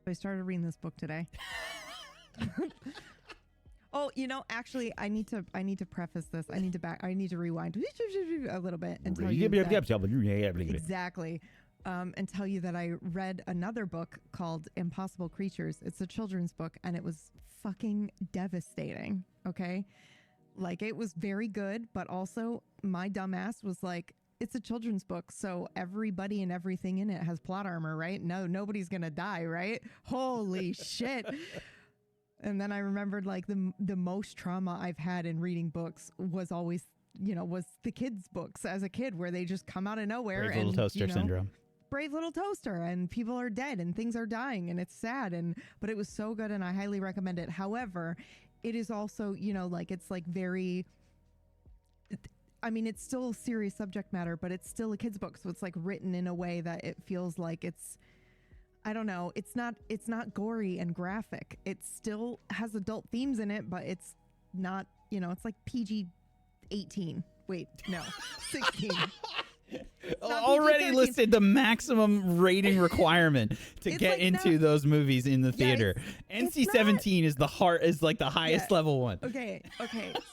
I started reading this book today. Oh, actually, I need to preface this. I need to rewind a little bit and tell you that, exactly, and tell you that I read another book called Impossible Creatures. It's a children's book, and it was fucking devastating. Okay, like it was very good, but also my dumbass was like, it's a children's book, so everybody and everything in it has plot armor, right? No, nobody's gonna die, right? Holy shit. And then I remembered like the most trauma I've had in reading books was always, was the kids' books as a kid, where they just come out of nowhere. Brave Little Toaster syndrome. Brave Little Toaster, and people are dead and things are dying and it's sad, but it was so good and I highly recommend it. However, it is also, like it's like very, I mean, it's still serious subject matter, but it's still a kid's book, so it's like written in a way that it feels like it's, I don't know, it's not gory and graphic. It still has adult themes in it, but it's not, it's like PG-18. Wait, no, 16. Already listed the maximum rating requirement to get into those movies in the theater. NC-17 is like the highest level one. Okay.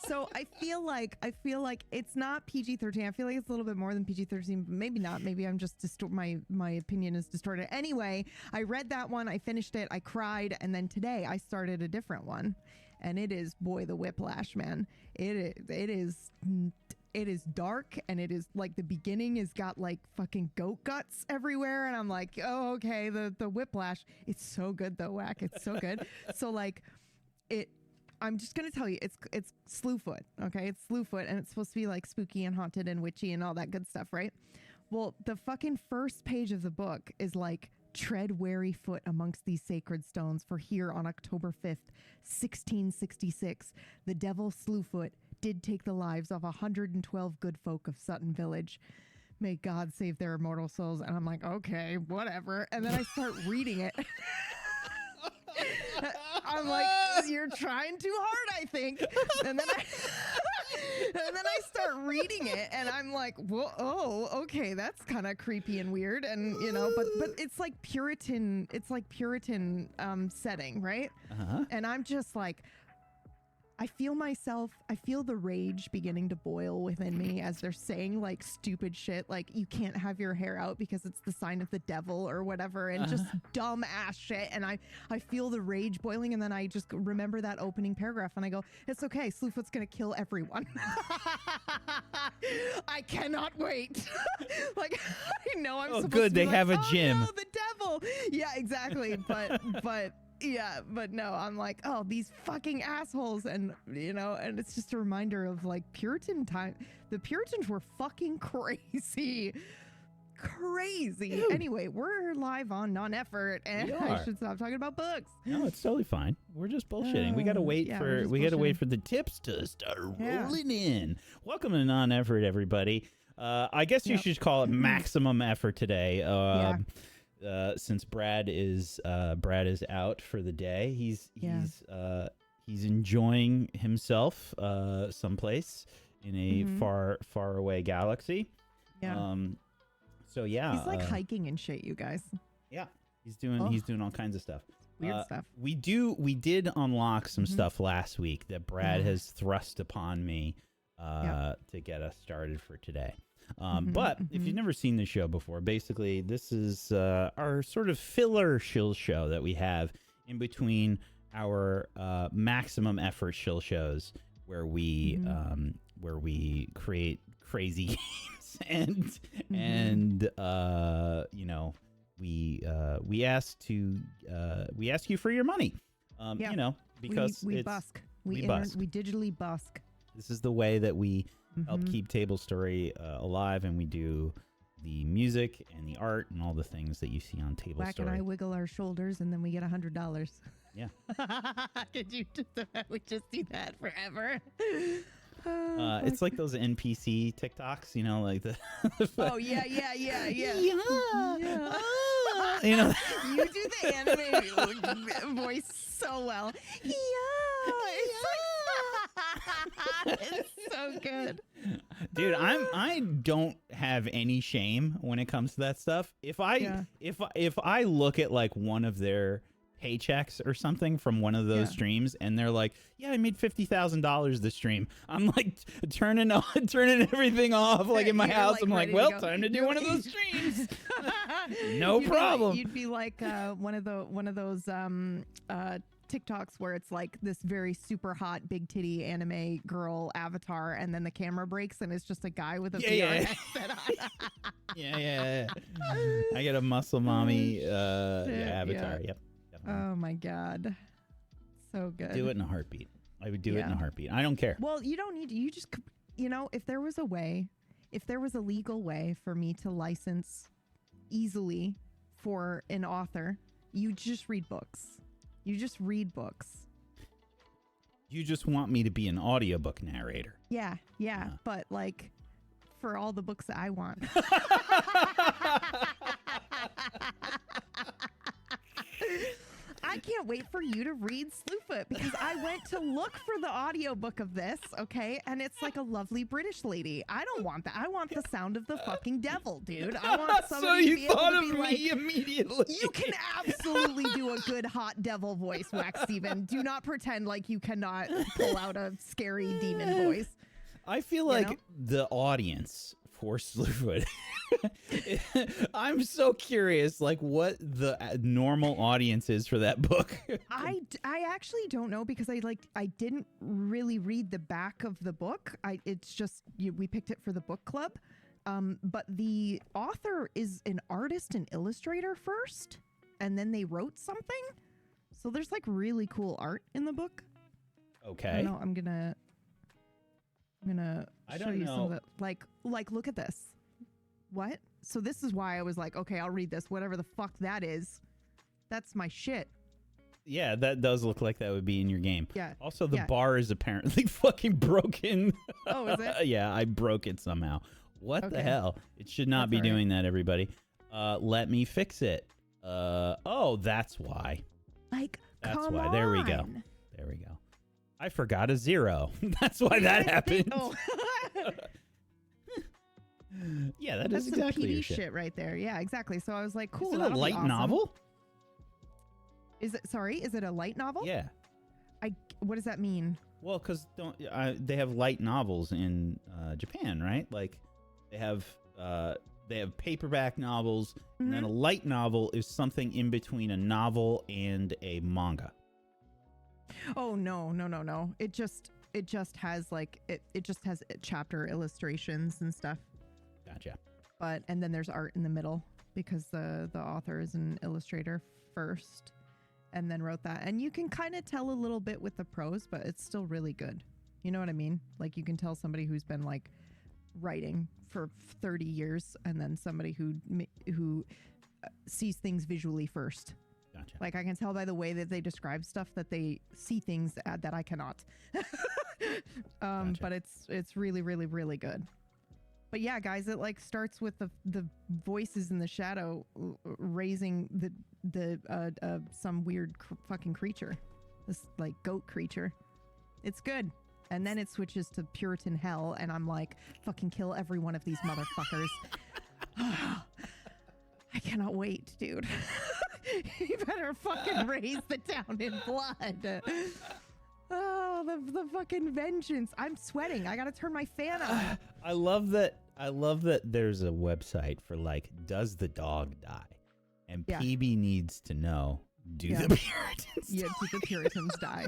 So I feel like it's not PG-13. I feel like it's a little bit more than PG-13, but maybe not. Maybe I'm just my opinion is distorted. Anyway, I read that one. I finished it. I cried, and then today I started a different one, and it is the whiplash, man. It is dark, and it is like the beginning has got like fucking goat guts everywhere, and I'm like, oh, okay, the whiplash. It's so good though, Whack. It's so good. So like I'm just gonna tell you, it's Slewfoot, okay? It's Slewfoot, and it's supposed to be like spooky and haunted and witchy and all that good stuff, right? Well, the fucking first page of the book is like, tread wary foot amongst these sacred stones, for here on October 5th, 1666, the devil Slewfoot did take the lives of 112 good folk of Sutton Village. May God save their immortal souls. And I'm like, okay, whatever. And then I start reading it. I'm like, you're trying too hard, I think. And then I start reading it, and I'm like, whoa, oh, okay, that's kind of creepy and weird, and but it's like Puritan setting, right? Uh-huh. And I'm just like, I feel the rage beginning to boil within me as they're saying like stupid shit, like you can't have your hair out because it's the sign of the devil or whatever, and just dumb ass shit. And I feel the rage boiling, and then I just remember that opening paragraph, and I go, it's okay, Slewfoot's gonna kill everyone. I cannot wait. Like, I know I'm supposed good, to be they have a gym. No, the devil. Yeah, exactly. But yeah, but no, I'm like, oh, these fucking assholes. And, and it's just a reminder of like Puritan time. The Puritans were fucking crazy. Dude. Anyway, we're live on Non-Effort, and I should stop talking about books. No, it's totally fine. We're just bullshitting. We gotta wait for the tips to start rolling in. Welcome to Non-Effort, everybody. I guess you should call it maximum effort today. Since Brad is out for the day, he's enjoying himself someplace in a far away galaxy. Yeah. So yeah, he's like hiking and shit, you guys. Yeah, he's doing all kinds of stuff. Weird stuff. We did unlock some stuff last week that Brad has thrust upon me to get us started for today. But if you've never seen the show before, basically this is our sort of filler shill show that we have in between our maximum effort shill shows, where we create crazy games and we ask you for your money, because we busk. We digitally busk. This is the way that we help keep Tablestory alive, and we do the music and the art and all the things that you see on Tablestory. Whack and I wiggle our shoulders, and then we get $100. Yeah. Could you just do that forever? It's like those NPC TikToks, like the. Oh yeah. You do the animated voice so well. It's so good, dude. I don't have any shame when it comes to that stuff. If I look at like one of their paychecks or something from one of those streams, and they're like, yeah, I made $50,000 this stream. I'm like turning everything off like in my house. Like, I'm like, well, time to do one of those streams. No problem. You'd be like one of those TikToks where it's like this very super hot big titty anime girl avatar, and then the camera breaks and it's just a guy with a VR headset on. Yeah. I get a muscle mommy avatar. Yep. Oh my God. So good. Do it in a heartbeat. I would do it in a heartbeat. I don't care. Well, you don't need to. You just, if there was a legal way for me to license easily for an author, you just read books. You just read books. You just want me to be an audiobook narrator. Yeah. But like for all the books that I want. I can't wait for you to read Slewfoot because I went to look for the audiobook of this, okay? And it's like a lovely British lady. I don't want that. I want the sound of the fucking devil, dude. I want somebody to be able to be like, immediately. You can absolutely do a good hot devil voice, Wax Steven. Do not pretend like you cannot pull out a scary demon voice. I feel like the audience for Slewfoot. I'm so curious, like what the normal audience is for that book. I actually don't know because I didn't really read the back of the book. It's just we picked it for the book club, but the author is an artist and illustrator first, and then they wrote something. So there's like really cool art in the book. Okay. I'm gonna show you some of it. Like look at this. What? So this is why I was like, okay, I'll read this. Whatever the fuck that is. That's my shit. Yeah, that does look like that would be in your game. Yeah. Also, the bar is apparently fucking broken. Oh, is it? Yeah, I broke it somehow. What the hell? It should not be doing that, everybody. Let me fix it. Oh, that's why. Like, that's come why. on. There we go. I forgot a 0. That's why that happened. Yeah, that's exactly some your shit right there. Yeah, exactly. So I was like, cool. Is it a light novel? Is it a light novel? Yeah. What does that mean? Well, because they have light novels in Japan, right? Like they have paperback novels, and then a light novel is something in between a novel and a manga. Oh no! It just has like it just has chapter illustrations and stuff. Gotcha. And then there's art in the middle because the author is an illustrator first, and then wrote that. And you can kind of tell a little bit with the prose, but it's still really good. You know what I mean? Like you can tell somebody who's been like writing for 30 years, and then somebody who sees things visually first. Gotcha. Like I can tell by the way that they describe stuff that they see things that I cannot. Gotcha. But it's really, really, really good. But yeah, guys, it like starts with the voices in the shadow raising the some weird fucking creature, this like goat creature. It's good. And then it switches to Puritan hell, and I'm like, fucking kill every one of these motherfuckers. I cannot wait, dude. You better fucking raise the town in blood. Oh, the fucking vengeance. I'm sweating. I gotta turn my fan on. I love that there's a website for like, does the dog die? And PB needs to know, do the Puritans die? Yeah, do the Puritans die?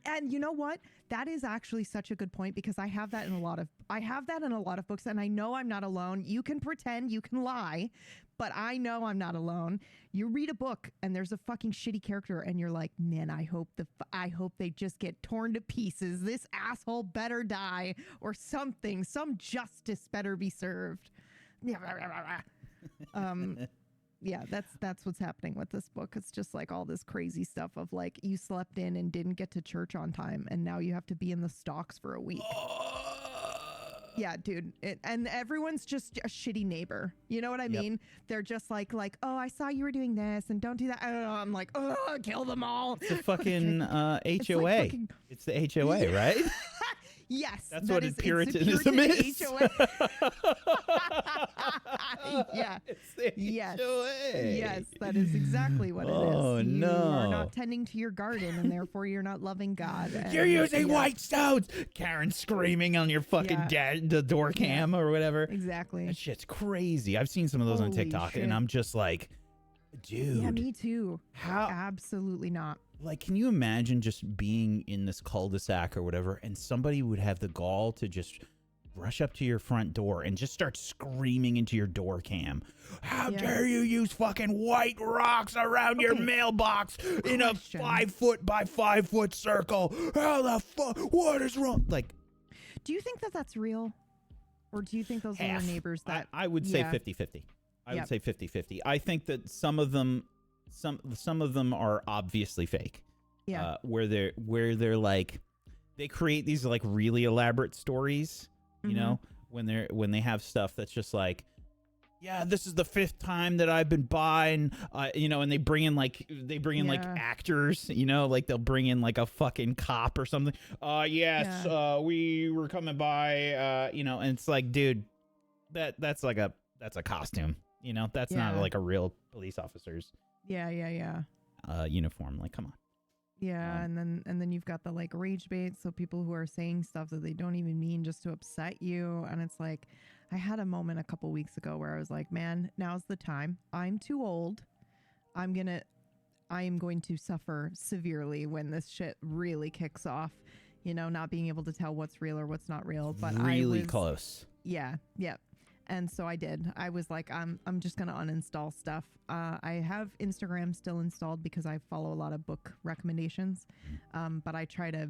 And you know what? That is actually such a good point because I have that in a lot of books, and I know I'm not alone. You can pretend, you can lie, but I know I'm not alone. You read a book and there's a fucking shitty character and you're like, man, I hope they just get torn to pieces. This asshole better die or something. Some justice better be served. Yeah, that's what's happening with this book. It's just like all this crazy stuff of like you slept in and didn't get to church on time and now you have to be in the stocks for a week. Yeah, dude. And everyone's just a shitty neighbor. You know what I mean? They're just like, oh, I saw you were doing this and don't do that. I don't know. I'm like, kill them all. It's a fucking HOA. It's the HOA, right? Yes, that's what Puritanism is. Yeah. It's the yes. HOA. Yes, that is exactly what it is. Oh, You no. are not tending to your garden, and therefore you're not loving God. You're using white stones. Karen screaming on your fucking the door cam or whatever. Exactly. That shit's crazy. I've seen some of those on TikTok, and I'm just like, dude. Yeah, me too. How? Absolutely not. Like, can you imagine just being in this cul-de-sac or whatever, and somebody would have the gall to just rush up to your front door and just start screaming into your door cam? How dare you use fucking white rocks around your mailbox in a 5 foot by 5 foot circle? How the fuck? What is wrong? Like, do you think that that's real? Or do you think those are your neighbors that... I would say 50-50. I would say 50-50. I think that some of them are obviously fake. Yeah. Where they're like, they create these like really elaborate stories, you know, when they have stuff that's just like, yeah, this is the 5th time that I've been by, and you know, and they bring in like actors, you know, like they'll bring in like a fucking cop or something. Yes, we were coming by, you know, and it's like, dude, that's a costume, you know, that's not like a real police officer's uniform. Like, come on. Yeah, and then you've got the like rage bait, so people who are saying stuff that they don't even mean just to upset you, and it's like, I had a moment a couple weeks ago where I was like, man, now's the time. I'm too old. I am going to suffer severely when this shit really kicks off, you know, not being able to tell what's real or what's not real. But really close. Yeah. And so I did. I was like, I'm just going to uninstall stuff. I have Instagram still installed because I follow a lot of book recommendations. But I try to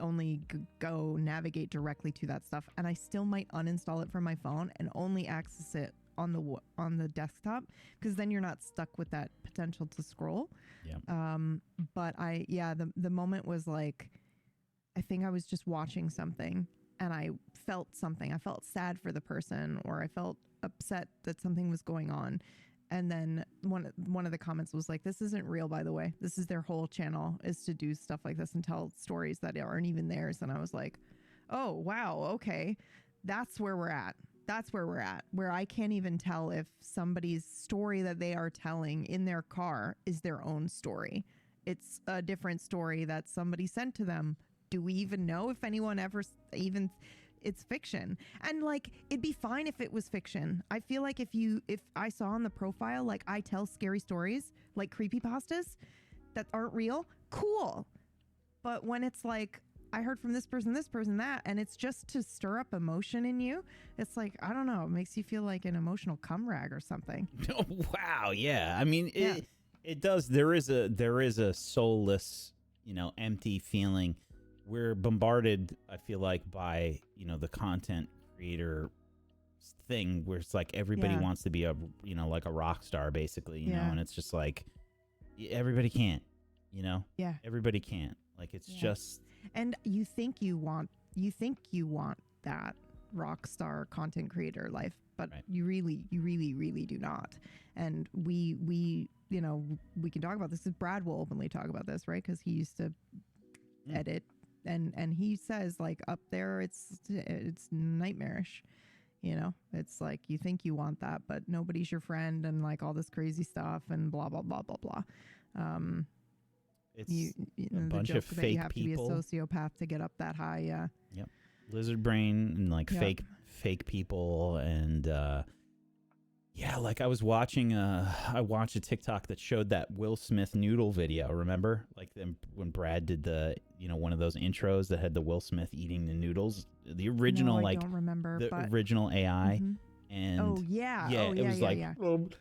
only go navigate directly to that stuff. And I still might uninstall it from my phone and only access it on the desktop, because then you're not stuck with that potential to scroll. Yeah. But the moment was like, I think I was just watching something and I felt something. I felt sad for the person, or I felt upset that something was going on. And then one of the comments was like, this isn't real, by the way. This is their whole channel, is to do stuff like this and tell stories that aren't even theirs. And I was like, oh, wow. Okay. That's where we're at. Where I can't even tell if somebody's story that they are telling in their car is their own story. It's a different story that somebody sent to them. Do we even know if anyone ever even... It's fiction. And like, it'd be fine if it was fiction. I feel like if I saw on the profile, like, I tell scary stories, like creepypastas that aren't real, cool. But when it's like, I heard from this person, that, and it's just to stir up emotion in you, it's like, I don't know, it makes you feel like an emotional cum rag or something. Oh, wow. Yeah. I mean, it does. There is a soulless, you know, empty feeling. We're bombarded, I feel like, by, you know, the content creator thing where it's like everybody wants to be a, you know, like a rock star, basically, you know, and it's just like, everybody can't, you know? Yeah. Everybody can't. Like, it's just... And you think you want that rock star content creator life, but you really do not. And we, you know, we can talk about this. Brad will openly talk about this, right? Because he used to edit. And he says, like, up there, it's nightmarish, you know. It's like, you think you want that, but nobody's your friend, and like all this crazy stuff, and blah blah blah blah blah. It's a bunch of fake you have people. To be a sociopath to get up that high. Yeah. Yep. Lizard brain and like fake people, and like I watched a TikTok that showed that Will Smith noodle video. Remember, like when Brad did the, you know, one of those intros that had the Will Smith eating the noodles, the original, I don't remember, original AI. And it was like,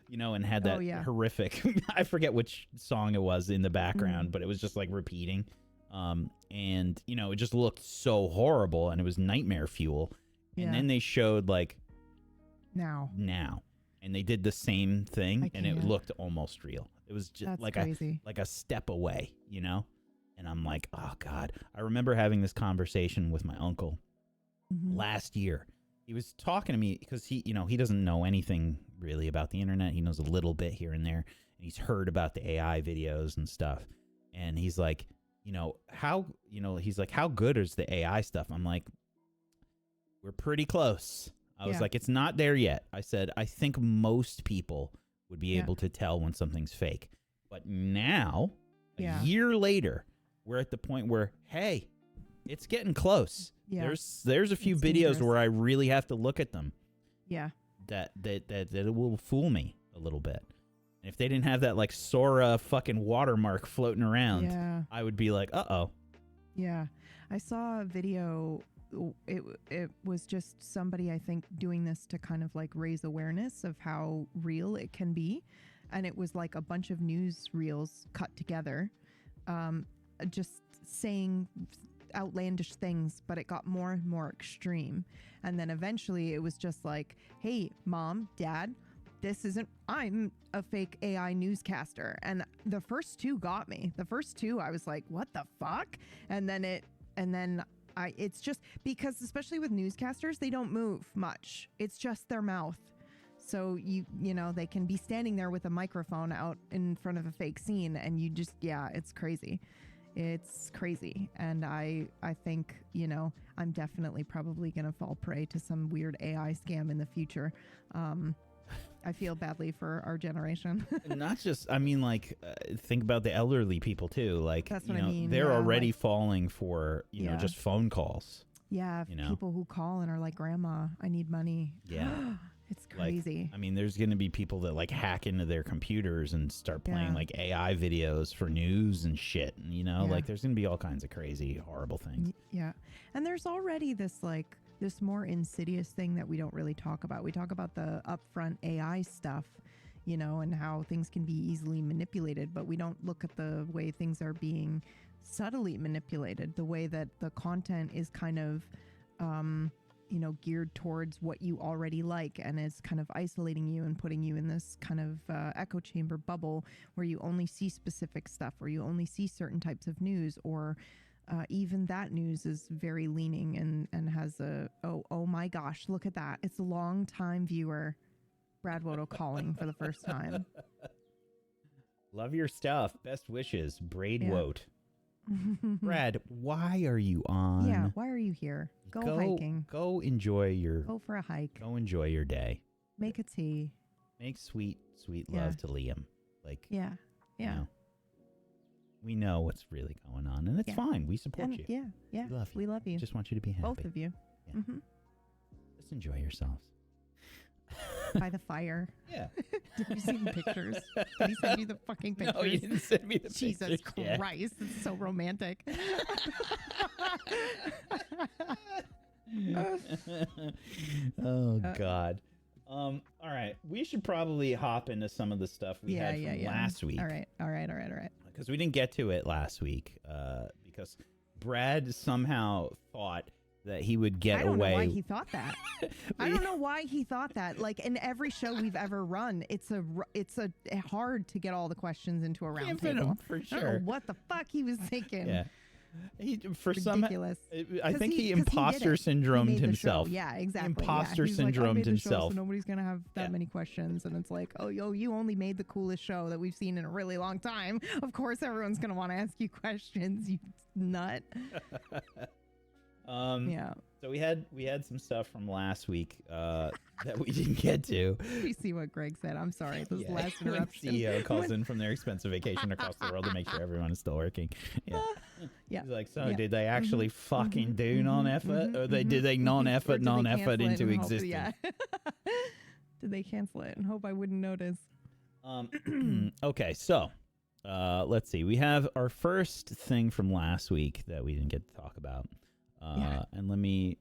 you know, and had that horrific, I forget which song it was in the background, but it was just like repeating. And, you know, it just looked so horrible, and it was nightmare fuel. And then they showed like now. And they did the same thing, and it looked almost real. It was just like a step away, you know? And I'm like, oh, God. I remember having this conversation with my uncle last year. He was talking to me because he doesn't know anything really about the internet. He knows a little bit here and there. And he's heard about the AI videos and stuff. And he's like, how good is the AI stuff? I'm like, we're pretty close. I was like, it's not there yet. I said, I think most people would be able to tell when something's fake. But now, a year later, we're at the point where, hey, it's getting close. Yeah. There's a few videos where I really have to look at them. Yeah. That it will fool me a little bit. And if they didn't have that like Sora fucking watermark floating around, I would be like, uh-oh. Yeah. I saw a video. It was just somebody, I think, doing this to kind of like raise awareness of how real it can be. And it was like a bunch of news reels cut together, just saying outlandish things, but it got more and more extreme. And then eventually it was just like, hey, Mom, Dad, I'm a fake AI newscaster. And the first two got me. The first two, I was like, what the fuck? And then it's just because, especially with newscasters, they don't move much. It's just their mouth. So you know, they can be standing there with a microphone out in front of a fake scene, and you just, it's crazy. It's crazy. And I think, you know, I'm definitely probably going to fall prey to some weird AI scam in the future. I feel badly for our generation. Not just, I mean, like, think about the elderly people too. Like, that's what I mean. They're already falling for, you know, just phone calls. Yeah. People who call and are like, Grandma, I need money. Yeah. It's crazy. Like, I mean, there's going to be people that like hack into their computers and start playing like AI videos for news and shit. And, you know, like there's going to be all kinds of crazy, horrible things. Yeah. And there's already this more insidious thing that we don't really talk about. We talk about the upfront AI stuff, you know, and how things can be easily manipulated, but we don't look at the way things are being subtly manipulated, the way that the content is kind of, you know, geared towards what you already like and is kind of isolating you and putting you in this kind of echo chamber bubble where you only see specific stuff, or you only see certain types of news, or even that news is very leaning and has oh my gosh, look at that. It's a long time viewer, Brad Wodo calling for the first time. Love your stuff. Best wishes, Braid Wote. Brad, why are you on? Yeah, why are you here? Go hiking. Go enjoy Go for a hike. Go enjoy your day. Make a tea. Make sweet love to Liam. Like, yeah. You know, we know what's really going on, and it's fine. We support you. Yeah. We love you. Just want you to be happy. Both of you. Yeah. Mm-hmm. Just enjoy yourselves. By the fire. Yeah. Did you see the pictures? Did he send you the fucking pictures? No, you didn't send me the Jesus pictures. Jesus Christ. It's so romantic. Oh, God. All right. We should probably hop into some of the stuff we had from last week. All right. Because we didn't get to it last week because Brad somehow thought that he would get away. I don't know why he thought that. I don't know why he thought that. Like, in every show we've ever run, it's hard to get all the questions into a round table. For sure. I don't know what the fuck he was thinking. Yeah. Ridiculous. I think he imposter syndromed himself. Yeah, exactly. Imposter syndromed himself. So nobody's going to have that many questions. And it's like, oh, you only made the coolest show that we've seen in a really long time. Of course, everyone's going to want to ask you questions, you nut. Yeah. So we had some stuff from last week that we didn't get to. You see what Greg said. I'm sorry. This is the last interruption. CEO calls in from their expensive vacation across the world to make sure everyone is still working. Yeah. Yeah. He's like, did they actually fucking do non-effort? Or did they non-effort into existence? Yeah. Did they cancel it and hope I wouldn't notice? Okay, so let's see. We have our first thing from last week that we didn't get to talk about. And let me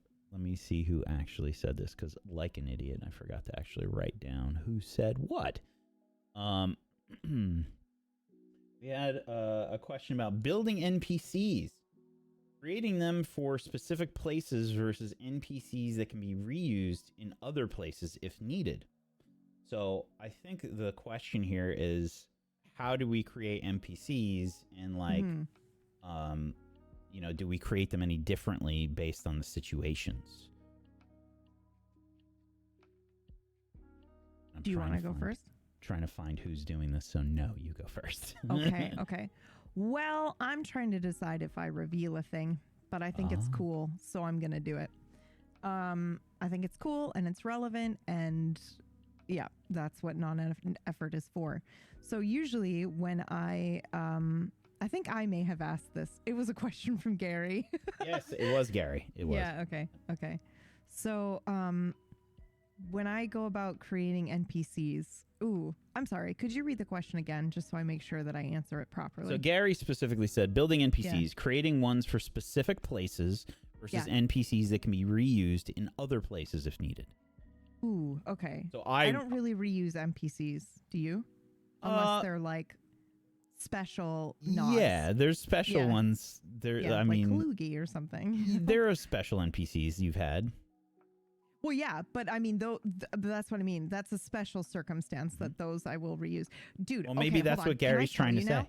see who actually said this, because like an idiot, I forgot to actually write down who said what. We had a question about building NPCs, creating them for specific places versus NPCs that can be reused in other places if needed. So I think the question here is, how do we create NPCs, and like, you know, do we create them any differently based on the situations? Do you want to go first? Trying to find who's doing this, so no, you go first. Okay. Well, I'm trying to decide if I reveal a thing, but I think it's cool, so I'm going to do it. I think it's cool and it's relevant, and yeah, that's what non-effort is for. So usually when I think I may have asked this. It was a question from Gary. Yes, it was Gary. It was. Yeah, okay. So when I go about creating NPCs, I'm sorry, could you read the question again just so I make sure that I answer it properly? So Gary specifically said building NPCs, creating ones for specific places versus NPCs that can be reused in other places if needed. Ooh, okay. So I don't really reuse NPCs, do you? Unless they're like special nods. Yeah, there's special ones. I mean, like Kalugi or something. There are special NPCs you've had. Well, yeah, but I mean, that's what I mean. That's a special circumstance that those I will reuse. Dude, well, maybe that's what Gary's trying to say. Now?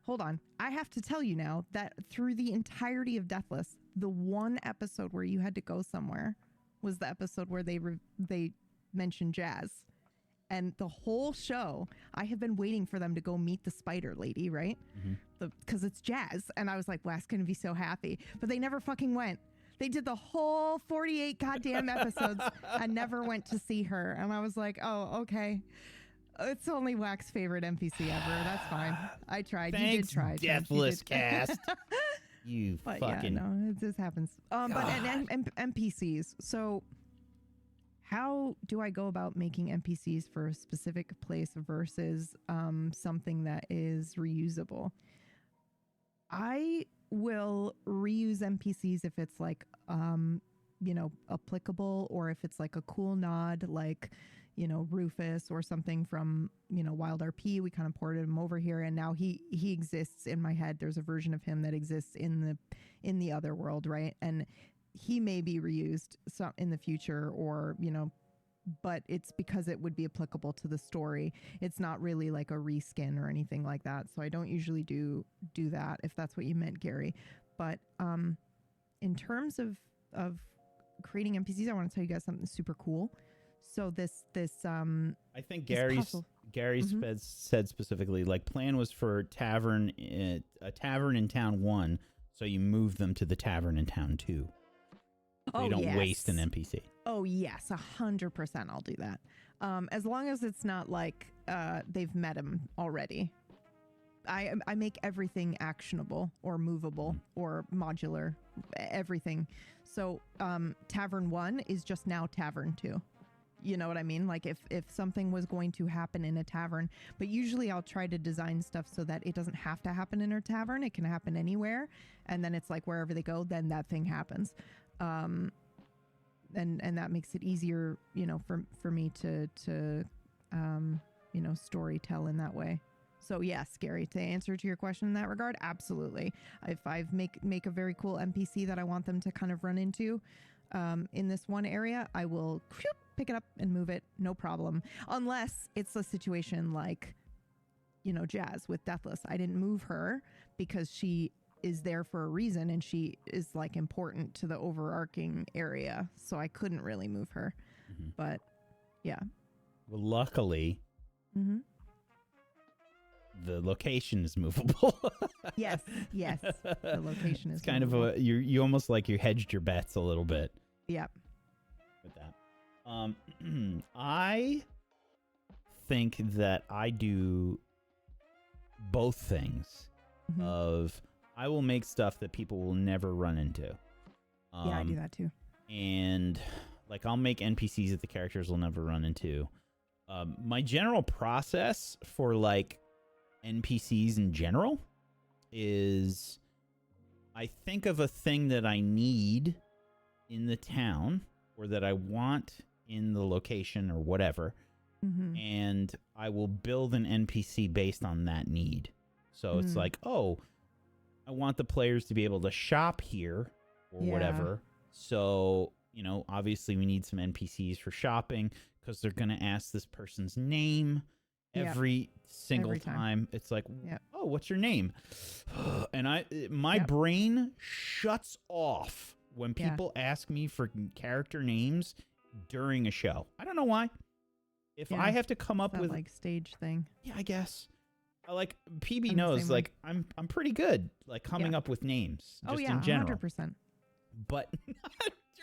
Hold on. I have to tell you now that through the entirety of Deathless, the one episode where you had to go somewhere was the episode where they mentioned Jazz. And the whole show, I have been waiting for them to go meet the spider lady, right? Because it's Jazz. And I was like, Wes going to be so happy. But they never fucking went. They did the whole 48 goddamn episodes and never went to see her. And I was like, oh, okay. It's only Wax's favorite NPC ever. That's fine. I tried. Thanks, you did try. Deathless cast. You but fucking... Yeah, no, it just happens. But NPCs. So how do I go about making NPCs for a specific place versus something that is reusable? I will reuse NPCs if it's like, applicable, or if it's like a cool nod, like, Rufus or something from, Wild RP. We kind of ported him over here, and now he exists in my head. There's a version of him that exists in the other world, right? And he may be reused in the future, or, but it's because it would be applicable to the story. It's not really like a reskin or anything like that. So I don't usually do that, if that's what you meant, Gary. But in terms of creating NPCs, I want to tell you guys something super cool. So this I think Gary said specifically, like, plan was for a tavern in town 1, so you move them to the tavern in town 2. So you don't waste an NPC. Oh, yes, 100% I'll do that. As long as it's not like they've met him already. I make everything actionable or movable or modular, everything. So Tavern 1 is just now Tavern 2. You know what I mean? Like if something was going to happen in a tavern, but usually I'll try to design stuff so that it doesn't have to happen in a tavern. It can happen anywhere. And then it's like wherever they go, then that thing happens. And that makes it easier, for me to story tell in that way. So yes, Gary, to answer to your question in that regard, absolutely. If I make a very cool NPC that I want them to kind of run into, in this one area, I will pick it up and move it, no problem. Unless it's a situation like, Jazz with Deathless. I didn't move her because she is there for a reason, and she is like important to the overarching area. So I couldn't really move her. But yeah. Well, luckily, the location is movable. Yes. The location is kind movable. of you almost like you hedged your bets a little bit. Yep. With that. I think that I do both things. Of I will make stuff that people will never run into. Yeah, I do that too. And like I'll make NPCs that the characters will never run into. My general process for like NPCs in general is I think of a thing that I need in the town or that I want in the location or whatever, and I will build an NPC based on that need. So it's like, oh, I want the players to be able to shop here or whatever. So, obviously we need some NPCs for shopping because they're going to ask this person's name every single time. It's like, oh, what's your name? And my brain shuts off when people ask me for character names during a show. I don't know why. If I have to come up with like stage thing. Yeah, I guess. Like PB knows, like I'm pretty good, like coming up with names just in general. 100%. But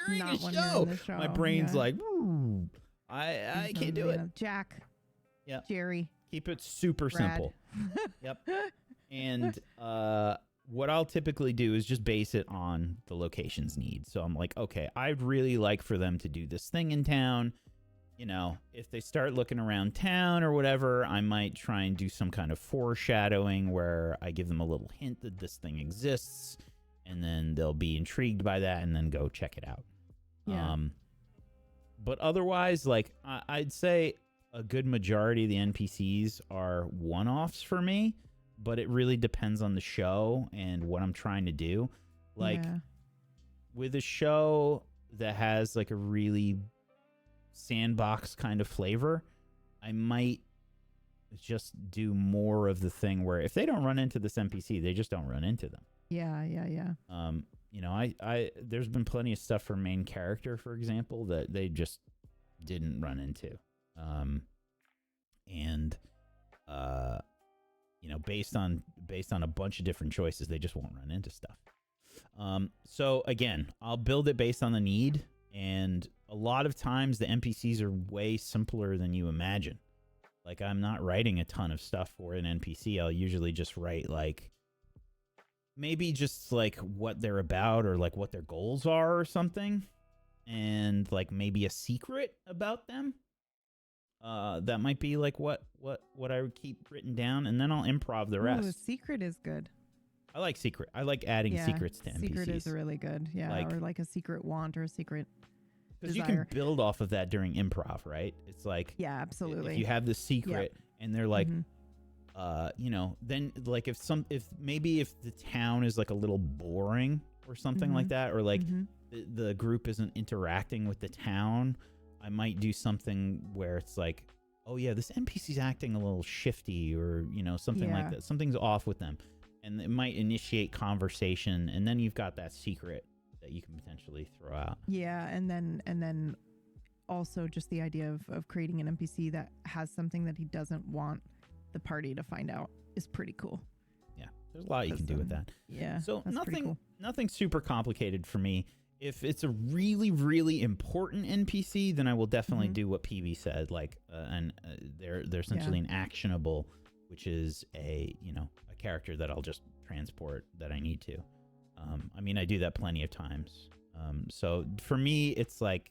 during Not the when show. you're in the show. My brain's Yeah. like, "Ooh, I can't do it. Jack. Yeah. Jerry. Keep it super Brad. simple. Yep. And what I'll typically do is just base it on the location's needs. So I'm like, okay, I'd really like for them to do this thing in town. You know, if they start looking around town or whatever, I might try and do some kind of foreshadowing where I give them a little hint that this thing exists, and then they'll be intrigued by that and then go check it out. Yeah. But otherwise, like, I'd say a good majority of the NPCs are one-offs for me, but it really depends on the show and what I'm trying to do. Like, with a show that has, like, a really sandbox kind of flavor, I might just do more of the thing where if they don't run into this NPC, they just don't run into them. Yeah. You know, I there's been plenty of stuff for main character, for example, that they just didn't run into. You know, based on a bunch of different choices, they just won't run into stuff. So again, I'll build it based on the need, and a lot of times the NPCs are way simpler than you imagine. Like, I'm not writing a ton of stuff for an NPC. I'll usually just write, like, maybe just, like, what they're about or, like, what their goals are or something. And, like, maybe a secret about them. That might be, like, what I would keep written down. And then I'll improv the rest. Ooh, a secret is good. I like secret. I like adding secrets to NPCs. Secret is really good. Yeah, like, or like a secret want or a secret because you can build off of that during improv, right? It's like, yeah, absolutely. If you have the secret and they're like, you know, then like if the town is like a little boring or something like that, or like the group isn't interacting with the town, I might do something where it's like, oh yeah, this NPC's acting a little shifty, or, you know, something like that. Something's off with them. And it might initiate conversation, and then you've got that secret that you can potentially throw out. Yeah, and then also just the idea of creating an NPC that has something that he doesn't want the party to find out is pretty cool. Yeah, there's a lot you can do with that. Yeah, so nothing super complicated for me. If it's a really, really important NPC, then I will definitely do what PB said. Like, they're essentially an actionable, which is a character that I'll just transport that I need to. I mean, I do that plenty of times. So for me, it's like,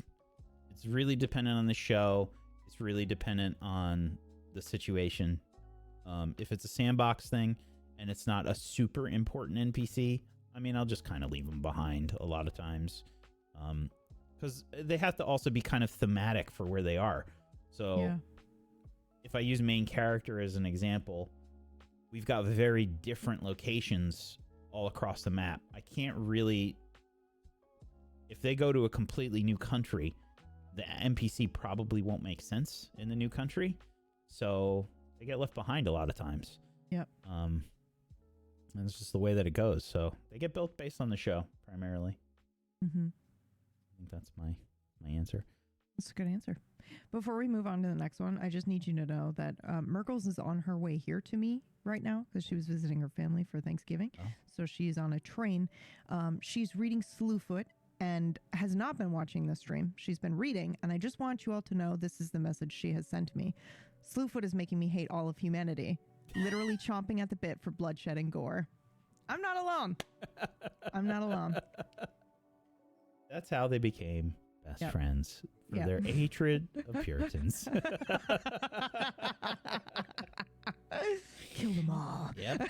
it's really dependent on the show. It's really dependent on the situation. If it's a sandbox thing and it's not a super important NPC, I mean, I'll just kind of leave them behind a lot of times. Because they have to also be kind of thematic for where they are. So if I use main character as an example, we've got very different locations all across the map. I can't really... If they go to a completely new country, the NPC probably won't make sense in the new country. So they get left behind a lot of times. Yep. And it's just the way that it goes. So they get built based on the show, primarily. I think that's my answer. That's a good answer. Before we move on to the next one, I just need you to know that Merkles is on her way here to me right now because she was visiting her family for Thanksgiving. Oh. So she's on a train. She's reading Slewfoot and has not been watching the stream. She's been reading, and I just want you all to know this is the message she has sent me. Slewfoot is making me hate all of humanity, literally chomping at the bit for bloodshed and gore. I'm not alone. I'm not alone. That's how they became best friends, for their hatred of Puritans. Kill them all. Yep.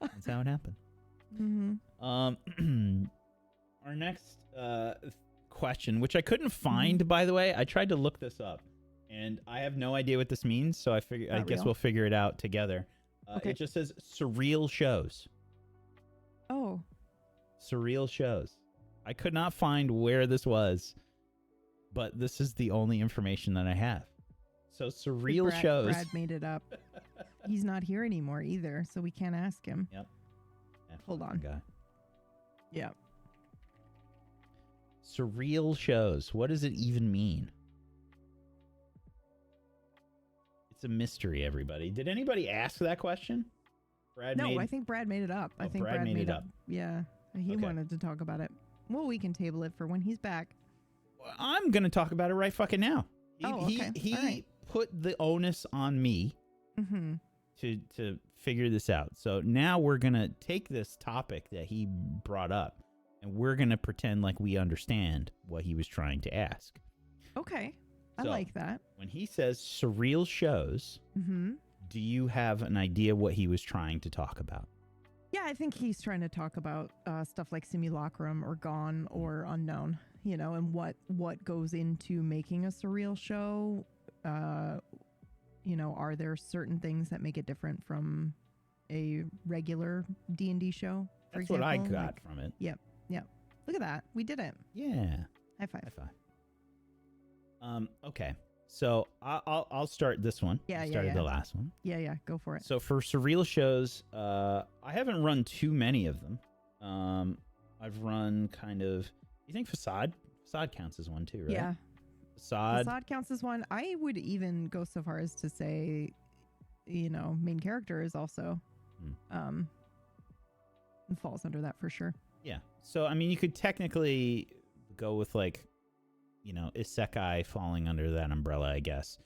That's how it happened. Our next question, which I couldn't find, by the way. I tried to look this up, and I have no idea what this means, so I guess we'll figure it out together. It just says surreal shows. Oh. Surreal shows. I could not find where this was, but this is the only information that I have. So surreal shows. Brad made it up. He's not here anymore either, so we can't ask him. Yep. Hold on. Guy. Yep. Surreal shows. What does it even mean? It's a mystery, everybody. Did anybody ask that question? I think Brad made it up. I think Brad made it up. Yeah. He wanted to talk about it. Well, we can table it for when he's back. I'm going to talk about it right fucking now. Okay. He put the onus on me to figure this out. So now we're going to take this topic that he brought up and we're going to pretend like we understand what he was trying to ask. Okay. I like that. When he says surreal shows, do you have an idea what he was trying to talk about? Yeah, I think he's trying to talk about stuff like Simulacrum or Gone or Unknown, you know, and what goes into making a surreal show. You know, are there certain things that make it different from a regular D&D show? That's what I got from it. Yep. Look at that. We did it. Yeah. High five. Okay. So I'll start this one. Yeah, I started the last one. Yeah. Go for it. So for surreal shows, I haven't run too many of them. I've run kind of. You think Facade? Facade counts as one too, right? Yeah. Facade counts as one. I would even go so far as to say, you know, main character is also falls under that for sure. Yeah. So I mean, you could technically go with like, you know, Isekai falling under that umbrella, I guess.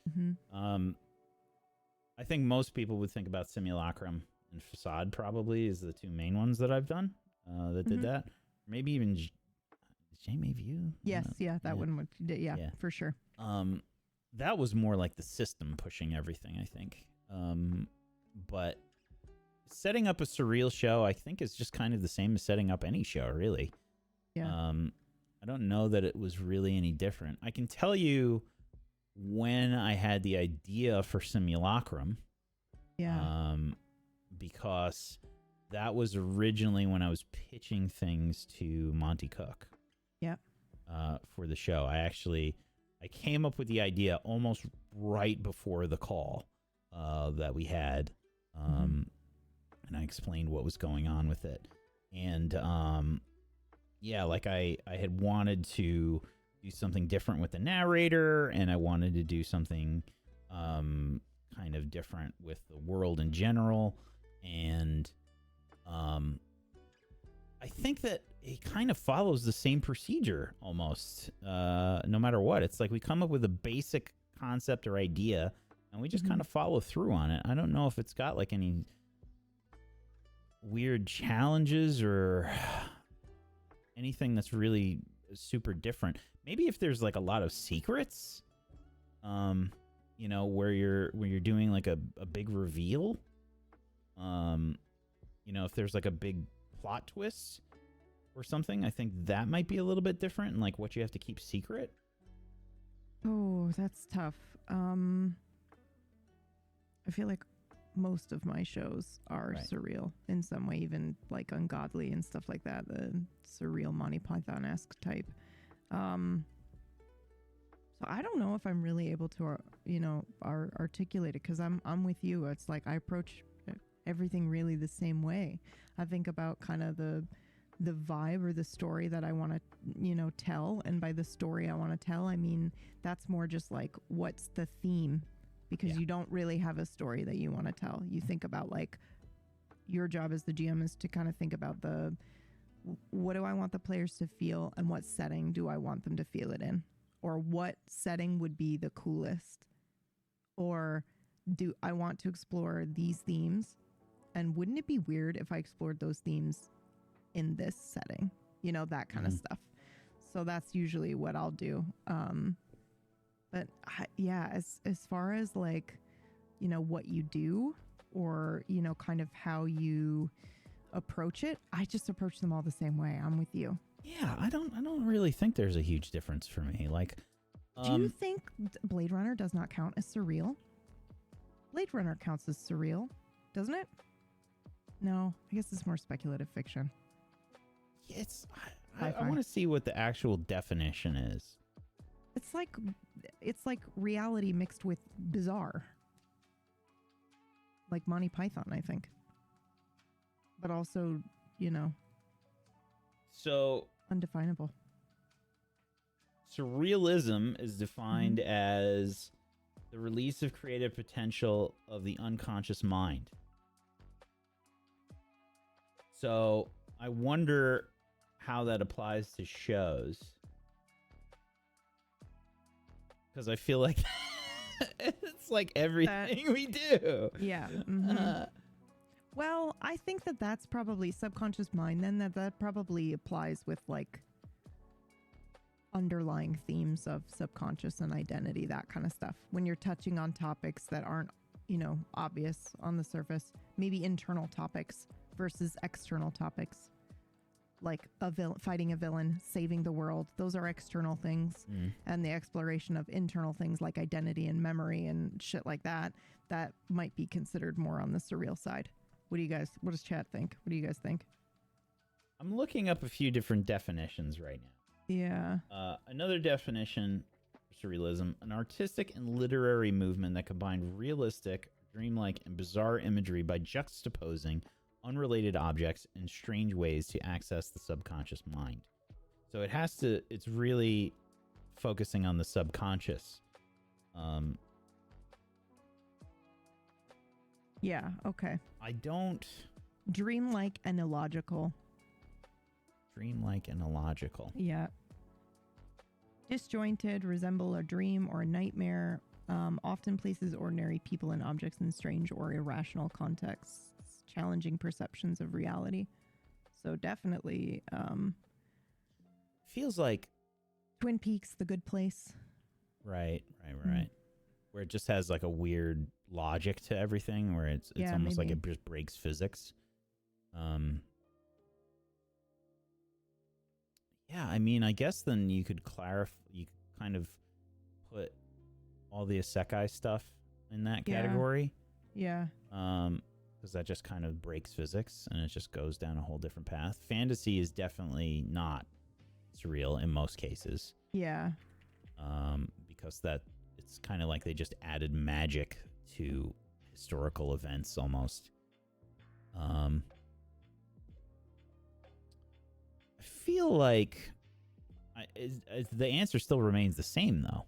I think most people would think about Simulacrum and Facade probably is the two main ones that I've done that did that. Maybe even Jamie View. Yes, that one would. Yeah, for sure. That was more like the system pushing everything, I think. But setting up a surreal show, I think, is just kind of the same as setting up any show, really. Yeah. I don't know that it was really any different. I can tell you when I had the idea for Simulacrum. Yeah. Because that was originally when I was pitching things to Monty Cook. Yep. For the show. I came up with the idea almost right before the call that we had. And I explained what was going on with it. And like I had wanted to do something different with the narrator, and I wanted to do something kind of different with the world in general. And I think that it kind of follows the same procedure almost, no matter what. It's like we come up with a basic concept or idea, and we just kind of follow through on it. I don't know if it's got like any weird challenges or anything that's really super different. Maybe if there's like a lot of secrets, you know, where you're doing like a big reveal, you know, if there's like a big plot twist or something, I think that might be a little bit different and like what you have to keep secret. Oh, that's tough. I feel like most of my shows are surreal in some way, even like ungodly and stuff like that, the surreal Monty Python-esque type. So I don't know if I'm really able to, you know, articulate it, because I'm with you. It's like I approach everything really the same way. I think about kind of the vibe or the story that I want to, you know, tell. And by the story I want to tell, I mean, that's more just like, what's the theme? Because you don't really have a story that you want to tell. You think about like, your job as the GM is to kind of think about what do I want the players to feel, and what setting do I want them to feel it in? Or what setting would be the coolest? Or do I want to explore these themes? And wouldn't it be weird if I explored those themes in this setting? You know, that kind of stuff. So that's usually what I'll do. But as far as like, you know, what you do, or, you know, kind of how you approach it, I just approach them all the same way. I'm with you. Yeah, I don't really think there's a huge difference for me. Like, do you think Blade Runner does not count as surreal? Blade Runner counts as surreal, doesn't it? No, I guess it's more speculative fiction. I want to see what the actual definition is. It's like reality mixed with bizarre. Like Monty Python, I think. But also, you know, so undefinable. Surrealism is defined as the release of creative potential of the unconscious mind. So I wonder how that applies to shows. Because I feel like it's like everything we do. Yeah. Mm-hmm. Well, I think that that's probably subconscious mind. Then that probably applies with like underlying themes of subconscious and identity, that kind of stuff. When you're touching on topics that aren't, obvious on the surface, maybe internal topics versus external topics. Like fighting a villain, saving the world. Those are external things. And the exploration of internal things like identity and memory and shit like that might be considered more on the surreal side. What does chat think? What do you guys think? I'm looking up a few different definitions right now. Yeah. Another definition for surrealism, an artistic and literary movement that combined realistic, dreamlike, and bizarre imagery by juxtaposing unrelated objects in strange ways to access the subconscious mind. So it's really focusing on the subconscious. Yeah, okay. Dreamlike and illogical. Dreamlike and illogical. Yeah. Disjointed, resemble a dream or a nightmare, often places ordinary people and objects in strange or irrational contexts, challenging perceptions of reality. So definitely feels like Twin Peaks, The Good Place. Right. Where it just has like a weird logic to everything, where it's almost like it just breaks physics. Yeah, I mean, I guess then you could kind of put all the isekai stuff in that category. Yeah. Because that just kind of breaks physics and it just goes down a whole different path. Fantasy is definitely not surreal in most cases. Yeah. Because it's kind of like they just added magic to historical events almost. I feel like the answer still remains the same, though.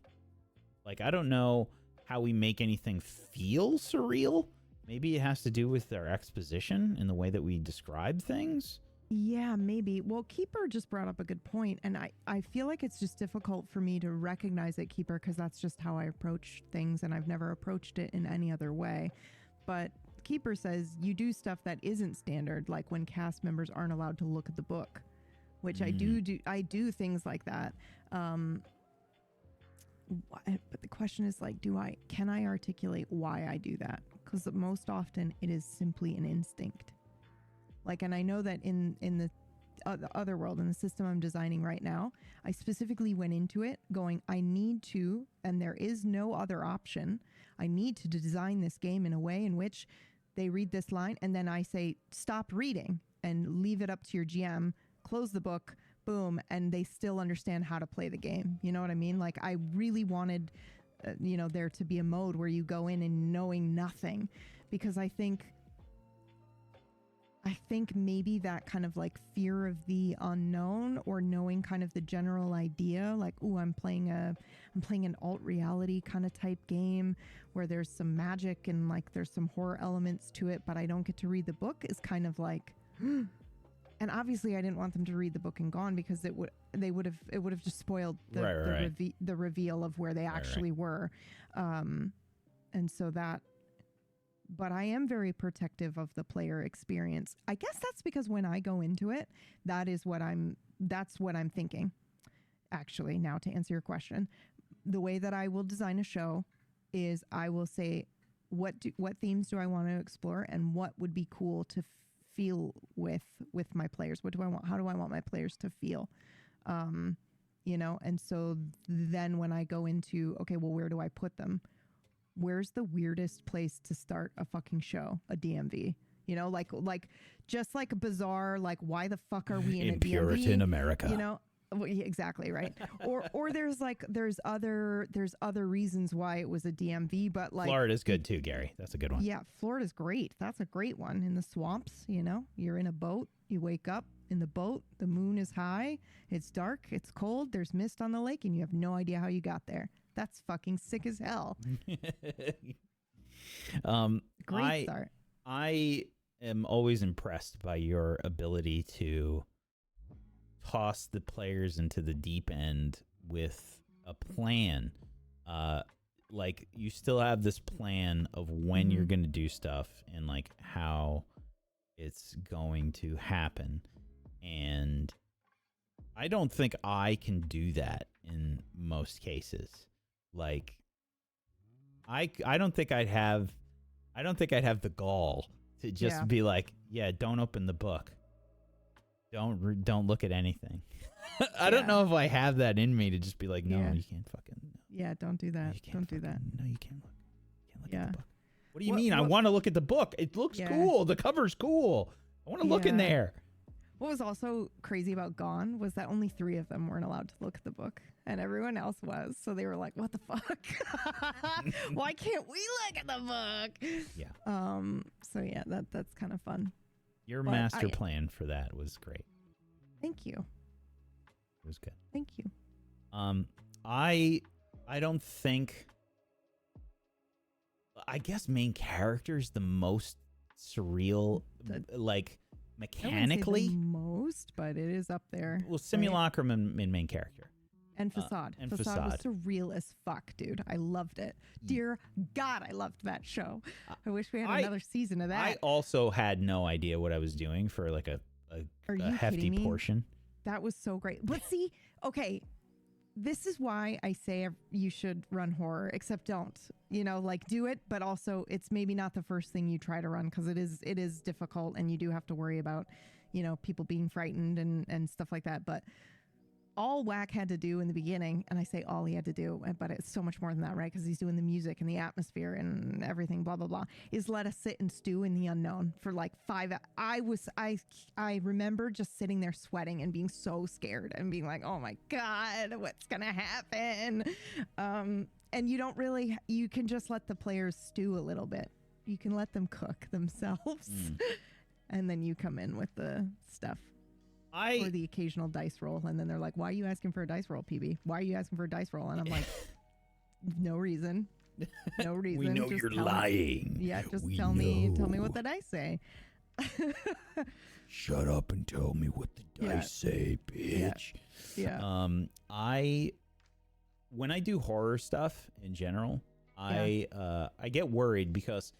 Like, I don't know how we make anything feel surreal. Maybe it has to do with our exposition and the way that we describe things. Yeah, maybe. Well, Keeper just brought up a good point, and I feel like it's just difficult for me to recognize it, Keeper, because that's just how I approach things, and I've never approached it in any other way. But Keeper says you do stuff that isn't standard, like when cast members aren't allowed to look at the book, which I do. I do things like that. But the question is, like, can I articulate why I do that? Because most often it is simply an instinct. Like, and I know that in the other world, in the system I'm designing right now, I specifically went into it going, I need to, and there is no other option. I need to design this game in a way in which they read this line and then I say, stop reading and leave it up to your GM, close the book, boom, and they still understand how to play the game. You know what I mean? Like, I really wanted, there to be a mode where you go in and knowing nothing, because I think maybe that kind of like fear of the unknown, or knowing kind of the general idea, like, ooh, I'm playing an alt reality kind of type game where there's some magic and like there's some horror elements to it, but I don't get to read the book, is kind of like, and obviously I didn't want them to read the book and gone, because it would have just spoiled the reveal of where they actually were. And so that, but I am very protective of the player experience. I guess that's because when I go into it, that's what I'm thinking. Actually, now to answer your question, the way that I will design a show is I will say, what themes do I want to explore, and what would be cool to feel with my players? What do I want? How do I want my players to feel? And so then when I go into, okay, well, where do I put them? Where's the weirdest place to start a fucking show? A DMV, like just like a bizarre, like, why the fuck are we in a Puritan DMV? America? Well, yeah, exactly, right. or there's other reasons why it was a DMV, but like Florida's good too, Gary. That's a good one. Yeah, Florida's great. That's a great one. In the swamps, you're in a boat. You wake up in the boat. The moon is high. It's dark. It's cold. There's mist on the lake, and you have no idea how you got there. That's fucking sick as hell. Great start. I am always impressed by your ability to toss the players into the deep end with a plan. Like you still have this plan of when you're going to do stuff and like how it's going to happen. And I don't think I can do that in most cases. Like I don't think I'd have the gall to just be like, yeah, don't open the book. Don't look at anything. I don't know if I have that in me to just be like, no, you can't fucking. Yeah, don't do that. Don't do that. No, you can't look. You can't look at the book. What do you mean? I want to look at the book. It looks cool. The cover's cool. I want to look in there. What was also crazy about Gone was that only 3 of them weren't allowed to look at the book, and everyone else was. So they were like, "What the fuck? Why can't we look at the book?" Yeah. So yeah, that's kind of fun. Your master plan for that was great. Thank you. It was good. Thank you. I don't think. I guess main character is the most surreal, like mechanically. I wouldn't say the most, but it is up there. Well, Simulacrum and main character. And Facade. Facade was surreal as fuck, dude. I loved it. Dear God, I loved that show. I wish we had another season of that. I also had no idea what I was doing for like a hefty portion. That was so great. But see, okay, this is why I say you should run horror, except don't. You know, like do it, but also it's maybe not the first thing you try to run because it is difficult and you do have to worry about, you know, people being frightened and stuff like that. But all Whack had to do in the beginning, and I say all he had to do, but it's so much more than that, right? Because he's doing the music and the atmosphere and everything, blah, blah, blah, is let us sit and stew in the unknown for like 5 hours. I remember just sitting there sweating and being so scared and being like, oh my God, what's going to happen? And you can just let the players stew a little bit. You can let them cook themselves. And then you come in with the stuff. Or the occasional dice roll, and then they're like, "Why are you asking for a dice roll, PB? Why are you asking for a dice roll?" And I'm like, "No reason, no reason. We know you're lying. Yeah, just tell me what the dice say." Shut up and tell me what the dice say, bitch. Yeah. When I do horror stuff in general, I get worried because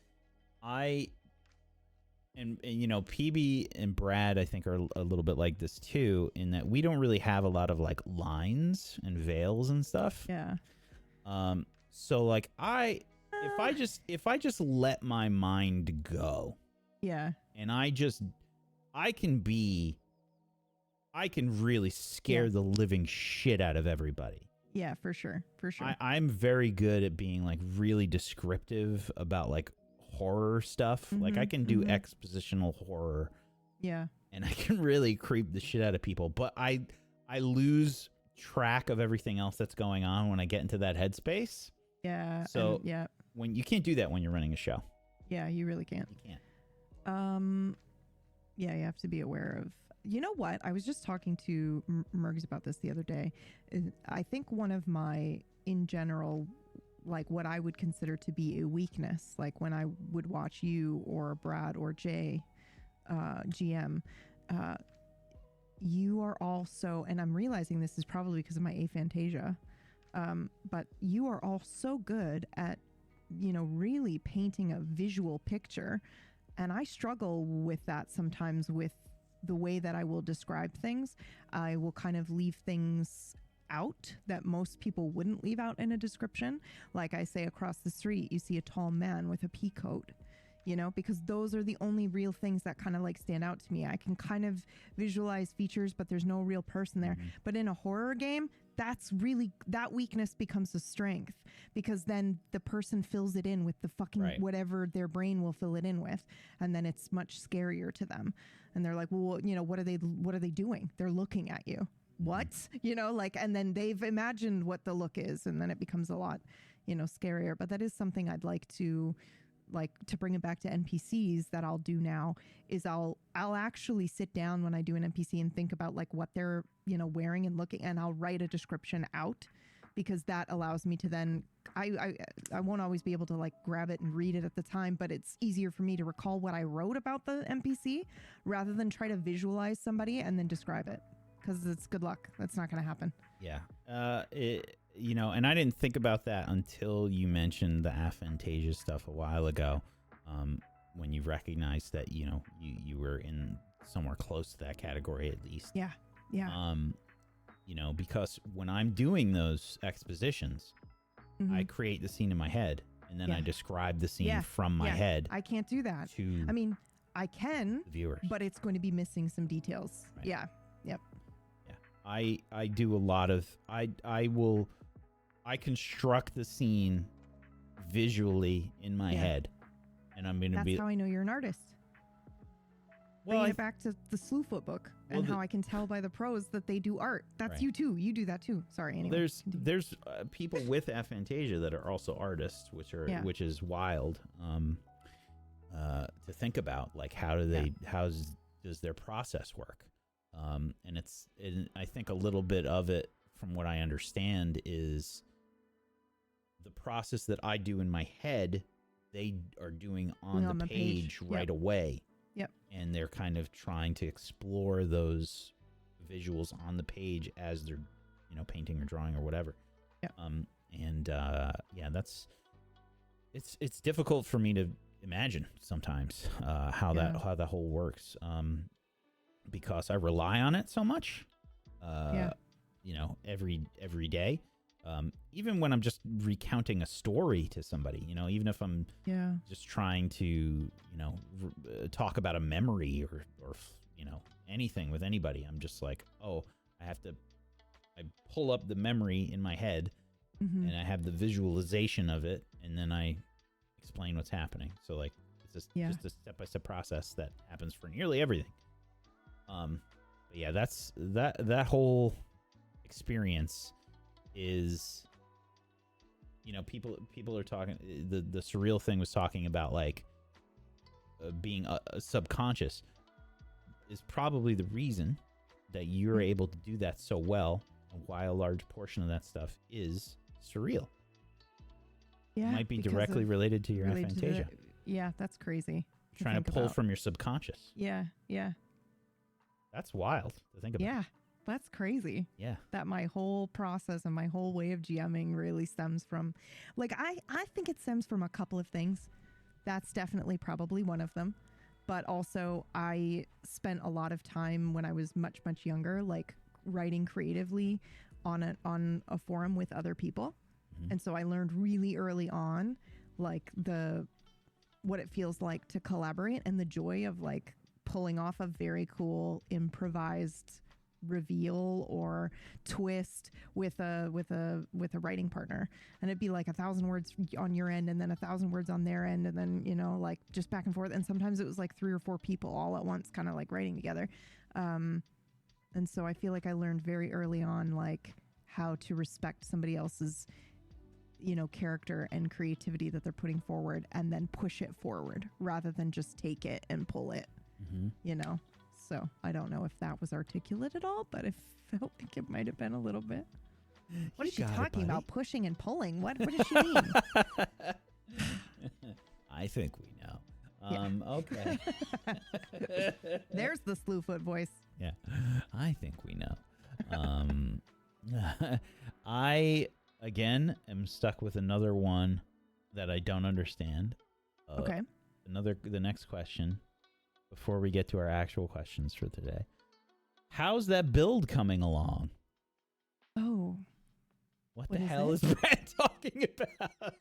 And you know, PB and Brad, I think, are a little bit like this too, in that we don't really have a lot of like lines and veils and stuff. Yeah. So like if I just let my mind go. Yeah. And I can really scare the living shit out of everybody. Yeah, for sure. For sure. I'm very good at being like really descriptive about like horror stuff. Like I can do expositional horror. Yeah. And I can really creep the shit out of people, but I lose track of everything else that's going on when I get into that headspace. Yeah. So when you can't do that when you're running a show. Yeah, you really can't. You can't. Yeah, you have to be aware of. You know what? I was just talking to Mergs about this the other day. I think one of my, in general, like what I would consider to be a weakness, like when I would watch you or Brad or Jay, GM, you are also, and I'm realizing this is probably because of my aphantasia, but you are all so good at, you know, really painting a visual picture. And I struggle with that sometimes with the way that I will describe things. I will kind of leave things out that most people wouldn't leave out in a description. Like I say, across the street, you see a tall man with a pea coat, you know, because those are the only real things that kind of like stand out to me. I can kind of visualize features, but there's no real person there. But in a horror game, that's really, that weakness becomes a strength, because then the person fills it in with the fucking whatever their brain will fill it in with. And then it's much scarier to them. And they're like, well, you know, what are they doing? They're looking at you. What? You know, like, and then they've imagined what the look is, and then it becomes a lot, you know, scarier. But that is something I'd like to bring it back to NPCs that I'll do now, is I'll actually sit down when I do an NPC and think about like what they're, you know, wearing and looking, and I'll write a description out, because that allows me to then, I won't always be able to like grab it and read it at the time, but it's easier for me to recall what I wrote about the NPC rather than try to visualize somebody and then describe it. because it's good luck. That's not going to happen. Yeah. And I didn't think about that until you mentioned the aphantasia stuff a while ago, when you recognized that, you were in somewhere close to that category at least. Yeah. Yeah. Because when I'm doing those expositions, Mm-hmm. I create the scene in my head, and then I describe the scene Yeah. from my Yeah. head. I can't do that. To I mean, I can, the viewers. but it's going to be missing some details. Right. Yeah. Yep. Yeah. I do a lot of I construct the scene visually in my head, and I'm going to be. That's how I know you're an artist. Bringing it back to the Slewfoot book and how I can tell by the prose that they do art. That's you too. You do that too. Sorry. Anyway, there's people with aphantasia that are also artists, which is wild to think about. Like, how does their process work? And I think a little bit of it, from what I understand, is the process that I do in my head, they are doing on the page right away. Yep. And they're kind of trying to explore those visuals on the page as they're, painting or drawing or whatever. Yep. That's it's difficult for me to imagine sometimes how that whole works, because I rely on it so much. Every day. Even when I'm just recounting a story to somebody, even if I'm just trying to, talk about a memory or anything with anybody, I'm just like, I pull up the memory in my head, and I have the visualization of it, and then I explain what's happening. So like, it's just a step-by-step process that happens for nearly everything. But yeah, that's that whole experience is, people are talking, the surreal thing was talking about like being subconscious is probably the reason that you're able to do that so well, and why a large portion of that stuff is surreal. Yeah, it might be directly related to your aphantasia. Yeah, that's crazy. Trying to pull from your subconscious. Yeah. That's wild to think about. Yeah, that's crazy. Yeah. That my whole process and my whole way of GMing really stems from, like, I think it stems from a couple of things. That's definitely probably one of them. But also, I spent a lot of time when I was much, much younger, like writing creatively on a forum with other people. Mm-hmm. And so I learned really early on, like, what it feels like to collaborate and the joy of like pulling off a very cool improvised reveal or twist with a writing partner, and it'd be like 1,000 words on your end and then 1,000 words on their end, and then like just back and forth, and sometimes it was like 3 or 4 people all at once kind of like writing together, and so I feel like I learned very early on like how to respect somebody else's character and creativity that they're putting forward, and then push it forward rather than just take it and pull it. Mm-hmm. So I don't know if that was articulate at all, but it felt like it might have been a little bit. What is she talking about? Pushing and pulling? What does she mean? I think we know. Okay. There's the Slewfoot voice. Yeah. I think we know. I, again, am stuck with another one that I don't understand. Okay. The next question, before we get to our actual questions for today. How's that build coming along? Oh. What the hell is Brad talking about?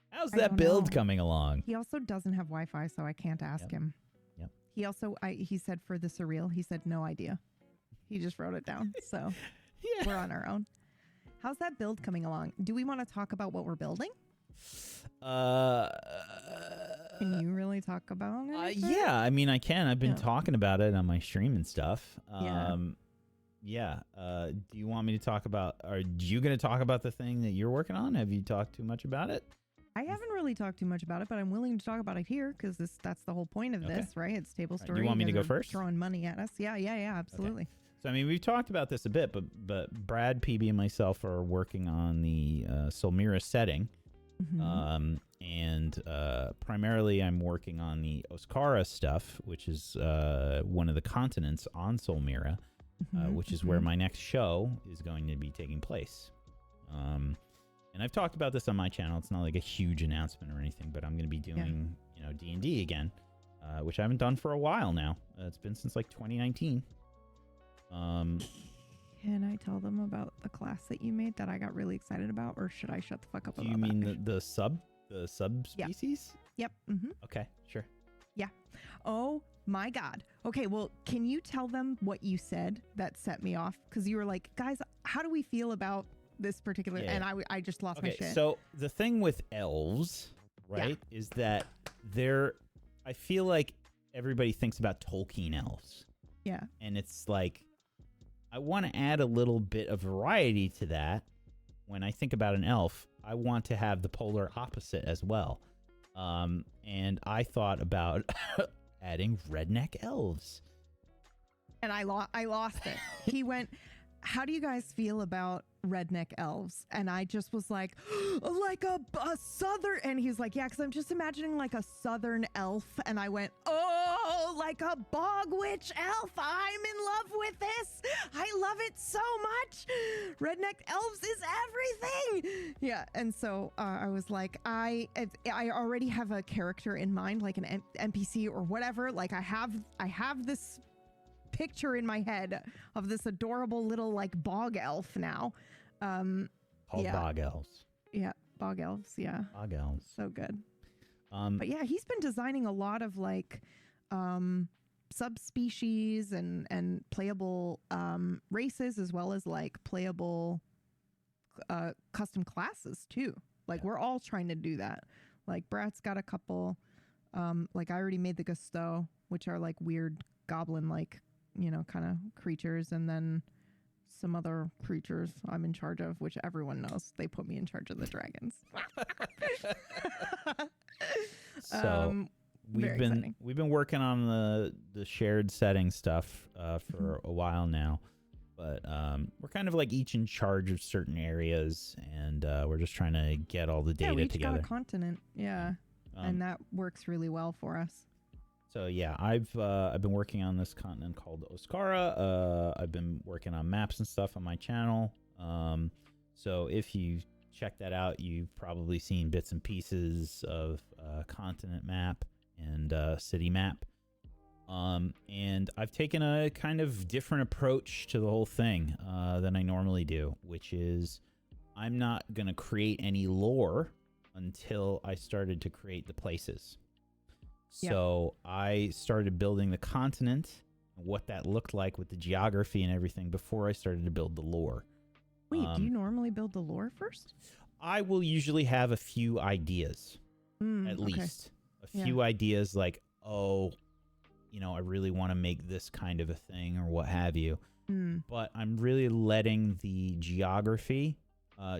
How's that build coming along? He also doesn't have Wi-Fi, so I can't ask him. Yep. He also, he said for the surreal, he said no idea. He just wrote it down. So we're on our own. How's that build coming along? Do we want to talk about what we're building? Can you really talk about it? Yeah, I mean, I can. I've been talking about it on my stream and stuff. Do you want me to talk about, are you going to talk about the thing that you're working on? Have you talked too much about it? I haven't really talked too much about it, but I'm willing to talk about it here because that's the whole point of this, right? It's Tablestory. Do you want me to go first? Throwing money at us. Yeah, absolutely. Okay. So, I mean, we've talked about this a bit, but Brad, PB, and myself are working on the Solmira setting. Mm-hmm. And primarily I'm working on the Oscara stuff, which is one of the continents on Solmira. which is where my next show is going to be taking place. And I've talked about this on my channel. It's not like a huge announcement or anything, but I'm going to be doing, D&D again, which I haven't done for a while now. It's been since like 2019. Can I tell them about the class that you made that I got really excited about, or should I shut the fuck up about that? Do you mean the subspecies? Yep. Okay, sure. Yeah. Oh my God. Okay, well, can you tell them what you said that set me off? Because you were like, guys, how do we feel about this particular? Yeah. And I just lost my shit. So the thing with elves, right, is that I feel like everybody thinks about Tolkien elves. Yeah. And it's like, I want to add a little bit of variety to that. When I think about an elf, I want to have the polar opposite as well. And I thought about adding redneck elves. And I lost it. He went, how do you guys feel about redneck elves? And I just was like a southern, and he's like, yeah, because I'm just imagining like a southern elf. And I went, oh, like a bog witch elf. I'm in love with this. I love it so much. Redneck elves is everything. Yeah. And so I was like, I already have a character in mind, like an NPC or whatever. Like I have this picture in my head of this adorable little like bog elf now. Bog elves. Yeah, bog elves. Yeah, bog elves. So good. But yeah, he's been designing a lot of like subspecies and playable races, as well as like playable custom classes too. Like we're all trying to do that. Like Brad's got a couple. Like I already made the Gusto, which are like weird goblin like kind of creatures, and then some other creatures I'm in charge of, which everyone knows. They put me in charge of the dragons. So we've been working on the shared setting stuff for a while now, but we're kind of like each in charge of certain areas, and we're just trying to get all the data we each together. Got a continent, and that works really well for us. So yeah, I've been working on this continent called Oscara. I've been working on maps and stuff on my channel. So if you check that out, you've probably seen bits and pieces of continent map and city map. And I've taken a kind of different approach to the whole thing than I normally do, which is I'm not gonna create any lore until I started to create the places. So I started building the continent and what that looked like with the geography and everything before I started to build the lore. Wait, do you normally build the lore first? I will usually have a few ideas, at least. A few ideas like, I really want to make this kind of a thing or what have you. But I'm really letting the geography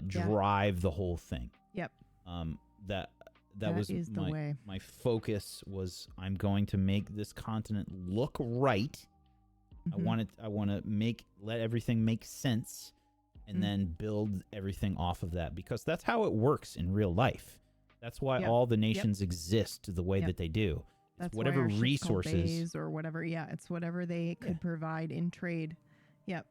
drive the whole thing. Yep. That was my focus was I'm going to make this continent look right. I want to let everything make sense, and then build everything off of that, because that's how it works in real life. That's why all the nations exist the way that they do. It's that's whatever why our resources or whatever. Yeah, it's whatever they could provide in trade. Yep.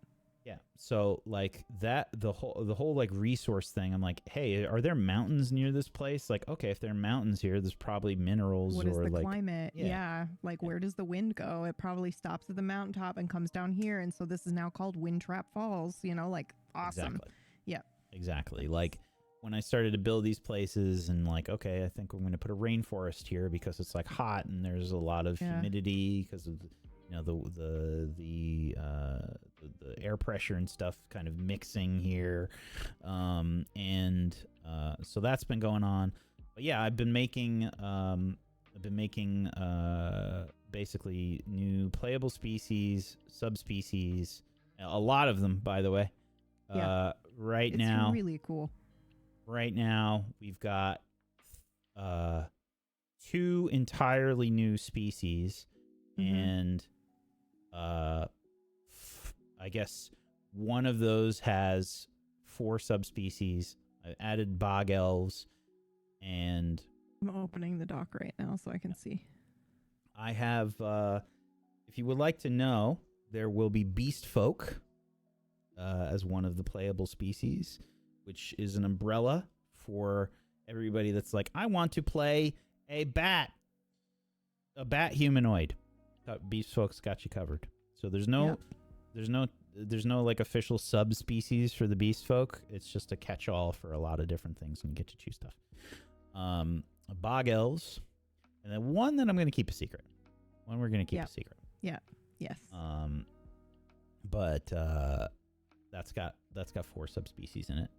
Yeah. So like that, the whole like resource thing, I'm like, hey, are there mountains near this place? Like, okay, if there are mountains here, there's probably minerals. What is the like climate? Yeah. Like where does the wind go? It probably stops at the mountaintop and comes down here. And so this is now called Wind Trap Falls, like awesome. Exactly. Yeah. Exactly. Like when I started to build these places and like, okay, I think I'm going to put a rainforest here because it's like hot and there's a lot of humidity because of the air pressure and stuff kind of mixing here, so that's been going on. But yeah, I've been making basically new playable species, subspecies, a lot of them, by the way. Right now, it's really cool. Right now, we've got 2 entirely new species, and I guess one of those has 4 subspecies. I've added bog elves, and I'm opening the doc right now so I can see. I have, if you would like to know, there will be beast folk as one of the playable species, which is an umbrella for everybody that's like, I want to play a bat humanoid. Beast folks got you covered. So there's no like official subspecies for the beast folk. It's just a catch-all for a lot of different things, and you get to choose stuff. Bog elves, and then one that I'm going to keep a secret. One we're going to keep a secret. Yeah. Yes. But that's got 4 subspecies in it.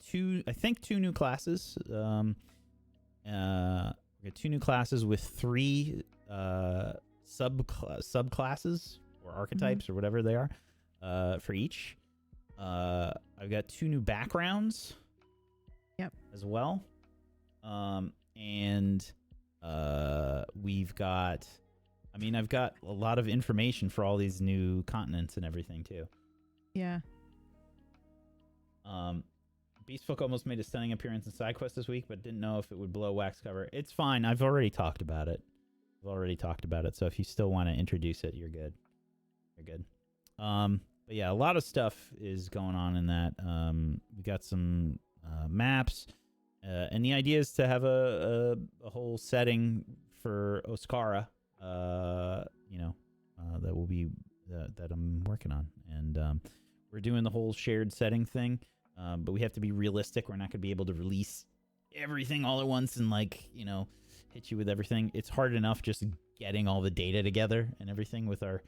Two new classes. We got 2 new classes with 3 subclasses or archetypes or whatever they are for each. I've got 2 new backgrounds. Yep. As well. And we've got, I've got a lot of information for all these new continents and everything too. Yeah. Beastfolk almost made a stunning appearance in SideQuest this week, but didn't know if it would blow wax cover. It's fine. I've already talked about it. So if you still want to introduce it, you're good. But yeah, a lot of stuff is going on in that. We got some maps. And the idea is to have a whole setting for Oscara, that will be that I'm working on, and we're doing the whole shared setting thing, but we have to be realistic. We're not going to be able to release everything all at once and hit you with everything. It's hard enough just getting all the data together and everything with our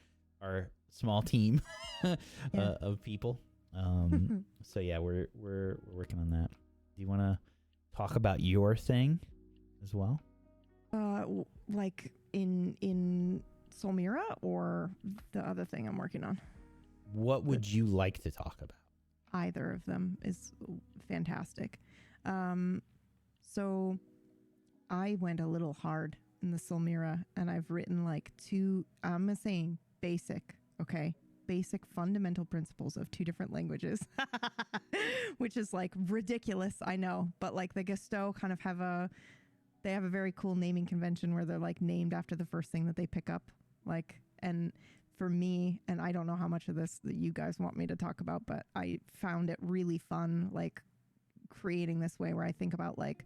small team of people. So yeah, we're working on that. Do you want to talk about your thing as well? Like in Solmira, or the other thing I'm working on? What would you like to talk about? Either of them is fantastic. So I went a little hard in the Solmira, and I've written like 2, I'm saying basic fundamental principles of 2 different languages, which is like ridiculous, I know, but like the Gusteau kind of have a very cool naming convention where they're like named after the first thing that they pick up, like, and for me, and I don't know how much of this that you guys want me to talk about, but I found it really fun, like creating this way where I think about like,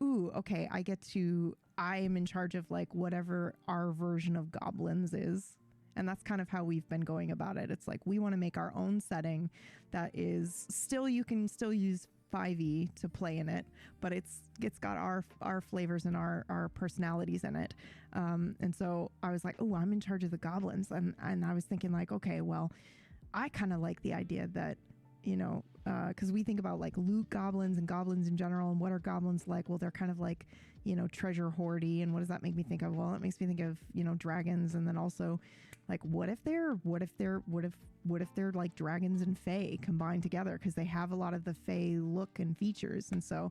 ooh, okay, I am in charge of like whatever our version of goblins is. And that's kind of how we've been going about it. It's like we want to make our own setting that is still, you can still use 5e to play in it, but it's got our flavors and our personalities in it. And so I was like, oh, I'm in charge of the goblins. And I was thinking like, okay, well, I kind of like the idea that, because we think about like loot goblins and goblins in general, and what are goblins like? Well, they're kind of like, treasure hoardy. And what does that make me think of? Well, it makes me think of, dragons. And then also like, what if they're like dragons and fae combined together? Because they have a lot of the fae look and features. And so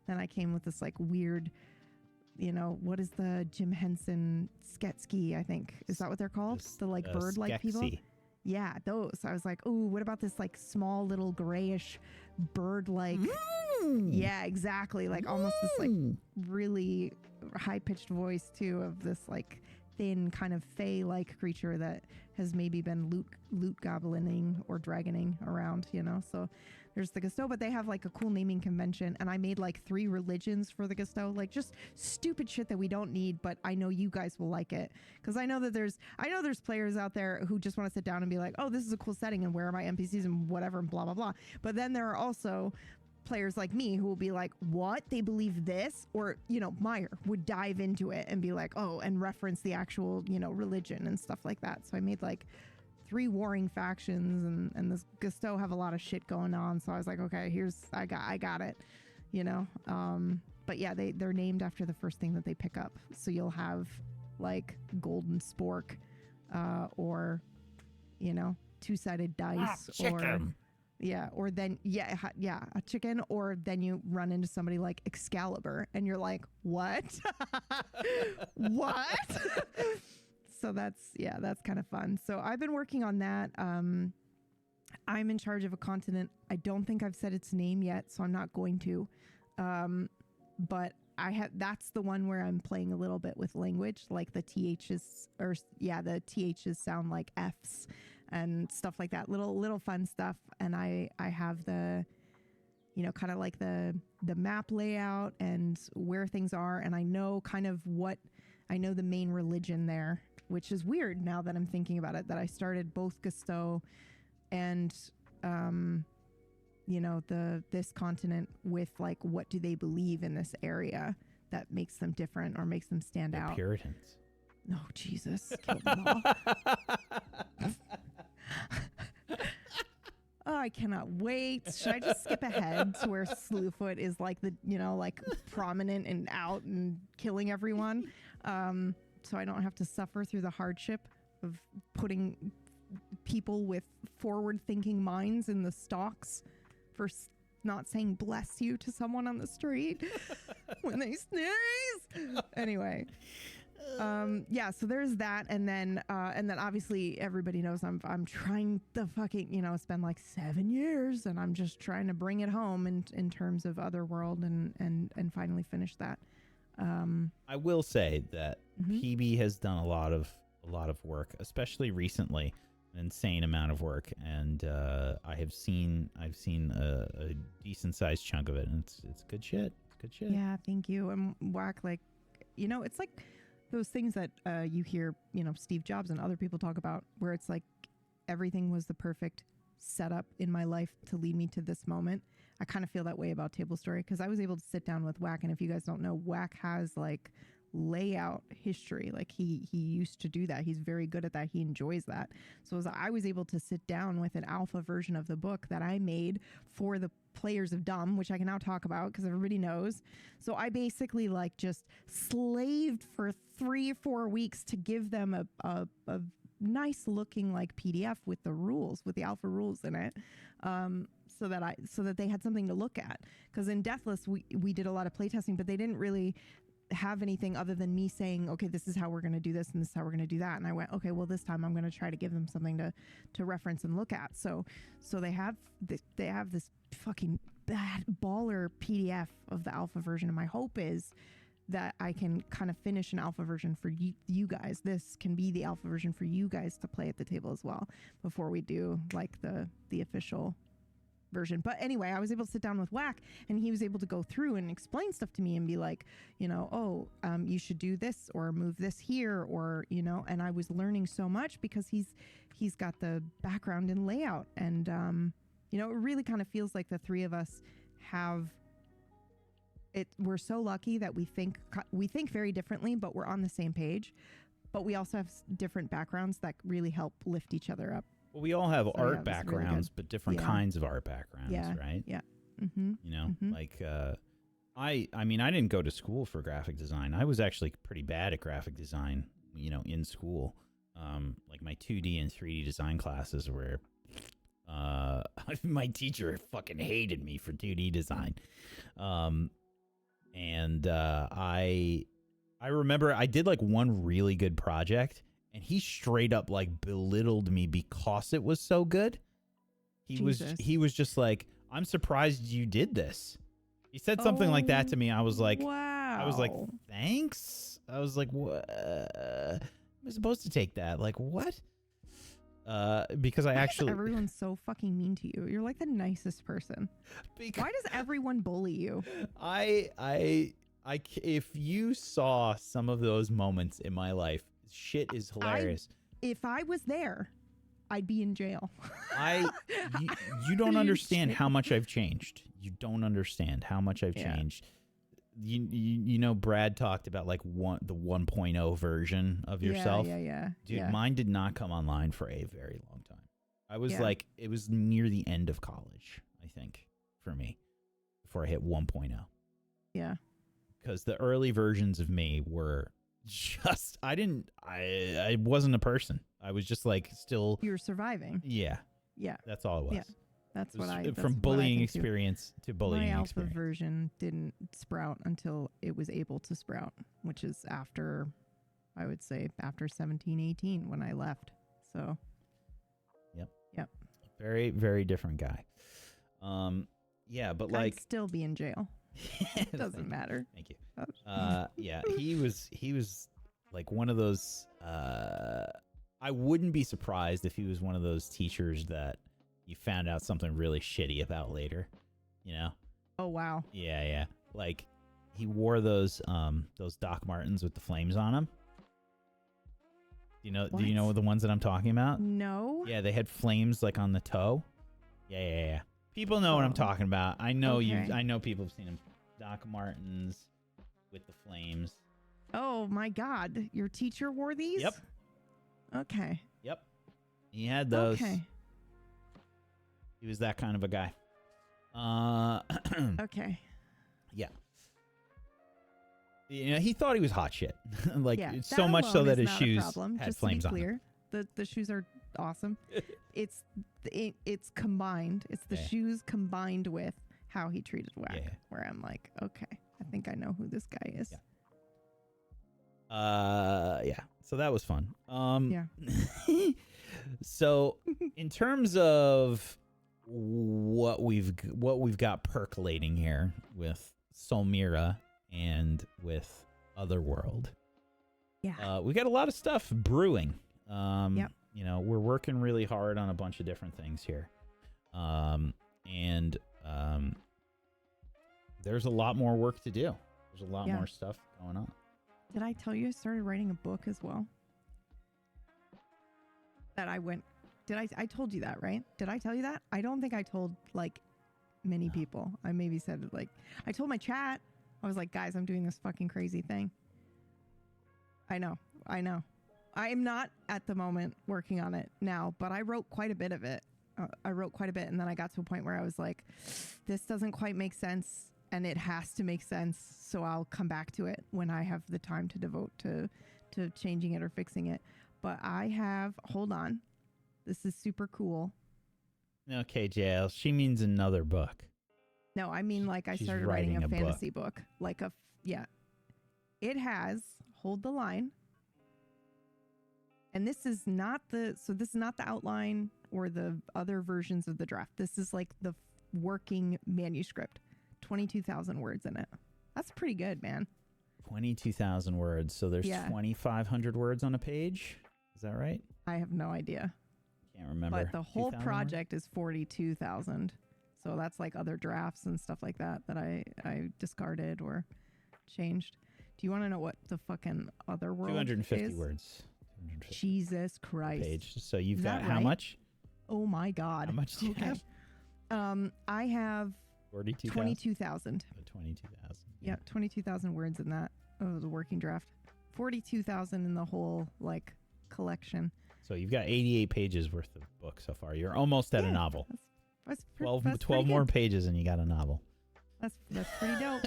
then I came with this like weird, what is the Jim Henson Sketsky, I think. Is that what they're called? The like bird-like people? Yeah, those. I was like, oh, what about this like small little grayish bird-like? Yeah, exactly. Like almost this like really high-pitched voice too of this like thin kind of fae-like creature that has maybe been loot goblining or dragoning around, So there's the Gusteau, but they have like a cool naming convention, and I made like 3 religions for the Gusteau, like just stupid shit that we don't need, but I know you guys will like it, because I know there's players out there who just want to sit down and be like, oh, this is a cool setting, and where are my NPCs and whatever and blah blah blah. But then there are also players like me who will be like, what? They believe this? Or, Meyer would dive into it and be like, oh, and reference the actual, religion and stuff like that. So I made like 3 warring factions, and this Gusteau have a lot of shit going on. So I was like, okay, I got it, but yeah, they're named after the first thing that they pick up. So you'll have like golden spork, or, 2-sided dice, or yeah, or then a chicken, or then you run into somebody like Excalibur and you're like, what? What? So that's kind of fun. So I've been working on that. I'm in charge of a continent. I don't think I've said its name yet, so I'm not going to. But that's the one where I'm playing a little bit with language, like the THs sound like Fs. and stuff like that, little fun stuff. And I have the, you know, kind of like the map layout and where things are, and I know the main religion there, which is weird now that I'm thinking about it, that I started both Gusteau and you know, this continent with like, what do they believe in this area that makes them different or makes them stand out? Puritans. No, Jesus, kill them all. Oh, I cannot wait. Should I just skip ahead to where Slewfoot is like the, you know, like prominent and out and killing everyone, so I don't have to suffer through the hardship of putting people with forward-thinking minds in the stocks for not saying bless you to someone on the street when they sneeze. Anyway. Yeah, so there's that, and then obviously everybody knows I'm trying to fucking, you know, it's been like 7 years and I'm just trying to bring it home in terms of Otherworld and finally finish that. I will say that PB has done a lot of work, especially recently, an insane amount of work, and I've seen a decent sized chunk of it, and it's good shit. It's good shit. Yeah, thank you. And Whack, like, you know, it's like those things that you hear, you know, Steve Jobs and other people talk about, where it's like everything was the perfect setup in my life to lead me to this moment. I kind of feel that way about Tablestory, because I was able to sit down with Whack, and if you guys don't know, Whack has like layout history. Like he used to do that. He's very good at that. He enjoys that. So as I was able to sit down with an alpha version of the book that I made for the players of Dumb, which I can now talk about because everybody knows. So I basically like just slaved for 3 or 4 weeks to give them a nice looking like PDF with the rules, with the alpha rules in it. So that they had something to look at. Because in Deathless, we did a lot of playtesting, but they didn't really have anything other than me saying, okay, this is how we're going to do this and this is how we're going to do that. And I went, okay, well, this time I'm going to try to give them something to reference and look at. So they have this fucking bad baller PDF of the alpha version. And my hope is that I can kind of finish an alpha version for you guys. This can be the alpha version for you guys to play at the table as well before we do like the official version. But anyway, I was able to sit down with Whack, and he was able to go through and explain stuff to me and be like, you know, you should do this or move this here, or, you know, and I was learning so much because he's got the background in layout, and you know, it really kind of feels like the three of us have it. We're so lucky that we think very differently, but we're on the same page. But we also have different backgrounds that really help lift each other up. Well, we all have art backgrounds, really, but different kinds of art backgrounds, right? Yeah. Mm-hmm. You know, like I mean, I didn't go to school for graphic design. I was actually pretty bad at graphic design, you know, in school. Like my 2D and 3D design classes were, my teacher fucking hated me for 2D design. And I remember I did like one really good project, and he straight up like belittled me because it was so good. He was just like, I'm surprised you did this. He said something like that to me. I was like, wow. I was like, thanks. I was like, what? I'm supposed to take that. Like, what? Because everyone's so fucking mean to you. You're like the nicest person. Why does everyone bully you? If you saw some of those moments in my life, shit is hilarious. If I was there, I'd be in jail. You don't understand how much I've changed. You don't understand how much I've changed. You know, Brad talked about like the 1.0 version of yourself. Yeah. Dude, mine did not come online for a very long time. I was like, it was near the end of college, I think, for me, before I hit 1.0. Yeah. Because the early versions of me were just, I wasn't a person. I was just like still. You were surviving. Yeah. Yeah. That's all it was. Yeah. That's from bullying experience to bullying experience. My alpha version didn't sprout until it was able to sprout, which is after, I would say, after 17, 18 when I left. So. Yep. Very, very different guy. Yeah, but like. I'd still be in jail. It doesn't matter. Thank you. Yeah, he was like one of those I wouldn't be surprised if he was one of those teachers that you found out something really shitty about later. You know? Oh wow. Yeah. Like he wore those Doc Martens with the flames on them. Do you know the ones that I'm talking about? No. Yeah, they had flames like on the toe. Yeah. People know what I'm talking about. I know I know people have seen them. Doc Martens with the flames. Oh my God. Your teacher wore these? Yep. Okay. Yep. He had those. Okay. He was that kind of a guy. Okay. Yeah. He thought he was hot shit. Like so much so that his shoes had just flames to be clear, on them. The shoes are awesome. It's combined. It's the shoes combined with how he treated Whack. Yeah. Where I'm like, okay, I think I know who this guy is. Yeah. So that was fun. Yeah. So in terms of what we've got percolating here with Solmira and with Otherworld. Yeah. We got a lot of stuff brewing. Yep. We're working really hard on a bunch of different things here. There's a lot more work to do. There's a lot more stuff going on. Did I tell you I started writing a book as well? I told you that, right? Did I tell you that? I don't think I told like many people. I maybe said it like, I told my chat. I was like, guys, I'm doing this fucking crazy thing. I know. I am not at the moment working on it now, but I wrote quite a bit of it. And then I got to a point where I was like, this doesn't quite make sense and it has to make sense. So I'll come back to it when I have the time to devote to changing it or fixing it. But hold on. This is super cool. Okay, JL, she means another book. No, I mean like I started writing a fantasy book. It has, hold the line. And this is not the outline or the other versions of the draft. This is like the working manuscript. 22,000 words in it. That's pretty good, man. 22,000 words. So there's 2,500 words on a page. Is that right? I have no idea. Can't remember. But the whole project is 42,000. So that's like other drafts and stuff like that I discarded or changed. Do you want to know what the fucking Otherworld 250 is? words. 250 Jesus Christ. Page. So you've got right? How much? Oh my God. How much do you have? I have 22,000. 22,000. 22,000. Yeah, 22,000 words in that. Oh, the working draft. 42,000 in the whole like collection. So you've got 88 pages worth of book so far. You're almost at a novel. That's 12 more pages and you got a novel. That's pretty dope.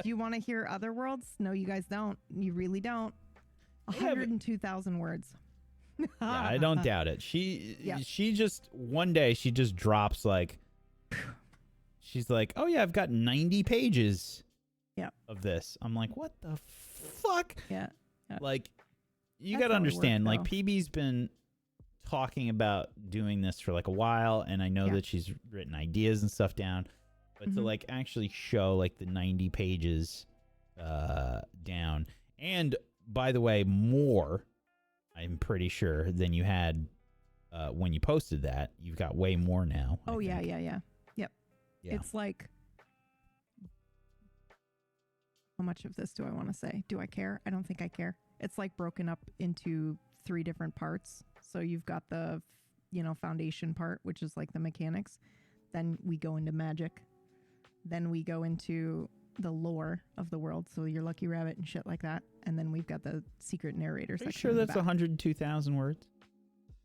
Do you want to hear Otherworlds? No, you guys don't. You really don't. 102,000 words. Yeah, I don't doubt it. She just one day she just drops like she's like, "Oh yeah, I've got 90 pages of this." I'm like, "What the fuck?" Yeah. Like you got to understand, like PB's been talking about doing this for like a while, and I know that she's written ideas and stuff down, but to like actually show like the 90 pages down, and by the way, more, I'm pretty sure, than you had when you posted that. You've got way more now. Oh yeah. Yep. Yeah. It's like, how much of this do I want to say? Do I care? I don't think I care. It's like broken up into 3 different parts. So you've got the, foundation part, which is like the mechanics. Then we go into magic. Then we go into the lore of the world. So your lucky rabbit and shit like that. And then we've got the secret narrator section. Are you sure that's 102,000 words?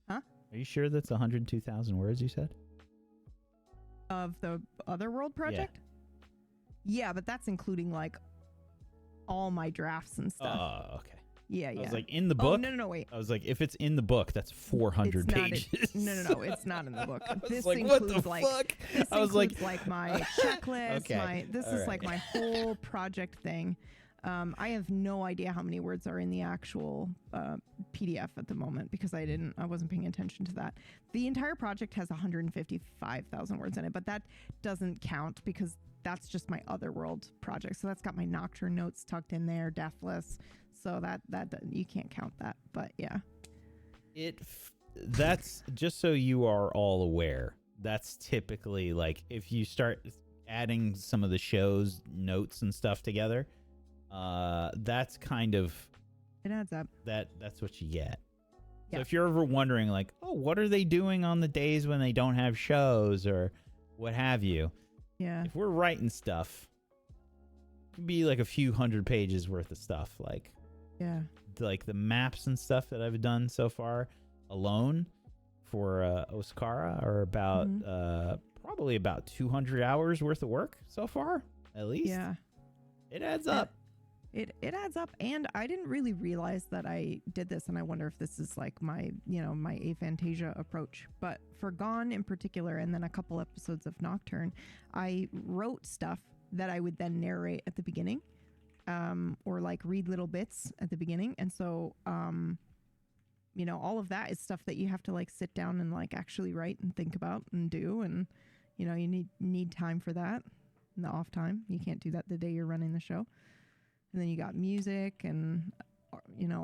Huh? Are you sure that's 102,000 words you said? Of the Otherworld project? Yeah, but that's including like all my drafts and stuff. Oh, okay. Yeah. I was like, in the book? Oh, no, wait. I was like, if it's in the book, that's 400 pages. No, it's not in the book. This like, includes what the fuck? This I was like my checklist. Okay. This is like my whole project thing. I have no idea how many words are in the actual PDF at the moment because I wasn't paying attention to that. The entire project has 155,000 words in it, but that doesn't count because that's just my Otherworld project. So that's got my Nocturne notes tucked in there, Deathless. So that you can't count that, but yeah. That's just so you are all aware. That's typically like if you start adding some of the show's notes and stuff together, that's kind of it adds up. That's what you get. Yeah. So if you're ever wondering like, oh, what are they doing on the days when they don't have shows or what have you? Yeah. If we're writing stuff, it can be like a few hundred pages worth of stuff. Like, yeah, like the maps and stuff that I've done so far alone for Oscara are about probably about 200 hours worth of work so far, at least. Yeah. It adds up. It adds up, and I didn't really realize that I did this, and I wonder if this is like my, my aphantasia approach. But for Gone in particular, and then a couple episodes of Nocturne, I wrote stuff that I would then narrate at the beginning, or like read little bits at the beginning. And so, all of that is stuff that you have to like sit down and like actually write and think about and do. And, you need time for that in the off time. You can't do that the day you're running the show. And then you got music and,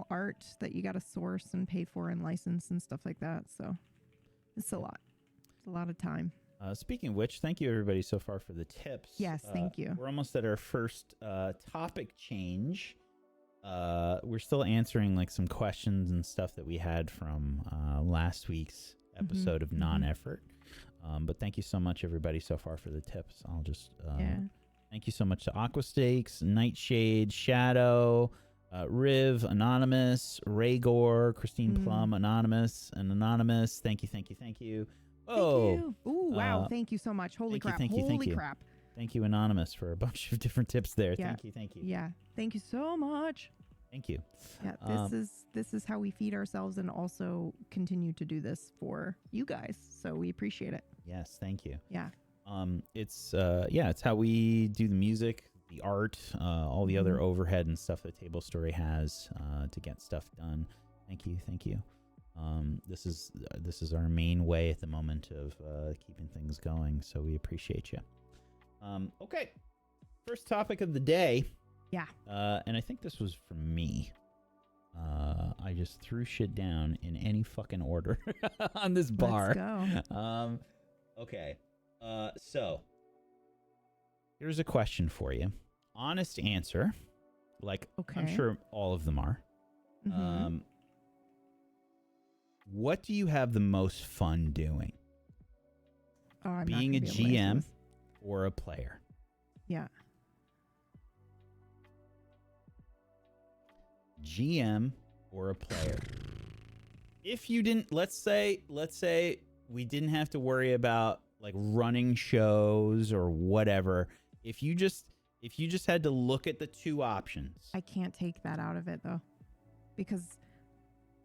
art that you got to source and pay for and license and stuff like that. So it's a lot. It's a lot of time. Speaking of which, thank you everybody so far for the tips. Yes, thank you. We're almost at our first topic change. We're still answering like some questions and stuff that we had from last week's episode of Non-Effort. But thank you so much everybody so far for the tips. I'll just... Thank you so much to Aquastakes, Nightshade, Shadow, Riv, Anonymous, Raygor, Christine Plum, Anonymous, and Anonymous. Thank you. Oh, thank you. Ooh, wow. Thank you so much. Holy crap. Holy crap. Thank you, Anonymous, for a bunch of different tips there. Yeah. Thank you. Yeah. Thank you so much. Thank you. Yeah, this is how we feed ourselves and also continue to do this for you guys. So we appreciate it. Yes, thank you. Yeah. It's how we do the music, the art, all the other overhead and stuff that Tablestory has to get stuff done. Thank you. This is our main way at the moment of keeping things going, so we appreciate you. Okay, first topic of the day. Yeah. And I think this was from me. I just threw shit down in any fucking order on this bar. Let's go. Okay. So here's a question for you. Honest answer. Like, okay. I'm sure all of them are. What do you have the most fun doing? Being a GM or a player? Yeah. GM or a player? If you didn't, let's say we didn't have to worry about like running shows or whatever. If you just had to look at the two options. I can't take that out of it though, because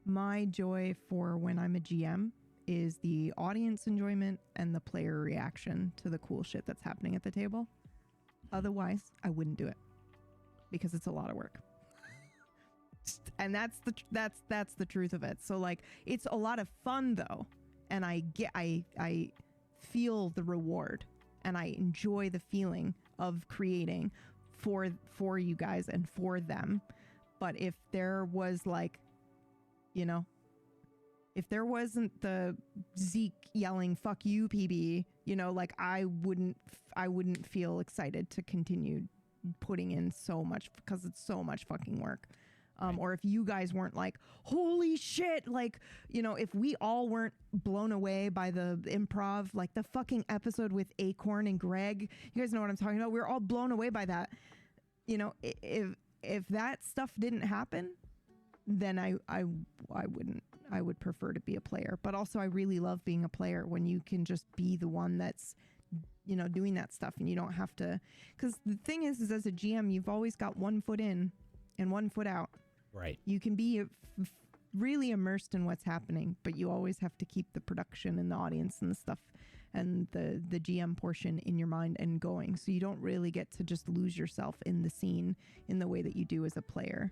my joy for when I'm a GM is the audience enjoyment and the player reaction to the cool shit that's happening at the table. Otherwise, I wouldn't do it because it's a lot of work. And that's the truth of it. So like, it's a lot of fun though. And I feel the reward and I enjoy the feeling of creating for you guys and for them. But if there was like, if there wasn't the Zeke yelling, "Fuck you, PB," like I wouldn't feel excited to continue putting in so much because it's so much fucking work. Or if you guys weren't like, holy shit, like, if we all weren't blown away by the improv, like the fucking episode with Acorn and Greg, you guys know what I'm talking about. We were all blown away by that. If that stuff didn't happen, then I wouldn't. I would prefer to be a player. But also I really love being a player when you can just be the one that's, doing that stuff and you don't have to. Because the thing is as a GM, you've always got one foot in and one foot out. Right. You can be really immersed in what's happening, but you always have to keep the production and the audience and the stuff and the GM portion in your mind and going. So you don't really get to just lose yourself in the scene in the way that you do as a player,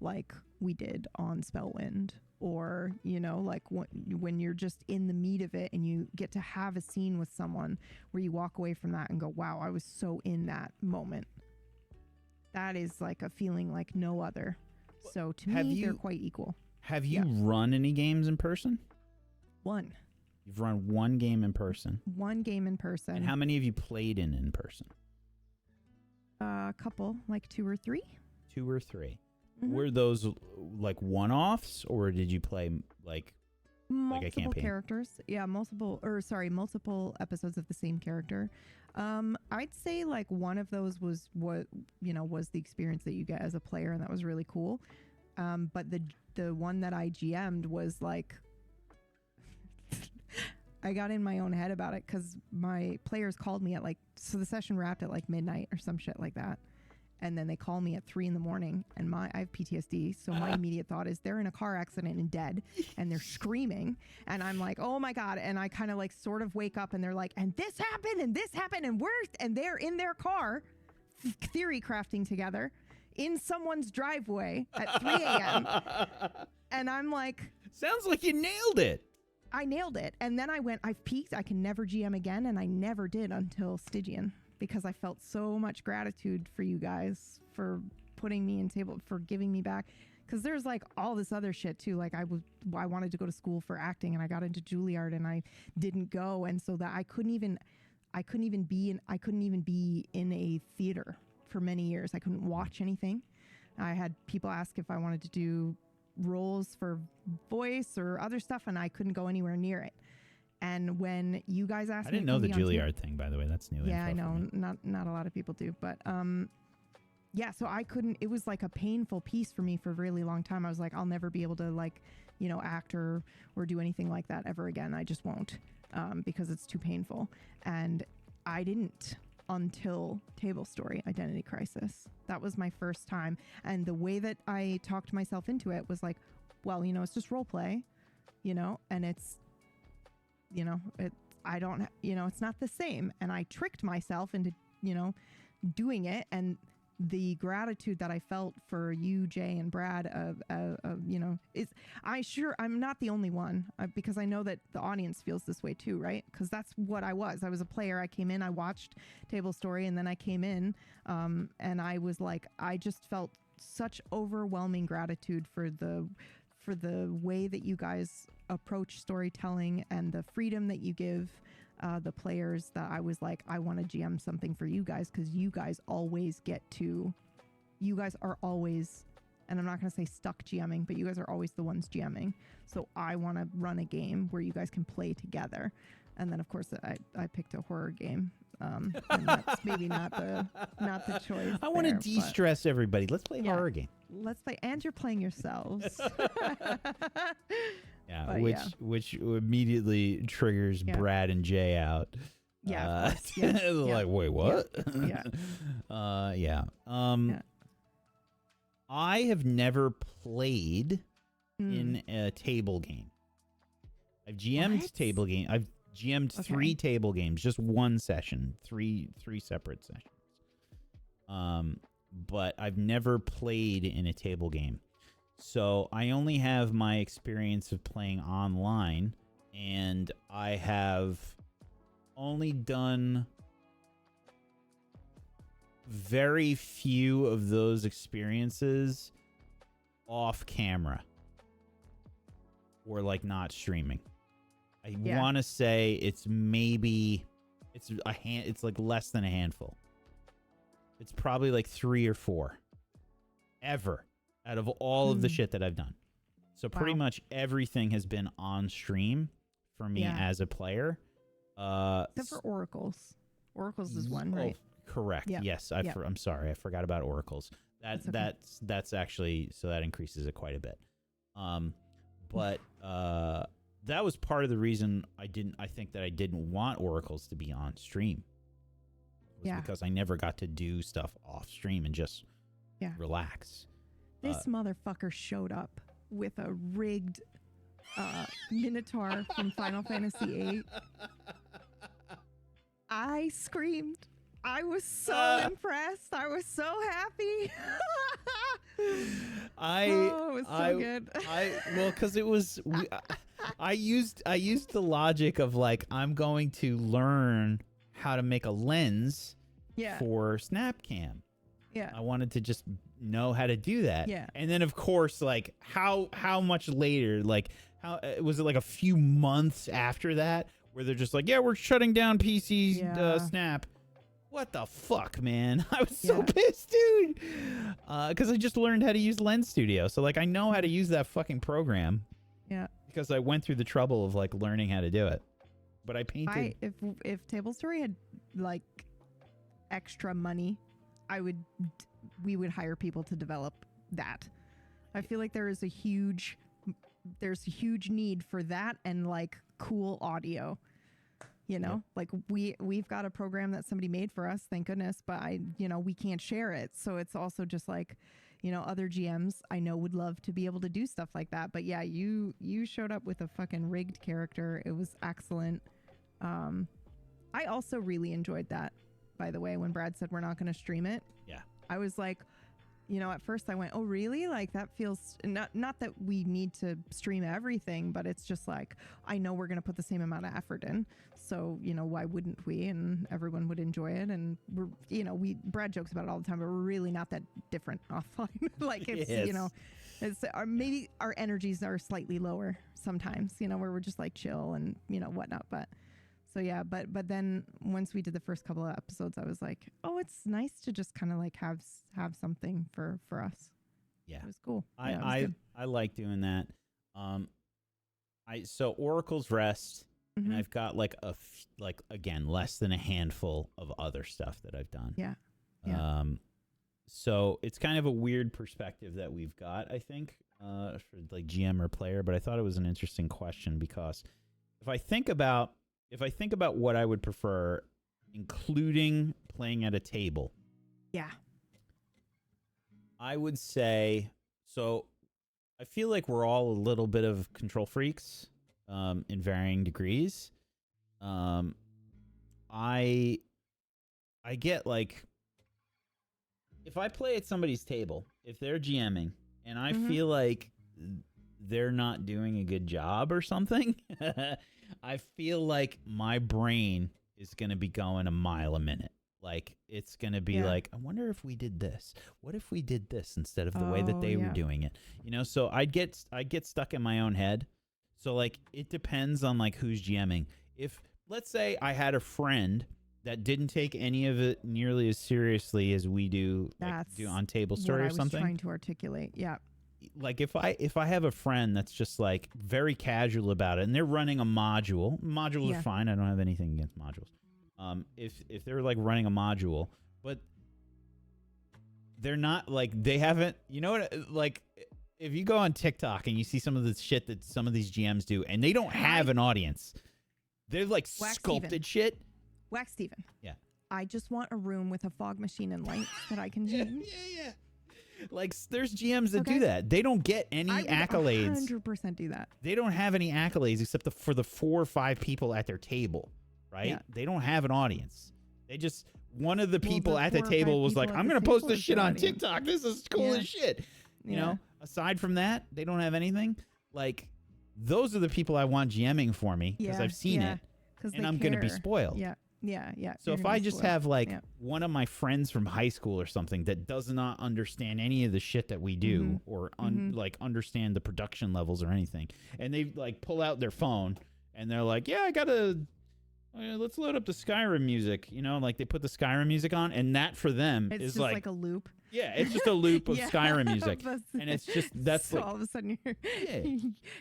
like we did on Spellwind, or, like when you're just in the meat of it and you get to have a scene with someone where you walk away from that and go, wow, I was so in that moment. That is like a feeling like no other. So to me, they're quite equal. Have you run any games in person? One. You've run one game in person? One game in person. And how many have you played in person? A couple, like 2 or 3. 2 or 3. Mm-hmm. Were those like one-offs, or did you play like multiple a campaign? Characters? Yeah, multiple episodes of the same character. I'd say like one of those was what was the experience that you get as a player, and that was really cool. But the one that I GM'd was like, I got in my own head about it because my players called me at so the session wrapped at like midnight or some shit like that. And then they call me at 3 a.m. and I have PTSD. So my immediate thought is they're in a car accident and dead and they're screaming. And I'm like, oh my God. And I kind of like sort of wake up and they're like, and this happened and they're in their car theory crafting together in someone's driveway at 3 a.m. And I'm like, sounds like you nailed it. I nailed it. And then I've peaked. I can never GM again. And I never did until Stygian, because I felt so much gratitude for you guys for putting me in table, for giving me back. Because there's like all this other shit too. Like I wanted to go to school for acting and I got into Juilliard and I didn't go. And so that I couldn't even be in a theater for many years. I couldn't watch anything. I had people ask if I wanted to do roles for voice or other stuff, and I couldn't go anywhere near it. And when you guys asked me, I didn't know the Juilliard thing, by the way. That's new. Yeah, I know. Not a lot of people do, but yeah. So I couldn't. It was like a painful piece for me for a really long time. I was like, I'll never be able to act or do anything like that ever again. I just won't, because it's too painful. And I didn't until Tablestory Identity Crisis. That was my first time, and the way that I talked myself into it was like, well, it's just role play, and it's. It's not the same. And I tricked myself into, doing it. And the gratitude that I felt for you, Jay and Brad, I'm not the only one, because I know that the audience feels this way too, right? Because that's what I was. I was a player. I came in, I watched Tablestory, and then I came in, and I was like, I just felt such overwhelming gratitude for the way that you guys approach storytelling and the freedom that you give the players, that I was like, I want to GM something for you guys, because you guys are always, and I'm not going to say stuck GMing, but you guys are always the ones GMing. So I want to run a game where you guys can play together. And then of course I picked a horror game. And that's maybe not the choice. I want to de-stress everybody. Let's play a horror game. Let's play, and you're playing yourselves. Yeah, which immediately triggers Brad and Jay out. Yeah, like, wait, what? Yeah. I have never played in a table game. I've GM'd table game. I've GM'd 3 table games, just one session, three separate sessions. But I've never played in a table game. So I only have my experience of playing online, and I have only done very few of those experiences off camera or like not streaming. I want to say it's like less than a handful. It's probably like 3 or 4 ever out of all of the shit that I've done. So pretty much everything has been on stream for me as a player. Except for Oracles. Oracles is one, right? Correct. Yeah. Yes. I'm sorry. I forgot about Oracles. That's actually, so that increases it quite a bit. But that was part of the reason I think that I didn't want Oracles to be on stream. Because I never got to do stuff off stream and just relax. This motherfucker showed up with a rigged Minotaur from Final Fantasy VIII. I screamed. I was so impressed. I was so happy. It was so good. Well, because it was. I used the logic of like, I'm going to learn how to make a lens for SnapCam. Yeah. I wanted to just know how to do that. Yeah. And then of course, like how much later, like how was it like a few months after that where they're just like, yeah, we're shutting down PCs, Snap. What the fuck, man? I was so pissed, dude. Because I just learned how to use Lens Studio. So, like, I know how to use that fucking program. Yeah. Because I went through the trouble of, like, learning how to do it. But I painted... If Tablestory had, like, extra money, we would hire people to develop that. I feel like there's a huge need for that and, like, cool audio. You know, like we've got a program that somebody made for us, thank goodness, but we can't share it. So it's also just like, other GMs I know would love to be able to do stuff like that. But yeah, you showed up with a fucking rigged character. It was excellent. I also really enjoyed that, by the way, when Brad said we're not going to stream it. Yeah. I was like, at first I went, oh, really? Like that feels not that we need to stream everything, but it's just like, I know we're going to put the same amount of effort in. So, why wouldn't we? And everyone would enjoy it. And we're, Brad jokes about it all the time, but we're really not that different offline. Like it's, it's maybe our energies are slightly lower sometimes, where we're just like chill and, whatnot. But so, yeah, but then once we did the first couple of episodes, I was like, oh, it's nice to just kind of like have something for us. Yeah. It was cool. I like doing that. So Oracle's Rest, and I've got like again, less than a handful of other stuff that I've done. Yeah. So it's kind of a weird perspective that we've got, I think, for like GM or player, but I thought it was an interesting question because if I think about what I would prefer, including playing at a table. Yeah. I would say, so I feel like we're all a little bit of control freaks in varying degrees. I get like, if I play at somebody's table, if they're GMing and I feel like they're not doing a good job or something, I feel like my brain is going to be going a mile a minute. Like, it's going to be like, I wonder if we did this. What if we did this instead of the way that they were doing it? So I get stuck in my own head. So, like, it depends on, like, who's GMing. If, let's say I had a friend that didn't take any of it nearly as seriously as we do, like, do on Tablestory or something. I was trying to articulate. Yeah. Like if I have a friend that's just like very casual about it and they're running a modules are fine. I don't have anything against modules. If they're like running a module, but they're not like, they haven't, like if you go on TikTok and you see some of the shit that some of these GMs do and they don't have an audience, they're like sculpted shit. Wax Steven. Yeah. I just want a room with a fog machine and lights that I can GM. Yeah. Like, there's GMs that do that. They don't get any accolades. 100% do that. They don't have any accolades except for the 4 or 5 people at their table, right? Yeah. They don't have an audience. They just, one of the people at the table was like, I'm going to post this shit on TikTok. This is cool as shit. You know, aside from that, they don't have anything. Like, those are the people I want GMing for me because I've seen it. And I'm going to be spoiled. Yeah. So if I just have like one of my friends from high school or something that does not understand any of the shit that we do or like understand the production levels or anything, and they like pull out their phone and they're like, yeah, I gotta, let's load up the Skyrim music, like they put the Skyrim music on, and that for them is just like a loop. Yeah, it's just a loop of Skyrim music, and it's just that's so like, all of a sudden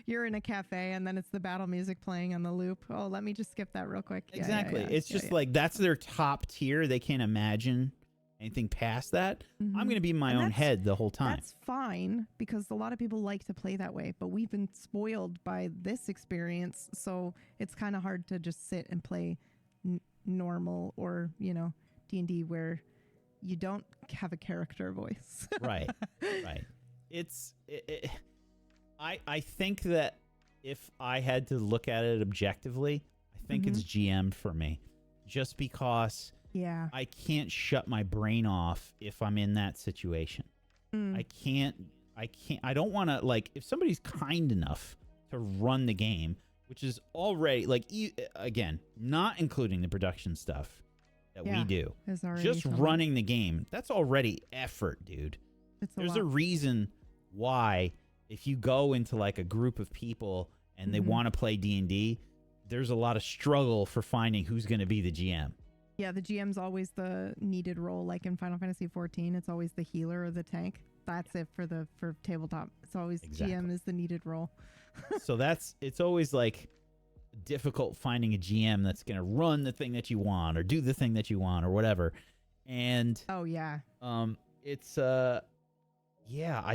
you're in a cafe, and then it's the battle music playing on the loop. Oh, let me just skip that real quick. Exactly, it's just like that's their top tier. They can't imagine anything past that. I'm going to be in my own head the whole time. That's fine because a lot of people like to play that way, but we've been spoiled by this experience, so it's kind of hard to just sit and play normal or D&D where you don't have a character voice. Right. I think that if I had to look at it objectively, I think it's GM for me, just because I can't shut my brain off if I'm in that situation. I don't want to, like, if somebody's kind enough to run the game, which is already like, again, not including the production stuff that we do, just running the game, that's already effort, dude. There's a reason why if you go into like a group of people and they want to play D&D, there's a lot of struggle for finding who's going to be the GM. Yeah, the GM's always the needed role. Like in Final Fantasy 14, it's always the healer or the tank. That's it for tabletop. It's always GM is the needed role. So it's always like difficult finding a GM that's going to run the thing that you want or do the thing that you want or whatever. And it's I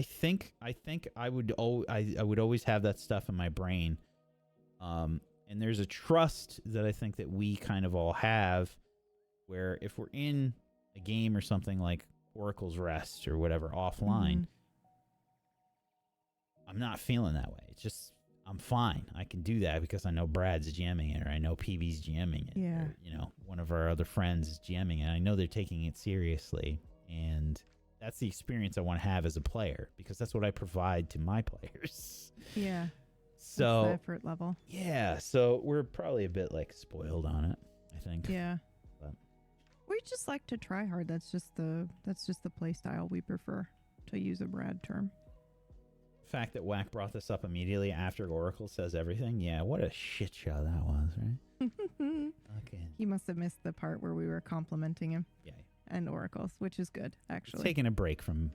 think I would always have that stuff in my brain. And there's a trust that I think that we kind of all have, where if we're in a game or something like Oracle's Rest or whatever offline, I'm not feeling that way. It's just, I'm fine. I can do that because I know Brad's GMing it, or I know PB's GMing it. Yeah. Or, you know, one of our other friends is GMing it. I know they're taking it seriously. And that's the experience I want to have as a player, because that's what I provide to my players. Yeah. So that's the effort level. Yeah. So we're probably a bit like spoiled on it, I think. Yeah. But we just like to try hard. That's just the play style we prefer, to use a Brad term. The fact that Whack brought this up immediately after Oracle says everything. Yeah, what a shit show that was, right? Okay. He must have missed the part where we were complimenting him. Yeah. And Oracles, which is good, actually. Taking a break from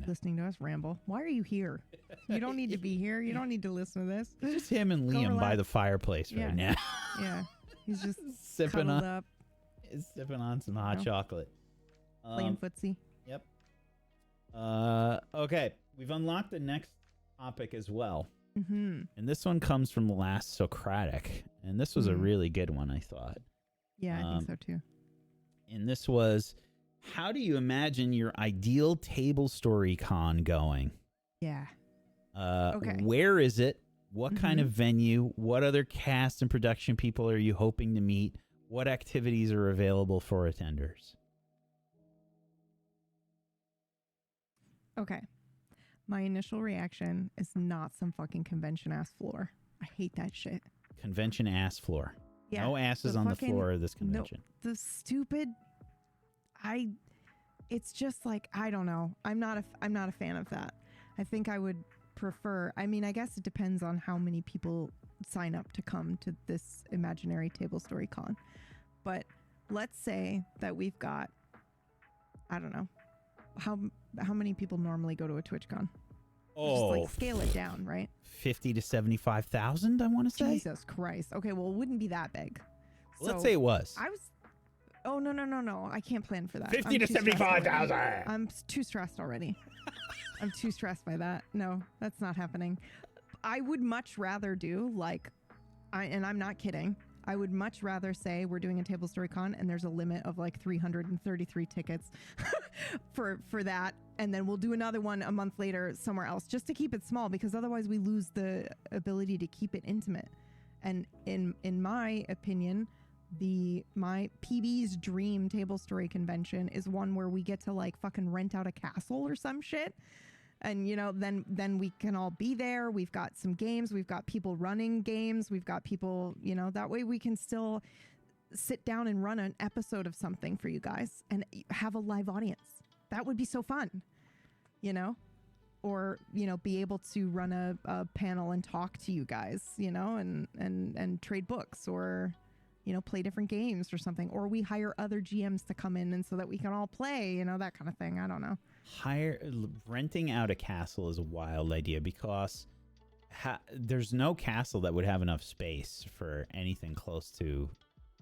listening to us ramble. Why are you here? You don't need to be here. You don't need to listen to this. It's just him and Liam by the fireplace right now. Yeah. He's just sipping on some hot chocolate. Playing footsie. Yep. Okay. We've unlocked the next topic as well. Mm-hmm. And this one comes from the last Socratic. And this was a really good one, I thought. Yeah, I think so too. And this was, how do you imagine your ideal table story con going? Yeah. Okay. Where is it? What kind of venue? What other cast and production people are you hoping to meet? What activities are available for attenders? Okay. My initial reaction is not some fucking convention ass floor. I hate that shit. Convention ass floor. Yeah, no asses on the floor of this convention. No, the stupid. It's just like, I don't know. I'm not a fan of that. I think I would prefer. I mean, I guess it depends on how many people sign up to come to this imaginary table story con. But let's say that we've got, I don't know, how many people normally go to a TwitchCon? Oh, just like scale it down, right? 50 to 75,000, I want to say. Jesus Christ. Okay, well, it wouldn't be that big. Let's say it was. Oh, no. I can't plan for that. 50 to 75,000. I'm too stressed already. I'm too stressed by that. No, that's not happening. I would much rather do and I'm not kidding. I would much rather say we're doing a table story con and there's a limit of like 333 tickets for that. And then we'll do another one a month later somewhere else, just to keep it small, because otherwise we lose the ability to keep it intimate. And in my opinion, my PB's dream table story convention is one where we get to like fucking rent out a castle or some shit. And, you know, then we can all be there. We've got some games. We've got people running games. We've got people, you know, that way we can still sit down and run an episode of something for you guys and have a live audience. That would be so fun, you know, or, you know, be able to run a panel and talk to you guys, you know, and trade books, or, you know, play different games or something, or we hire other GMs to come in and so that we can all play, you know, that kind of thing. I don't know. Renting out a castle is a wild idea, because there's no castle that would have enough space for anything close to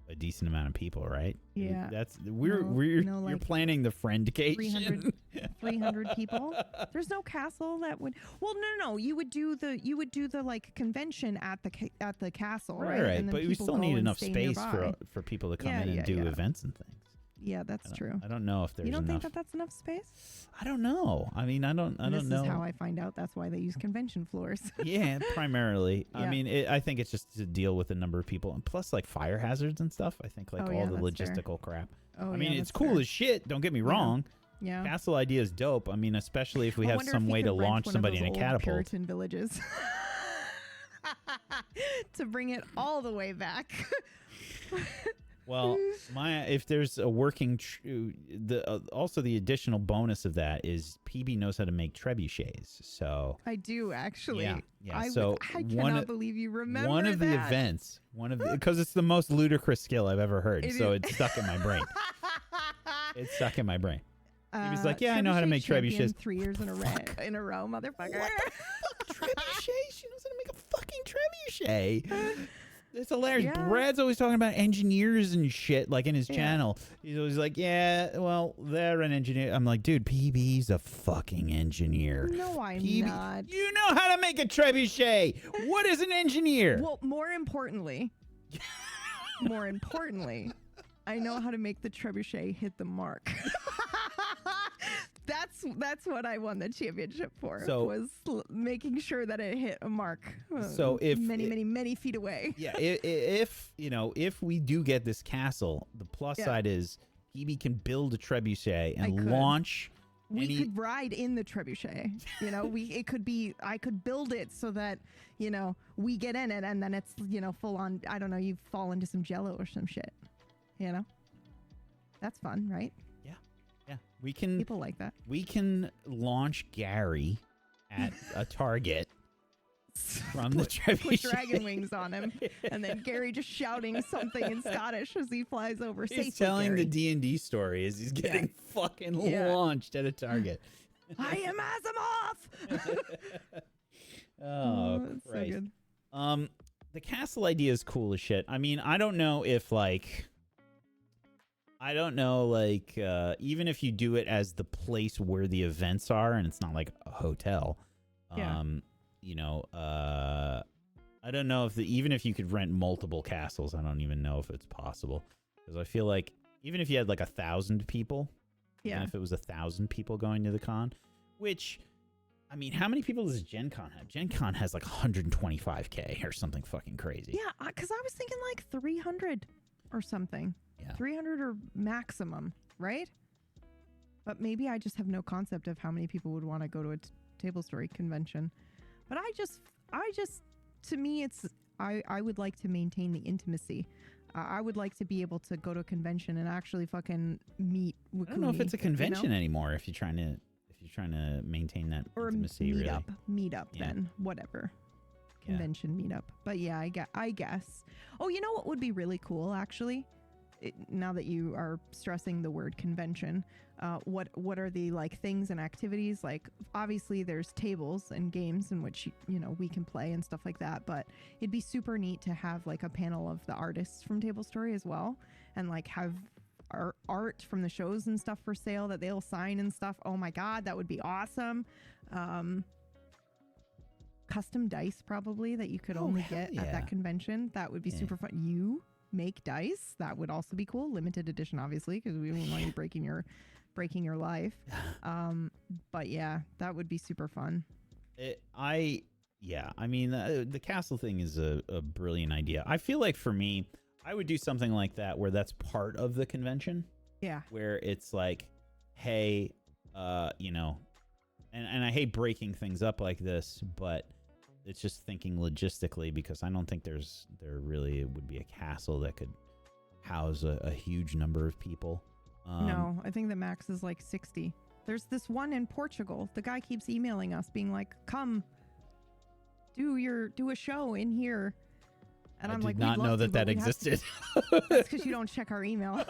a decent amount of people, right? Yeah. You're planning the friendcation. 300 people. There's no castle that would. Well, no. You would do the like convention at the castle, right? Right. And then but we still need enough space nearby. for people to come in and do events and things. Yeah, that's true. I don't know if there's enough. You don't think that's enough space? I don't know. I mean, I don't know. This is how I find out. That's why they use convention floors. Yeah, primarily. Yeah. I mean, I think it's just to deal with the number of people, and plus like fire hazards and stuff. I think all the logistical crap. I mean, it's cool as shit. Don't get me wrong. Yeah. Castle idea is dope. I mean, especially if we have some way to launch somebody in a catapult. Puritan villages. To bring it all the way back. Well, if there's a working, also the additional bonus of that is PB knows how to make trebuchets. So I do actually. Yeah. I cannot believe you remember one of the events, because it's the most ludicrous skill I've ever heard. It's stuck in my brain. It's stuck in my brain. He was like, "Yeah, I know how to make trebuchets." 3 years in a row, motherfucker. What the fuck? Trebuchet? She knows how to make a fucking trebuchet. It's hilarious. Yeah. Brad's always talking about engineers and shit, like in his channel. He's always like, "Yeah, well, they're an engineer." I'm like, "Dude, PB's a fucking engineer." No, I'm not. You know how to make a trebuchet. What is an engineer? Well, more importantly, I know how to make the trebuchet hit the mark. That's what I won the championship for. Was making sure that it hit a mark. So if many feet away. Yeah, if we do get this castle, the plus side is PB can build a trebuchet and launch. We could ride in the trebuchet. I could build it so that we get in it and then it's full on. I don't know. You fall into some jello or some shit. That's fun, right? Yeah, we can. People like that. We can launch Gary at a target from the trebuchet. Put dragon wings on him, and then Gary just shouting something in Scottish as he flies over. He's telling the D&D story as he's getting fucking launched at a target. I am Asimov. Oh, Christ. So good. The castle idea is cool as shit. I mean, I don't know if even if you do it as the place where the events are and it's not like a hotel, I don't know even if you could rent multiple castles, I don't even know if it's possible. Because I feel like even if you had like 1,000 people, even if it was 1,000 people going to the con, which, I mean, how many people does Gen Con have? Gen Con has like 125K or something fucking crazy. Yeah, because I was thinking like 300 or something. Yeah. 300 or maximum, right? But maybe I just have no concept of how many people would want to go to a Tablestory convention. But to me, I would like to maintain the intimacy. I would like to be able to go to a convention and actually fucking meet Wakumi. I don't know if it's a convention anymore. If you're trying to maintain that intimacy, meetup, then whatever. Convention meetup. But yeah, I guess. Oh, you know what would be really cool actually? Now that you are stressing the word convention, what are the like things and activities? Like obviously there's tables and games in which we can play and stuff like that, but it'd be super neat to have like a panel of the artists from Tablestory as well, and like have art from the shows and stuff for sale that they'll sign and stuff. Oh my god, that would be awesome. Custom dice probably that you could only get at that convention. That would be super fun. You make dice, that would also be cool. Limited edition obviously, because we don't want you breaking your life. But yeah, that would be super fun. I mean the castle thing is a brilliant idea. I feel like for me, I would do something like that where that's part of the convention. Yeah, where it's like, hey, and I hate breaking things up like this, but it's just thinking logistically, because I don't think there really would be a castle that could house a huge number of people. No, I think the max is like 60. There's this one in Portugal. The guy keeps emailing us being like, come do a show in here. And I'm like, not know that existed. That's because you don't check our email.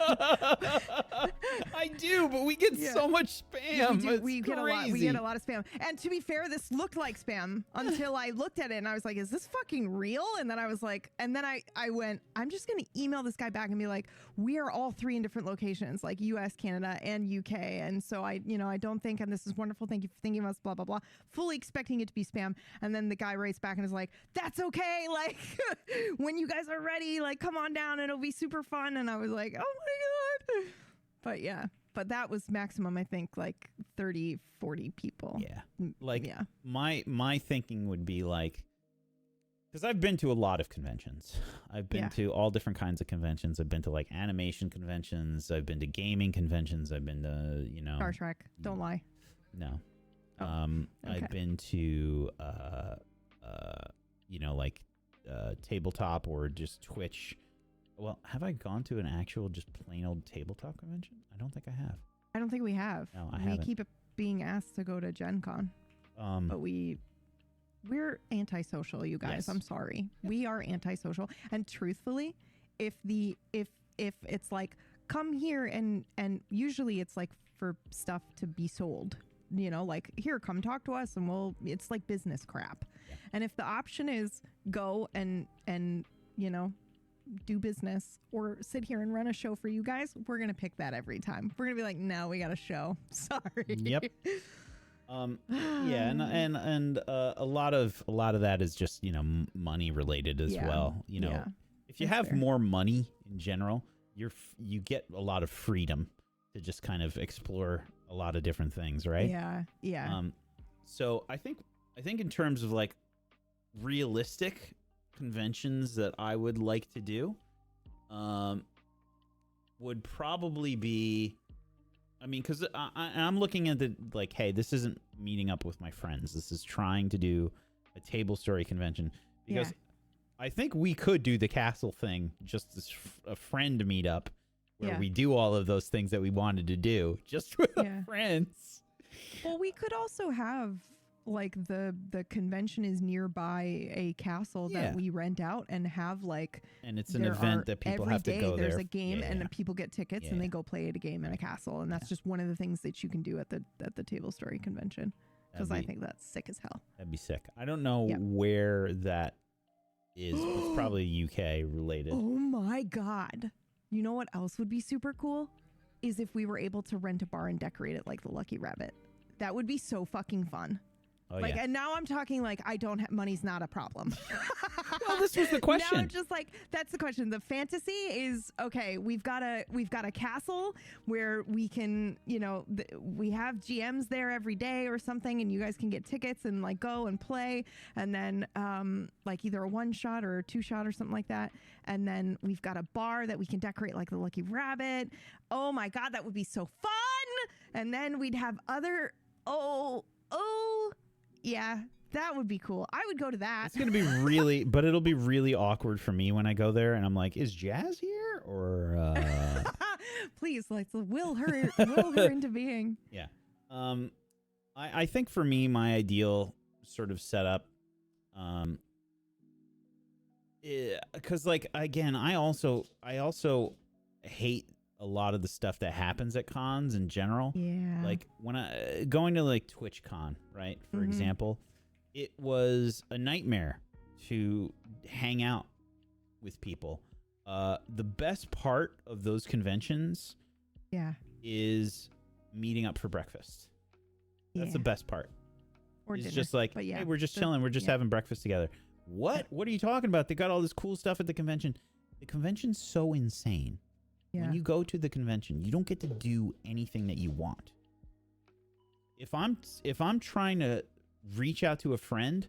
I do, but we get so much spam. We get a lot of spam. And to be fair, this looked like spam until I looked at it and I was like, is this fucking real? And then I was like, I went, I'm just going to email this guy back and be like, we are all 3 in different locations, like US, Canada, and UK. And so I don't think, and this is wonderful, thank you for thinking of us, blah, blah, blah, fully expecting it to be spam. And then the guy writes back and is like, that's okay. Like, when you guys are ready, like, come on down, it'll be super fun. And I was like, oh my god. But yeah, but that was maximum, I think, like 30, 40 people. Yeah. Like, my thinking would be like, because I've been to a lot of conventions. I've been to all different kinds of conventions. I've been to like animation conventions. I've been to gaming conventions. I've been to, Star Trek. Don't lie. No. Okay. I've been to, like tabletop or just Twitch Well, have I gone to an actual just plain old tabletop convention? I don't think I have. I don't think we have. No, I we haven't. keep being asked to go to Gen Con. But we're antisocial, you guys. Yes. I'm sorry. We are antisocial. And truthfully, if it's like, come here and usually it's like for stuff to be sold, you know, like, here, come talk to us, and it's like business crap. Yeah. And if the option is go and you know, do business or sit here and run a show for you guys, we're gonna pick that every time. We're gonna be like, no, we got a show. Sorry. Yep. Yeah, and a lot of that is just, you know, money related as well. You know, if you have more money in general, you get a lot of freedom to just kind of explore a lot of different things, right? Yeah. So I think in terms of like realistic conventions that I would like to do, would probably be, I mean, because I'm looking at the, like, hey, this isn't meeting up with my friends. This is trying to do a Tablestory convention, because I think we could do the castle thing just as a friend meetup where we do all of those things that we wanted to do just with friends. Well, we could also have, like, the convention is nearby a castle that we rent out and have, like, and it's an event that people have to go there. There's a game and people get tickets and they go play at a game in a castle, and that's just one of the things that you can do at the Tablestory convention, because I think that's sick as hell. That'd be sick. I don't know where that is, but it's probably UK related. Oh my god. You know what else would be super cool? Is if we were able to rent a bar and decorate it like the Lucky Rabbit. That would be so fucking fun. Oh, like, and now I'm talking like I don't have money's not a problem. Well, this was the question. Now I'm just like, that's the question. The fantasy is, okay, we've got a castle where we can, you know, we have GMs there every day or something, and you guys can get tickets and like go and play, and then like either a 1-shot or a 2-shot or something like that, and then we've got a bar that we can decorate like the Lucky Rabbit. Oh my god, that would be so fun. And then we'd have other yeah, that would be cool. I would go to that. It's going to be really, but it'll be really awkward for me when I go there and I'm like, is Jazz here? Or, please, like, will her into being. Yeah. I think for me, my ideal sort of setup, because, like, again, I also hate a lot of the stuff that happens at cons in general. Yeah. Like, when going to like TwitchCon, right? For example, it was a nightmare to hang out with people. The best part of those conventions is meeting up for breakfast. That's the best part. Or it's dinner. just like, hey, we're just chilling. We're just having breakfast together. What are you talking about? They got all this cool stuff at the convention. The convention's so insane. When you go to the convention, you don't get to do anything that you want. If I'm trying to reach out to a friend,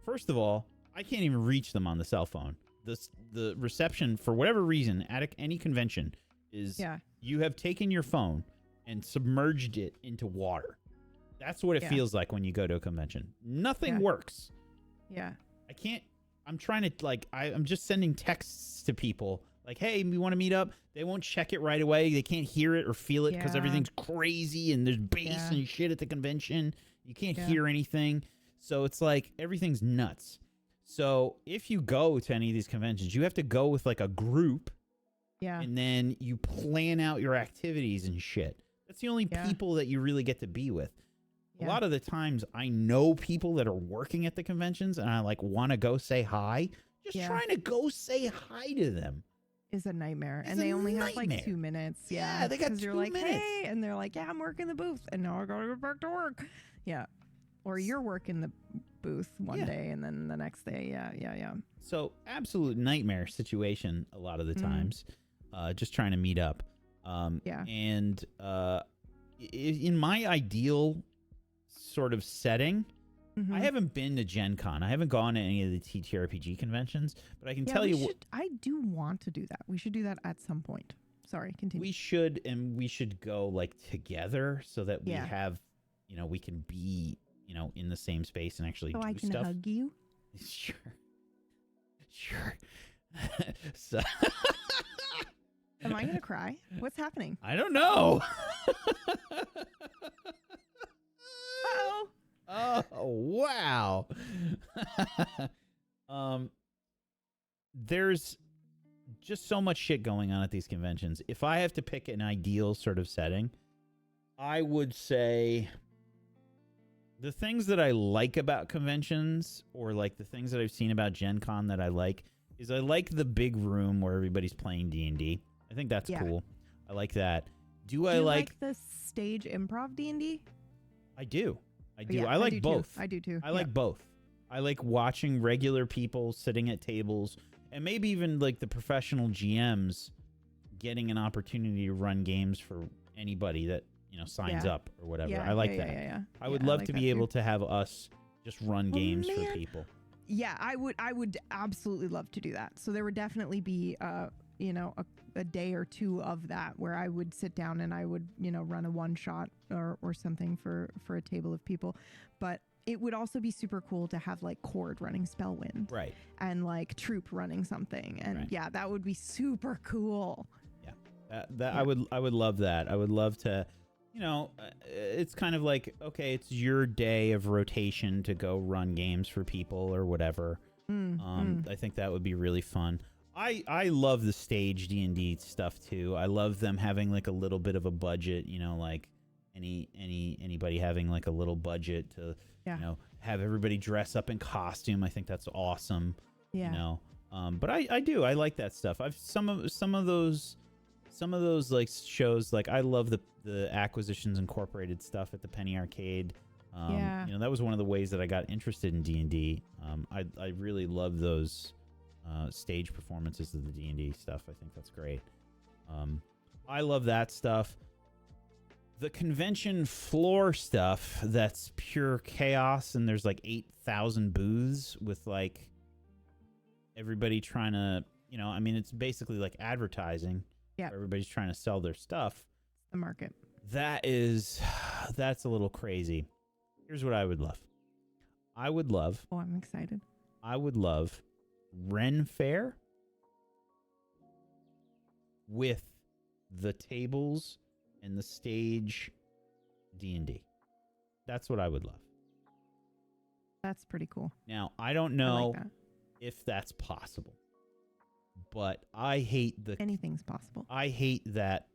first of all, I can't even reach them on the cell phone. The reception, for whatever reason, at any convention is you have taken your phone and submerged it into water. That's what it feels like when you go to a convention. Nothing works. Yeah. I can't. I'm trying to, like, I'm just sending texts to people. Like, hey, we want to meet up. They won't check it right away. They can't hear it or feel it because everything's crazy and there's bass and shit at the convention. You can't hear anything. So it's like everything's nuts. So if you go to any of these conventions, you have to go with like a group. Yeah. And then you plan out your activities and shit. That's the only people that you really get to be with. A lot of the times I know people that are working at the conventions and I like want to go say hi. Just trying to go say hi to them is a nightmare. And they only have like 2 minutes. Yeah, they got 2 minutes. You're like, hey, and they're like, yeah, I'm working the booth and now I gotta go back to work. Yeah. Or you're working the booth one day and then the next day. Yeah. So absolute nightmare situation a lot of the times. Just trying to meet up. And in my ideal sort of setting, I haven't been to Gen Con. I haven't gone to any of the TTRPG conventions, but I can tell you what. I do want to do that. We should do that at some point. Sorry, continue. We should, and we should go like together so that we have, you know, we can be, you know, in the same space and actually do stuff. So I can hug you? Sure. So I going to cry? What's happening? I don't know. Uh-oh. Oh, wow. There's just so much shit going on at these conventions. If I have to pick an ideal sort of setting, I would say the things that I like about conventions, or like the things that I've seen about Gen Con that I like, is I like the big room where everybody's playing D&D. I think that's cool. I like that. Do I like the stage improv D&D? I do. I do. Yeah, I like both. I do too. I like both. I like watching regular people sitting at tables, and maybe even like the professional GMs getting an opportunity to run games for anybody that, you know, signs up or whatever. Yeah, I like that. Yeah. I would love to be able to have us just run games for people. Yeah, I would absolutely love to do that. So there would definitely be you know, a day or two of that where I would sit down and I would, you know, run a one shot or something for a table of people. But it would also be super cool to have like Cord running Spellwind. Right. And like Troop running something. And yeah, that would be super cool. Yeah. I would love that. I would love to, you know, it's kind of like, okay, it's your day of rotation to go run games for people or whatever. I think that would be really fun. I love the stage D&D stuff too. I love them having like a little bit of a budget, you know, like anybody having like a little budget to, you know, have everybody dress up in costume. I think that's awesome. Yeah. You know, but I do. I like that stuff. I've some of those like shows. Like I love the Acquisitions Incorporated stuff at the Penny Arcade. You know, that was one of the ways that I got interested in D&D. I really love those stage performances of the D&D stuff. I think that's great. I love that stuff. The convention floor stuff, that's pure chaos, and there's like 8,000 booths with like everybody trying to, you know, I mean, it's basically like advertising. Yeah. Everybody's trying to sell their stuff. The market. That's a little crazy. Here's what I would love. Oh, I'm excited. I would love Ren Fair with the tables and the stage D&D. That's what I would love. That's pretty cool. Now, I don't know if that's possible, but I hate anything's possible. I hate that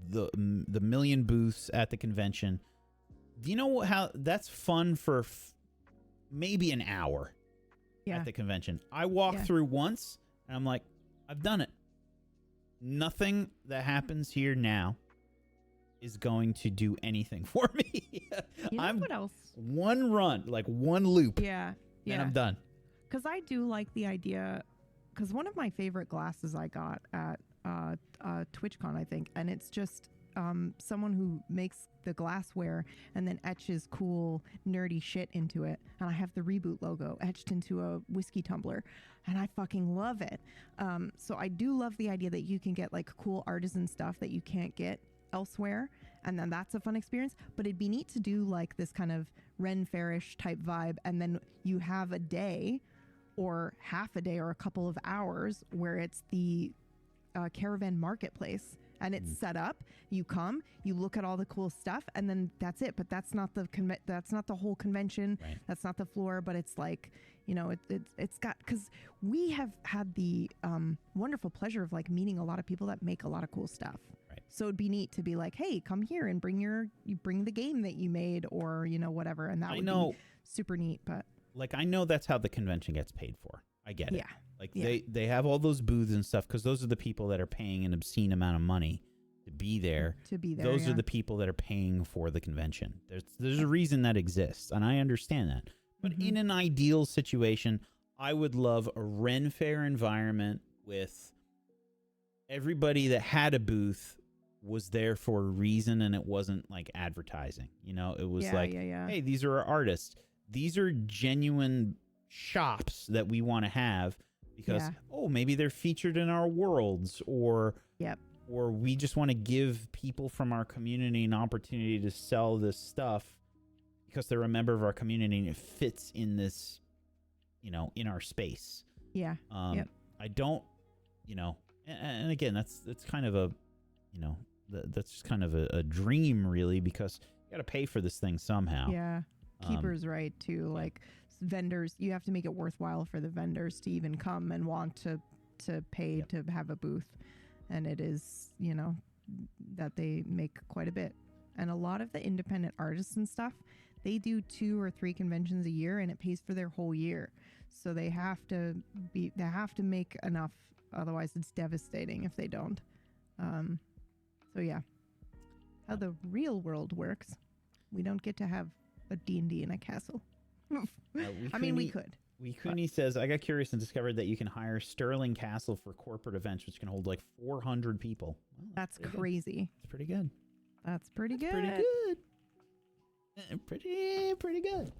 the million booths at the convention. Do you know how that's fun for maybe an hour at the convention? I walk through once and I'm like, I've done it. Nothing that happens here now is going to do anything for me. You know what else? One run, like one loop. Yeah. And I'm done. Because I do like the idea, because one of my favorite glasses I got at TwitchCon, I think, and it's just someone who makes the glassware and then etches cool nerdy shit into it, and I have the Reboot logo etched into a whiskey tumbler, and I fucking love it. So I do love the idea that you can get like cool artisan stuff that you can't get elsewhere, and then that's a fun experience. But it'd be neat to do like this kind of Ren Fairish type vibe, and then you have a day or half a day or a couple of hours where it's the caravan marketplace, and it's set up. You come, you look at all the cool stuff, and then that's it. But that's not the whole convention. Right. That's not the floor. But it's like, you know, it's got, because we have had the wonderful pleasure of like meeting a lot of people that make a lot of cool stuff. Right. So it'd be neat to be like, hey, come here and bring the game that you made, or you know, whatever, and that would be super neat. But like, I know that's how the convention gets paid for. I get it. Yeah. Like they have all those booths and stuff because those are the people that are paying an obscene amount of money to be there. Those are the people that are paying for the convention. There's a reason that exists, and I understand that. But in an ideal situation, I would love a Ren Fair environment with everybody that had a booth was there for a reason, and it wasn't like advertising. You know, it was hey, these are our artists. These are genuine shops that we want to have because maybe they're featured in our worlds, or we just want to give people from our community an opportunity to sell this stuff because they're a member of our community and it fits in this, you know, in our space. I don't, you know, And again, that's kind of a, that's just kind of a dream, really, because you got to pay for this thing somehow. Yeah. Keeper's right, too. Like, vendors, you have to make it worthwhile for the vendors to even come and want to pay to have a booth. And it is, that they make quite a bit. And a lot of the independent artists and stuff, they do 2 or 3 conventions a year, and it pays for their whole year. So they have to make enough. Otherwise, it's devastating if they don't. So yeah, how the real world works, we don't get to have a D&D in a castle. I mean, we could. Cooney says, I got curious and discovered that you can hire Sterling Castle for corporate events, which can hold like 400 people. Well, that's crazy. It's pretty good. That's pretty good. Pretty good. Pretty good.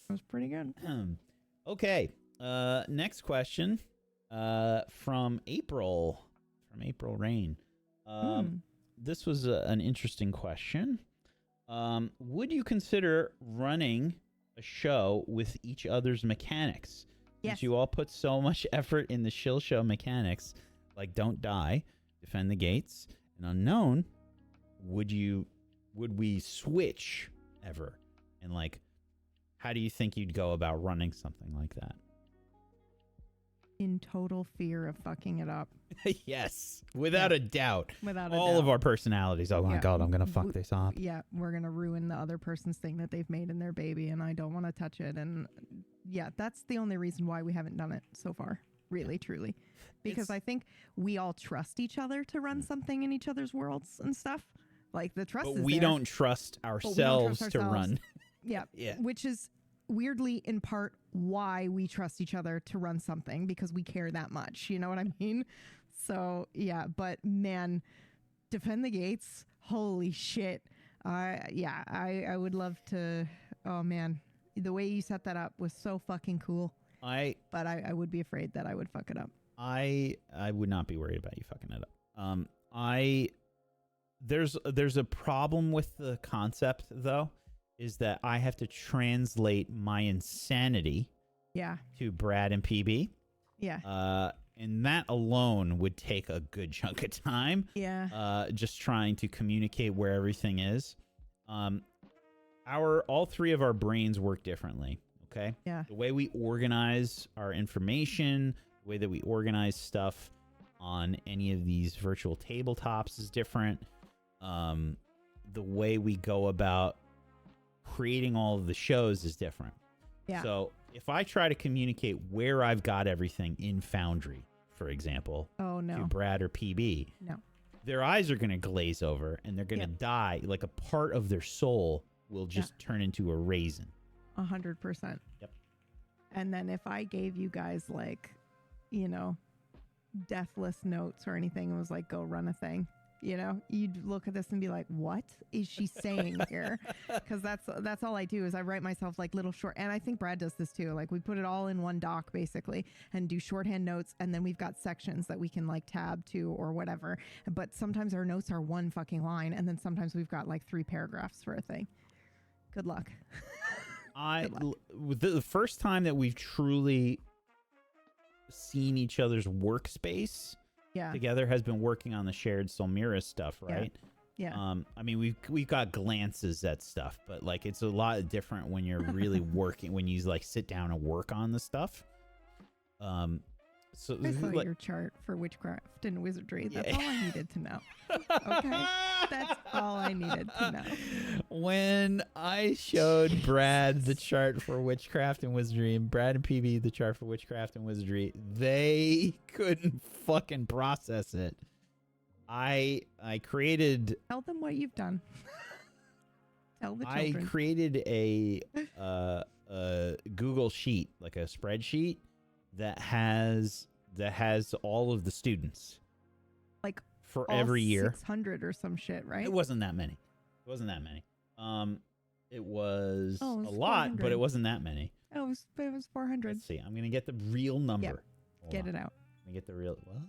That's pretty good. Okay. Next question. From April Rain. This was an interesting question. Would you consider running a show with each other's mechanics? Yes. Since you all put so much effort in the shill show mechanics, like don't die, defend the gates, and unknown, would we switch ever? And like, how do you think you'd go about running something like that? In total fear of fucking it up. Yes, without a doubt. Without a all doubt. of our personalities. Oh my God, I'm gonna fuck this up. Yeah, we're gonna ruin the other person's thing that they've made in their baby, and I don't want to touch it. And yeah, that's the only reason why we haven't done it so far. Really, truly, because I think we all trust each other to run something in each other's worlds and stuff. Like the trust. But we don't trust ourselves to run. Yeah, which is weirdly in part why we trust each other to run something, because we care that much. You know what I mean? So yeah, but man, defend the gates. Holy shit. I would love to. Oh man, the way you set that up was so fucking cool. But I would be afraid that I would fuck it up. I would not be worried about you fucking it up. There's a problem with the concept though, is that I have to translate my insanity to Brad and PB. Yeah. And that alone would take a good chunk of time. Yeah. Just trying to communicate where everything is. All 3 of our brains work differently. Okay. Yeah. The way we organize our information, the way that we organize stuff on any of these virtual tabletops is different. The way we go about creating all of the shows is different. Yeah. So if I try to communicate where I've got everything in Foundry, for example, to Brad or PB, their eyes are going to glaze over and they're going to die. Like a part of their soul will just turn into a raisin. 100%. Yep. And then if I gave you guys like, deathless notes or anything and was like, go run a thing, you'd look at this and be like, what is she saying here? Because that's all I do is I write myself like little short, and I think Brad does this too. Like we put it all in one doc basically and do shorthand notes, and then we've got sections that we can like tab to or whatever. But sometimes our notes are one fucking line, and then sometimes we've got like 3 paragraphs for a thing. Good luck. The first time that we've truly seen each other's workspace together has been working on the shared Solmira stuff, right? Yeah. I mean, we've got glances at stuff, but like it's a lot different when you're really working, when you like sit down and work on the stuff. So I saw your chart for witchcraft and wizardry. That's all I needed to know. Okay, that's all I needed to know. When I showed Brad the chart for witchcraft and wizardry, and Brad and PB the chart for witchcraft and wizardry, they couldn't fucking process it. I created. Tell them what you've done. Tell the children. I created a Google sheet, like a spreadsheet that has all of the students, like for every year. 600 or some shit, right? It wasn't that many. It was a lot, 400. but it wasn't that many. Oh, it was 400. Let's see. I'm gonna get the real number. Yep. Get it out. Let me get the real. Well,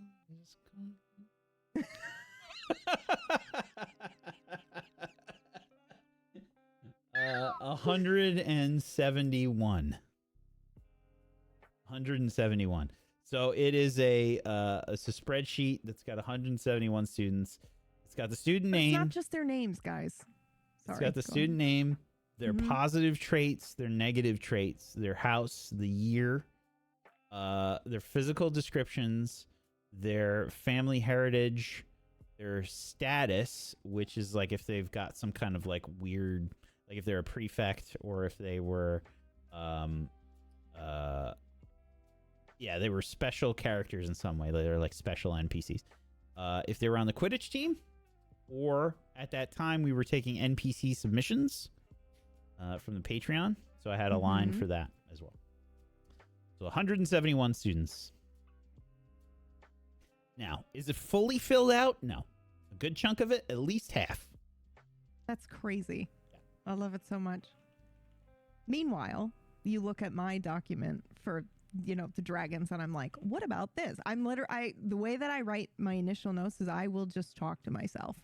171. So it is it's a spreadsheet that's got 171 students. It's got the student name. It's not just their names, guys. Sorry. It's got the student name, their positive traits, their negative traits, their house, the year, their physical descriptions, their family heritage, their status, which is like if they've got some kind of like weird, like if they're a prefect or if they were, they were special characters in some way. They're like special NPCs. If they were on the Quidditch team, or at that time we were taking NPC submissions from the Patreon. So I had a line for that as well. So 171 students. Now, is it fully filled out? No. A good chunk of it, at least half. That's crazy. Yeah. I love it so much. Meanwhile, you look at my document for, the dragons, and I'm like, what about this? The way that I write my initial notes is I will just talk to myself.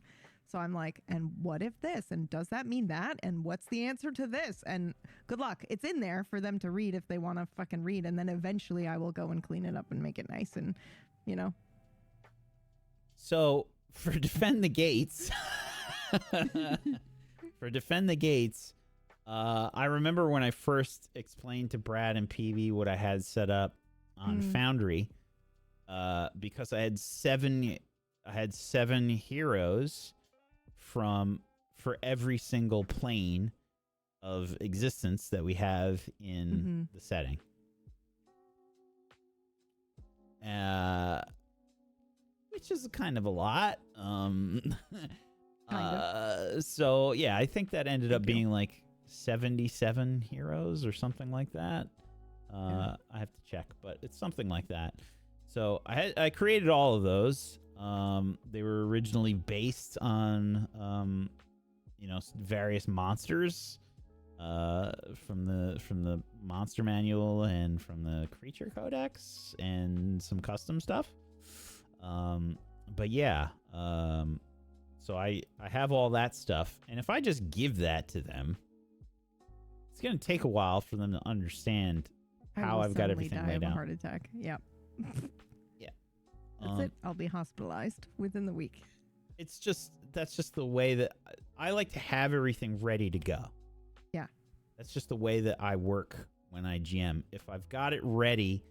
So I'm like, and what if this? And does that mean that? And what's the answer to this? And good luck. It's in there for them to read if they want to fucking read. And then eventually I will go and clean it up and make it nice and, So for Defend the Gates, I remember when I first explained to Brad and PB what I had set up on Foundry, because I had seven heroes for every single plane of existence that we have in the setting. Which is kind of a lot. So yeah, I think that ended up being like 77 heroes or something like that. I have to check, but it's something like that. So I created all of those. They were originally based on various monsters from the monster manual and from the creature codex and some custom stuff. But yeah, so I have all that stuff, and if I just give that to them, it's gonna take a while for them to understand how I've got everything laid out. Heart attack. Yep. Yeah. That's it. I'll be hospitalized within the week. That's just the way that I like to have everything ready to go. Yeah. That's just the way that I work when I GM. If I've got it ready,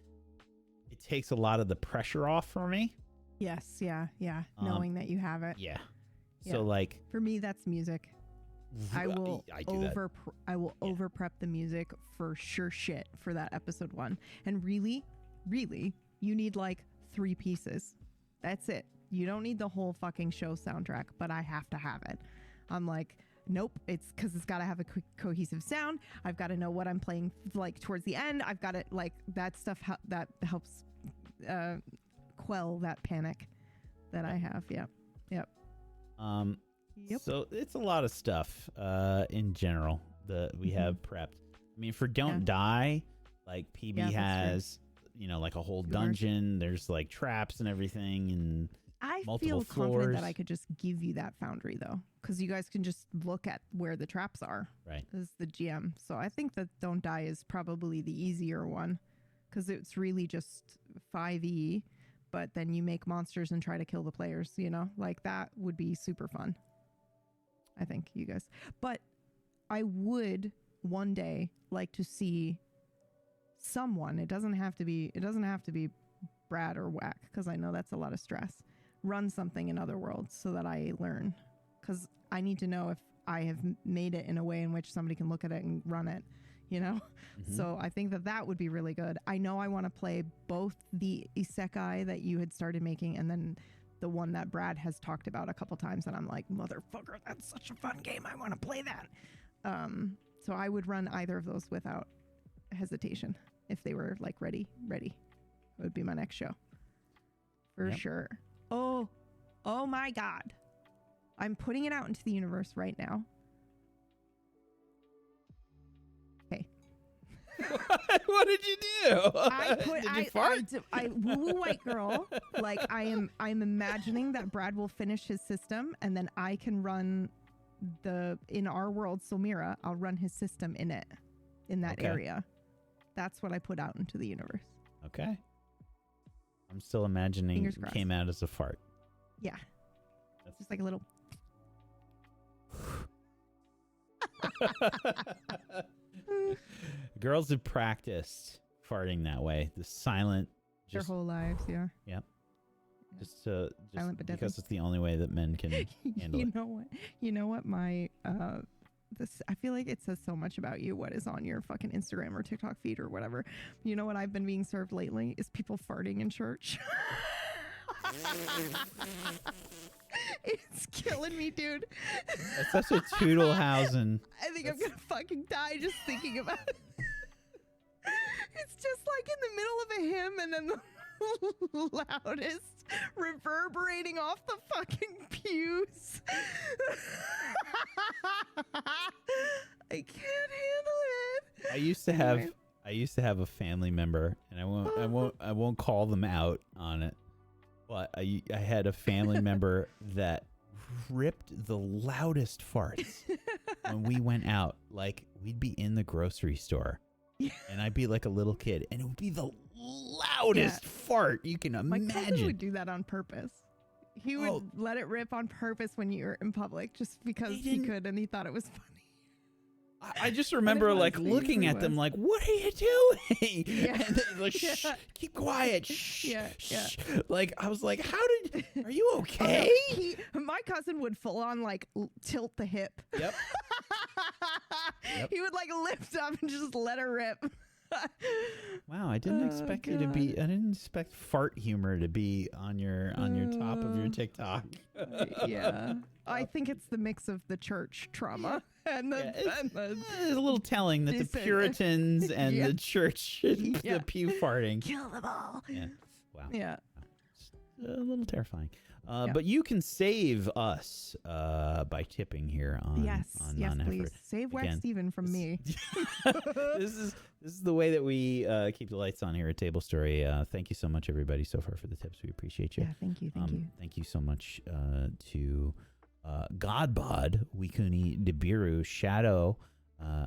it takes a lot of the pressure off for me. Yes, yeah. Knowing that you have it. Yeah. So like for me, that's music. I will over prep the music for sure shit for that episode 1. And really, you need like 3 pieces. That's it. You don't need the whole fucking show soundtrack, but I have to have it. I'm like, nope, it's because it's got to have a cohesive sound. I've got to know what I'm playing like towards the end. I've got to like that stuff that helps quell that panic that I have. Yep. Yep. So it's a lot of stuff in general that we have prepped. I mean, for Don't Die, like PB has, like a whole dungeon. There's like traps and everything, and I multiple feel floors. confident that I could just give you that Foundry though, because you guys can just look at where the traps are. Right. As the GM, so I think that Don't Die is probably the easier one, because it's really just 5e, but then you make monsters and try to kill the players. Like that would be super fun. I think you guys, but I would one day like to see someone. It doesn't have to be Brad or Whack, because I know that's a lot of stress. Run something in Otherworlds so that I learn, because I need to know if I have made it in a way in which somebody can look at it and run it. So I think that would be really good. I know I want to play both the isekai that you had started making and then the one that Brad has talked about a couple times, and I'm like, motherfucker, that's such a fun game. I want to play that. So I would run either of those without hesitation if they were like ready. It would be my next show for sure. Oh my God. I'm putting it out into the universe right now. Okay. What did you do? Did you fart? I woo white girl. Like I'm imagining that Brad will finish his system, and then I can run in our world, Somira, I'll run his system in that area. That's what I put out into the universe. Okay. I'm still imagining it came out as a fart. Yeah. That's just like a little. Girls have practiced farting that way. The silent. Their whole lives, yeah. Yep. Just because it's the only way that men can handle it. You know what? My this I feel like it says so much about you. What is on your fucking Instagram or TikTok feed or whatever? You know what I've been being served lately is people farting in church. It's killing me, dude. It's such a Toodlehausen. I think I'm gonna fucking die just thinking about it. It's just like in the middle of a hymn and then the loudest reverberating off the fucking pews. I can't handle it. I used to have a family member, and I won't call them out on it, but I had a family member that ripped the loudest farts when we went out. Like, we'd be in the grocery store. Yeah. And I'd be like a little kid, and it would be the loudest fart you can imagine. My cousin would do that on purpose. He would let it rip on purpose when you were in public, just because he could, and he thought it was funny. I just remember looking at them like, "What are you doing?" Yeah. And they're like, "Shh, keep quiet." Shh, shh. Like, I was like, are you okay? My cousin would full on tilt the hip. Yep. He would lift up and just let her rip. Wow, I didn't expect you to be. I didn't expect fart humor to be on your top of your TikTok. Yeah, I think it's the mix of the church trauma and it's a little telling that the Puritans and the church, the pew farting, kill them all. Yeah, wow. Yeah, it's a little terrifying. But you can save us by tipping here on yes, Non-Effort. Please save Wax Steven from me. This is the way that we keep the lights on here at Tablestory. Thank you so much, everybody, so far for the tips. We appreciate you. Yeah, thank you. Thank you so much to Godbod, Wikuni, Debiru, Shadow.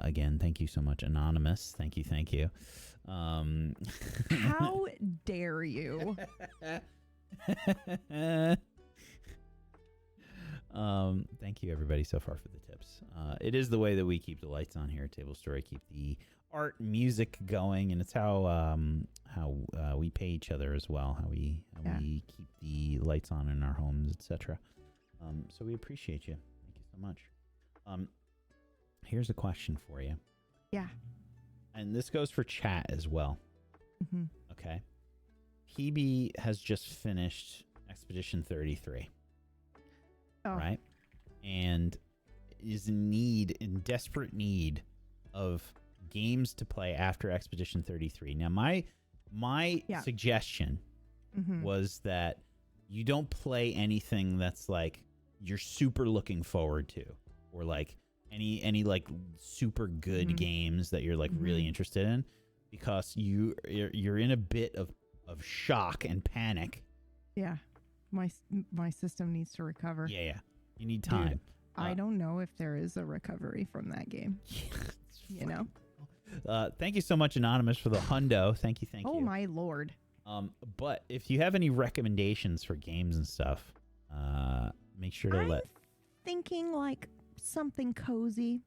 Again, thank you so much, Anonymous. Thank you. How dare you? Thank you, everybody, so far for the tips. It is the way that we keep the lights on here at Tablestory, keep the art and music going, and it's how we pay each other as well, how we keep the lights on in our homes, etc. So we appreciate you. Thank you so much. Here's a question for you. Yeah. And this goes for chat as well. Mm-hmm. Okay. PB has just finished Expedition 33. Oh. Right? And is in desperate need of games to play after Expedition 33. Now, my suggestion was that you don't play anything that's you're super looking forward to, or any super good games that you're really interested in, because you're in a bit of shock and panic. Yeah. My system needs to recover. Yeah. You need time. Dude, I don't know if there is a recovery from that game. You know? Thank you so much, Anonymous, for the hundo. Thank you. Oh, my Lord. But if you have any recommendations for games and stuff, make sure to I'm thinking something cozy.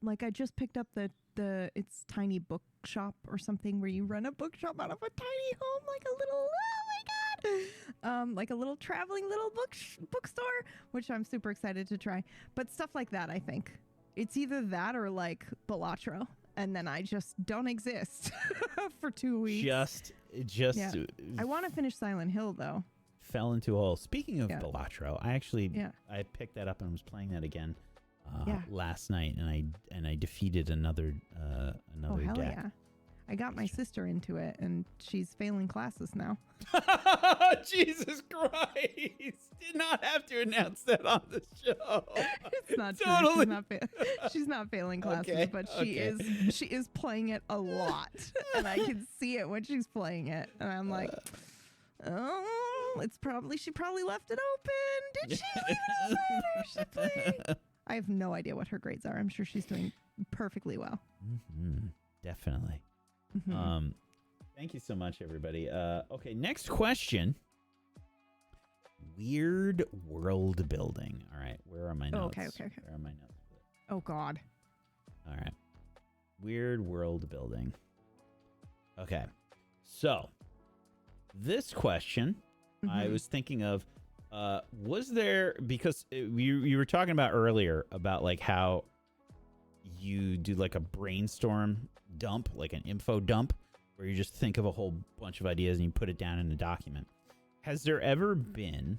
I just picked up it's Tiny Bookshop or something, where you run a bookshop out of a tiny home, a little traveling little bookstore, which I'm super excited to try. But stuff like that, I think it's either that or Balatro, and then I just don't exist for 2 weeks. Just I want to finish Silent Hill though. Fell into a hole. Speaking of Balatro, I actually I picked that up and was playing that again last night, and I defeated another hell deck. Yeah. I got my sister into it, and she's failing classes now. Jesus Christ! Did not have to announce that on the show. It's not totally. True. She's not failing classes, but she is playing it a lot, and I can see it when she's playing it, and I'm like, she probably left it open. Did she leave it open? Or she playing? I have no idea what her grades are. I'm sure she's doing perfectly well. Mm-hmm. Definitely. Mm-hmm. Thank you so much, everybody. Okay, next question. Weird world building. All right, where are my notes? Okay. Where are my notes? Oh, God. All right. Weird world building. Okay. So, this question, I was thinking of, was there, because you were talking about earlier about like how you do like a brainstorm dump, like an info dump, where you just think of a whole bunch of ideas and you put it down in a document. Has there ever been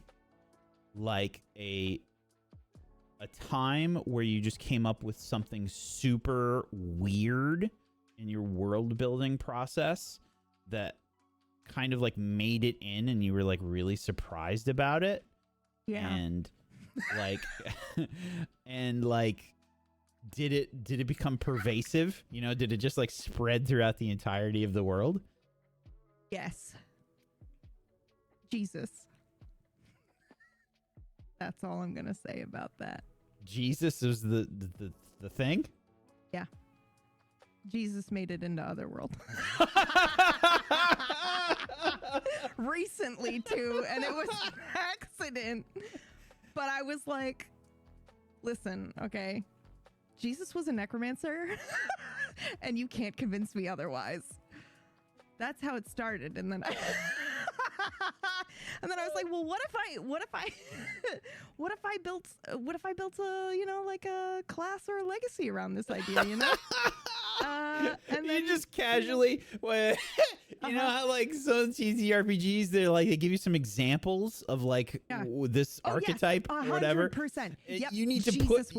like a time where you just came up with something super weird in your world building process that kind of like made it in and you were like really surprised about it? Yeah. And like and like did it become pervasive? You know, did it just like spread throughout the entirety of the world? Yes. Jesus. That's all I'm going to say about that. Jesus is the thing? Yeah. Jesus made it into Otherworld. Recently, too, and it was an accident. But I was like, listen, okay, Jesus was a necromancer, and you can't convince me otherwise. That's how it started, and then I... And then I was like, well, what if I built a, you know, like a class or a legacy around this idea, you know? And then you just casually, you know how like some cheesy RPGs, they give you some examples of like this archetype or whatever. 100%. Yep. You need to Jesus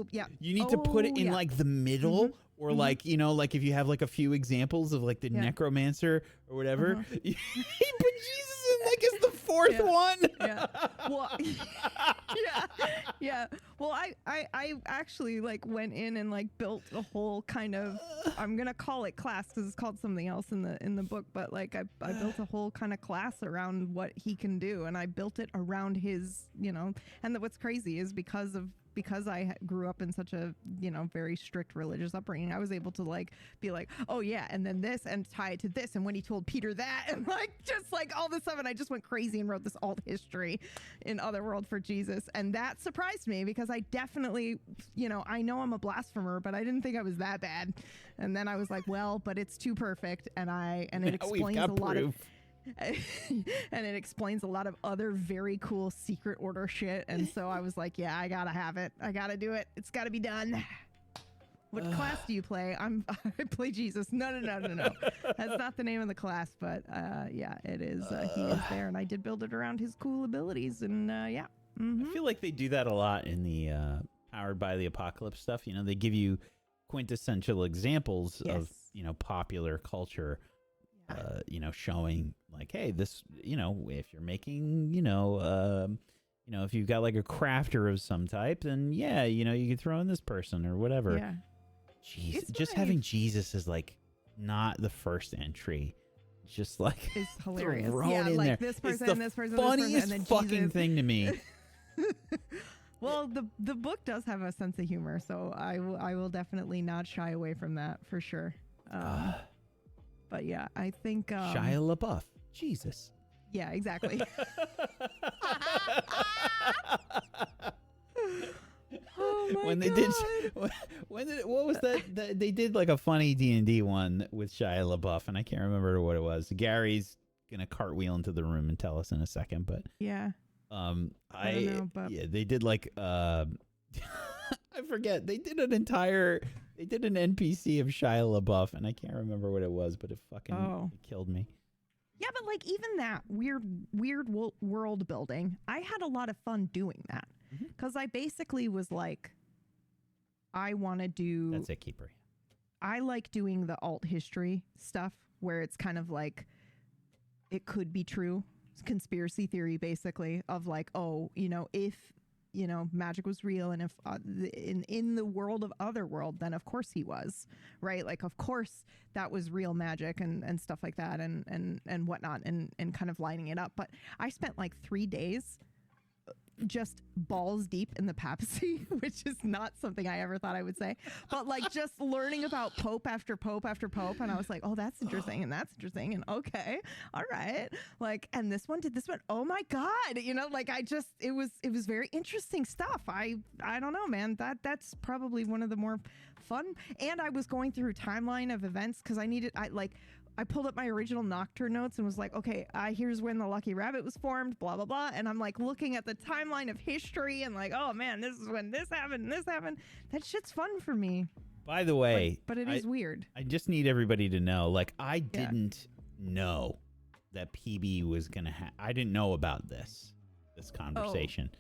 put it in like the middle. Or like, you know, like if you have like a few examples of like the necromancer or whatever, he put Jesus in like as the fourth one. Yeah. Well, yeah. Well, I actually like went in and like built a whole kind of, I'm gonna call it class because it's called something else in the book, but like I built a whole kind of class around what he can do, and I built it around his, you know, and what's crazy is because I grew up in such a, you know, very strict religious upbringing, I was able to like be like, oh yeah, and then this, and tie it to this, and when he told Peter that, and like just like all this stuff, and I just went crazy and wrote this alt history in Otherworld for Jesus, and that surprised me because I definitely, you know, I know I'm a blasphemer, but I didn't think I was that bad, and then I was like, well, but it's too perfect, and it explains a lot of. And it explains a lot of other very cool secret order shit, and so I was like, yeah, I gotta have it, I gotta do it, it's gotta be done. What class do you play? I play Jesus. No, that's not the name of the class, but yeah, it is. He is there, and I did build it around his cool abilities, and yeah. I feel like they do that a lot in the Powered by the Apocalypse stuff. You know, they give you quintessential examples of, you know, popular culture. You know, showing like, hey, this, you know, if you're making, you know, if you've got like a crafter of some type, then yeah, you know, you can throw in this person or whatever. Yeah. Jeez, just having Jesus as like not the first entry, just like it's hilarious. Yeah, like there. this person, it's the and this person, funniest this person, and then fucking Jesus. thing to me. Well, the book does have a sense of humor, so I will definitely not shy away from that for sure. But yeah, I think Shia LaBeouf, Jesus. Yeah, exactly. Oh my God. What was that? They did like a funny D&D one with Shia LaBeouf, and I can't remember what it was. Gary's gonna cartwheel into the room and tell us in a second, but yeah. I don't know, but they did like I forget. They did an NPC of Shia LaBeouf, and I can't remember what it was, but it killed me. Yeah, but like even that weird world building, I had a lot of fun doing that because I basically was like, I want to do. That's it, Keeper. I like doing the alt history stuff where it's kind of like it could be true. It's conspiracy theory, basically, of like, oh, you know, if, you know, magic was real, and if in the world of Otherworld, then of course he was, right? Like, of course that was real magic and stuff like that and whatnot, and kind of lining it up. But I spent like 3 days just balls deep in the papacy, which is not something I ever thought I would say, but like just learning about Pope after Pope after Pope. And I was like, oh, that's interesting. And that's interesting. And okay, all right. Like, and this one did this one. Oh my God. You know, like it was very interesting stuff. I don't know, man, that's probably one of the more fun. And I was going through timeline of events because I pulled up my original Nocturne notes and was like, okay, here's when the Lucky Rabbit was formed, blah, blah, blah. And I'm like looking at the timeline of history and like, oh man, this is when this happened and this happened. That shit's fun for me. By the way. But it is weird. I just need everybody to know, like, I didn't know that PB was going to I didn't know about this conversation.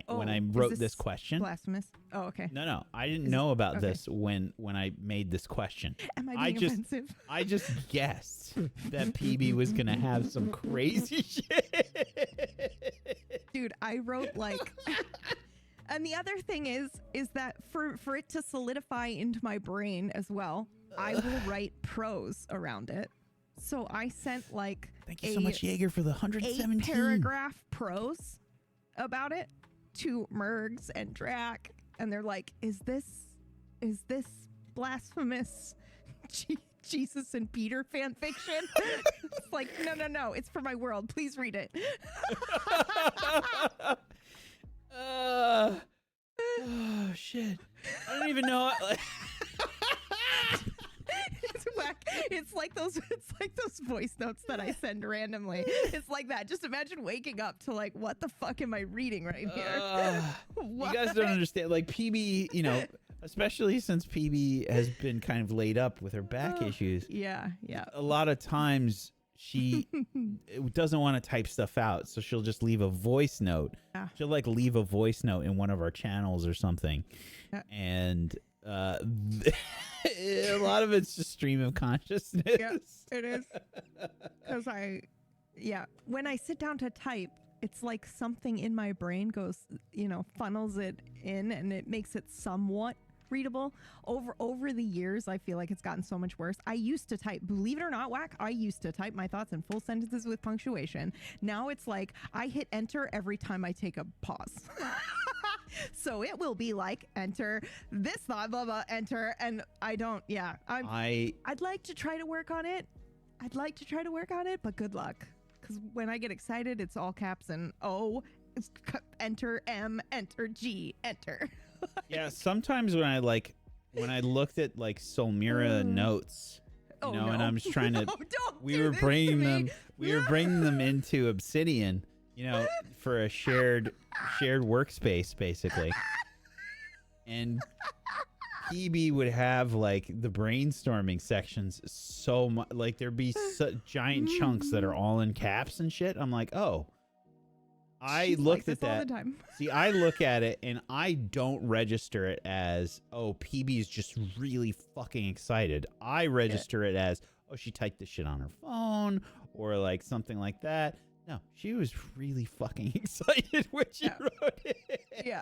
When I wrote this question. Blasphemous. Oh, okay. No. I didn't know about this when I made this question. Am I being offensive? I just guessed that PB was going to have some crazy shit. Dude, I wrote like... And the other thing is that for it to solidify into my brain as well, I will write prose around it. So I sent like... Thank you so much, Jaeger, for the 117. 8-paragraph prose about it to Mergs and Drac, and they're like, is this blasphemous Jesus and Peter fan fiction? It's like, no, it's for my world, please read it. Oh shit, I don't even know. It's whack. It's like those voice notes that I send randomly. It's like that. Just imagine waking up to like, what the fuck am I reading right here? You guys don't understand. Like PB, you know, especially since PB has been kind of laid up with her back issues. Yeah. A lot of times she doesn't want to type stuff out, so she'll just leave a voice note. Yeah. She'll like leave a voice note in one of our channels or something. Yeah. And a lot of it's just stream of consciousness. Yeah, it is. Because when I sit down to type, it's like something in my brain goes, funnels it in, and it makes it somewhat readable. Over the years, I feel like it's gotten so much worse. I used to type, believe it or not, Whack, I used to type my thoughts in full sentences with punctuation. Now it's like I hit enter every time I take a pause. So it will be like, enter this thought, blah, blah, enter. And I don't, I'd like to try to work on it. But good luck. Because when I get excited, it's all caps and O, enter M, enter G, enter. Yeah, sometimes when I looked at like Solmira notes, and I'm just trying to, we were bringing them into Obsidian, for a shared workspace basically. And PB would have like the brainstorming sections so much, like there'd be giant chunks that are all in caps and shit. I'm like, oh, I looked at that. All the time. See, I look at it and I don't register it as, oh, PB is just really fucking excited. I register it as, oh, she typed this shit on her phone or like something like that. No, she was really fucking excited when she wrote it. Yeah.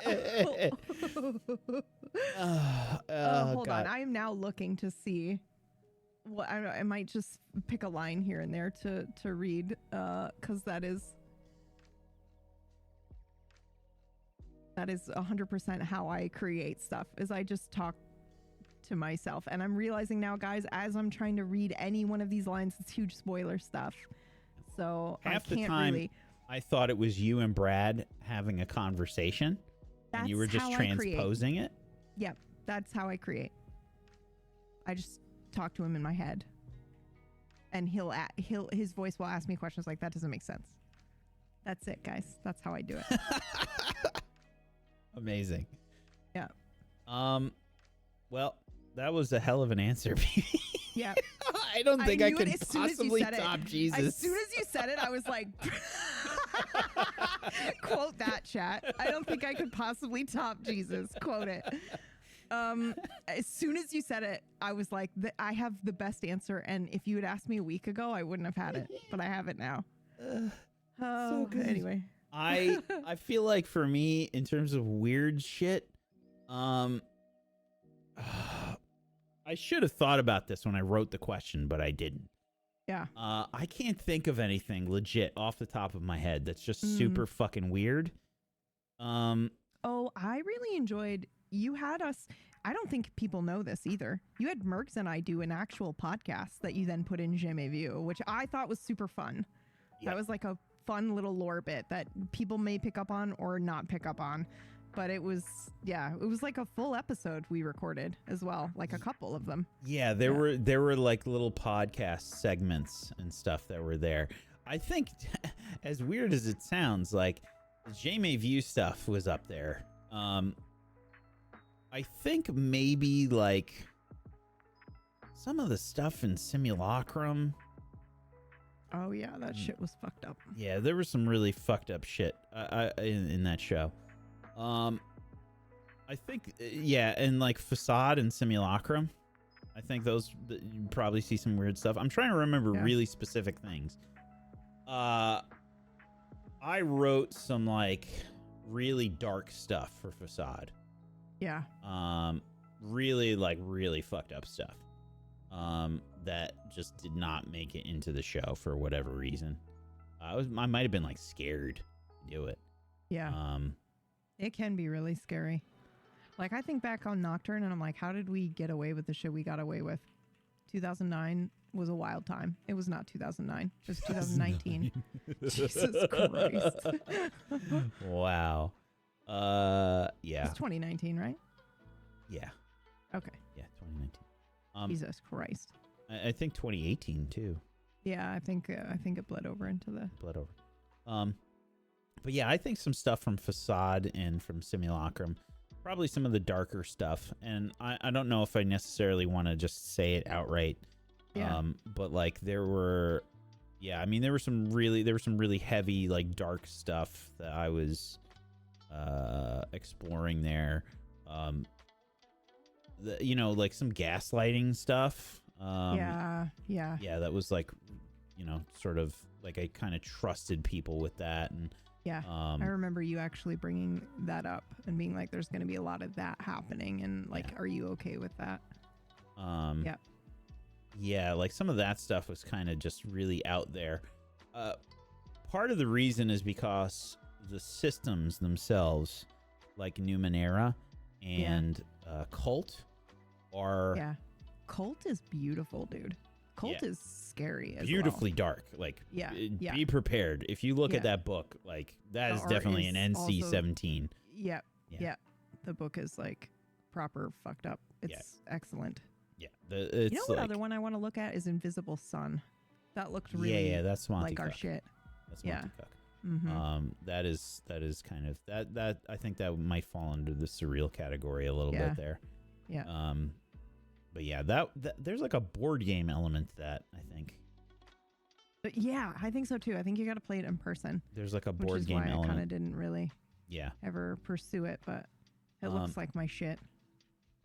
Hold on. I am now looking to see what I might just pick a line here and there to read, because that is 100% how I create stuff. Is I just talk to myself, and I'm realizing now, guys, as I'm trying to read any one of these lines, it's huge spoiler stuff. So half I can't the time, really... I thought it was you and Brad having a conversation, and you were just transposing it. Yep, that's how I create. I just talk to him in my head, and his voice will ask me questions like, that doesn't make sense. That's it, guys. That's how I do it. Amazing. Yeah. Well, that was a hell of an answer. Yeah. I don't think I could possibly top Jesus. As soon as you said it, I was like, quote that, chat. I don't think I could possibly top Jesus. Quote it. As soon as you said it, I was like, I have the best answer. And if you had asked me a week ago, I wouldn't have had it, but I have it now. So good. Anyway. I feel like for me, in terms of weird shit, I should have thought about this when I wrote the question, but I didn't. Yeah. I can't think of anything legit off the top of my head that's just super fucking weird. Oh, I really enjoyed. You had us. I don't think people know this either. You had Merks and I do an actual podcast that you then put in Jamais Vu, which I thought was super fun. Yep. That was like a fun little lore bit that people may pick up on or not pick up on. But it was like a full episode we recorded as well, like a couple of them. Yeah, there were like little podcast segments and stuff that were there. I think, as weird as it sounds, like the Jamais Vu stuff was up there. I think maybe like some of the stuff in Simulacrum. Oh yeah, that shit was fucked up. Yeah, there was some really fucked up shit in that show. I think and like Facade and Simulacrum. I think those you probably see some weird stuff. I'm trying to remember really specific things. I wrote some like really dark stuff for Facade. Yeah. Really fucked up stuff. That just did not make it into the show for whatever reason. I might have been like scared to do it. Yeah. It can be really scary. Like I think back on Nocturne and I'm like, how did we get away with the shit we got away with? 2009 was a wild time. It was not 2009. It was 2019. Jesus Christ. Wow. Yeah. It's 2019, right? Yeah. Okay. Yeah, 2019. Jesus Christ. I think 2018 too. Yeah, I think it bled over into the But yeah, I think some stuff from Facade and from Simulacrum, probably some of the darker stuff. And I don't know if I necessarily want to just say it outright. Yeah. But like there were some really heavy, like dark stuff that I was exploring there. Like some gaslighting stuff. Yeah, that was like, sort of like I kind of trusted people with that. And I remember you actually bringing that up and being like, there's going to be a lot of that happening. And like, are you okay with that? Yeah, like some of that stuff was kind of just really out there. Part of the reason is because the systems themselves, like Numenera and Cult, are... Yeah. Cult is beautiful, dude. Cult is scary as beautifully dark. Like, be prepared. If you look at that book, like, that is definitely an NC-17. Yeah. The book is, like, proper fucked up. It's excellent. Yeah. You know what other one I want to look at is Invisible Sun. That looked really that's like our shit. That's Monty Cook. Mm-hmm. That is kind of that I think that might fall under the surreal category a little bit there. Yeah. But yeah, that there's like a board game element to that, I think. But yeah, I think so too. I think you got to play it in person. There's like a board game element. I kind of didn't really ever pursue it, but it looks like my shit.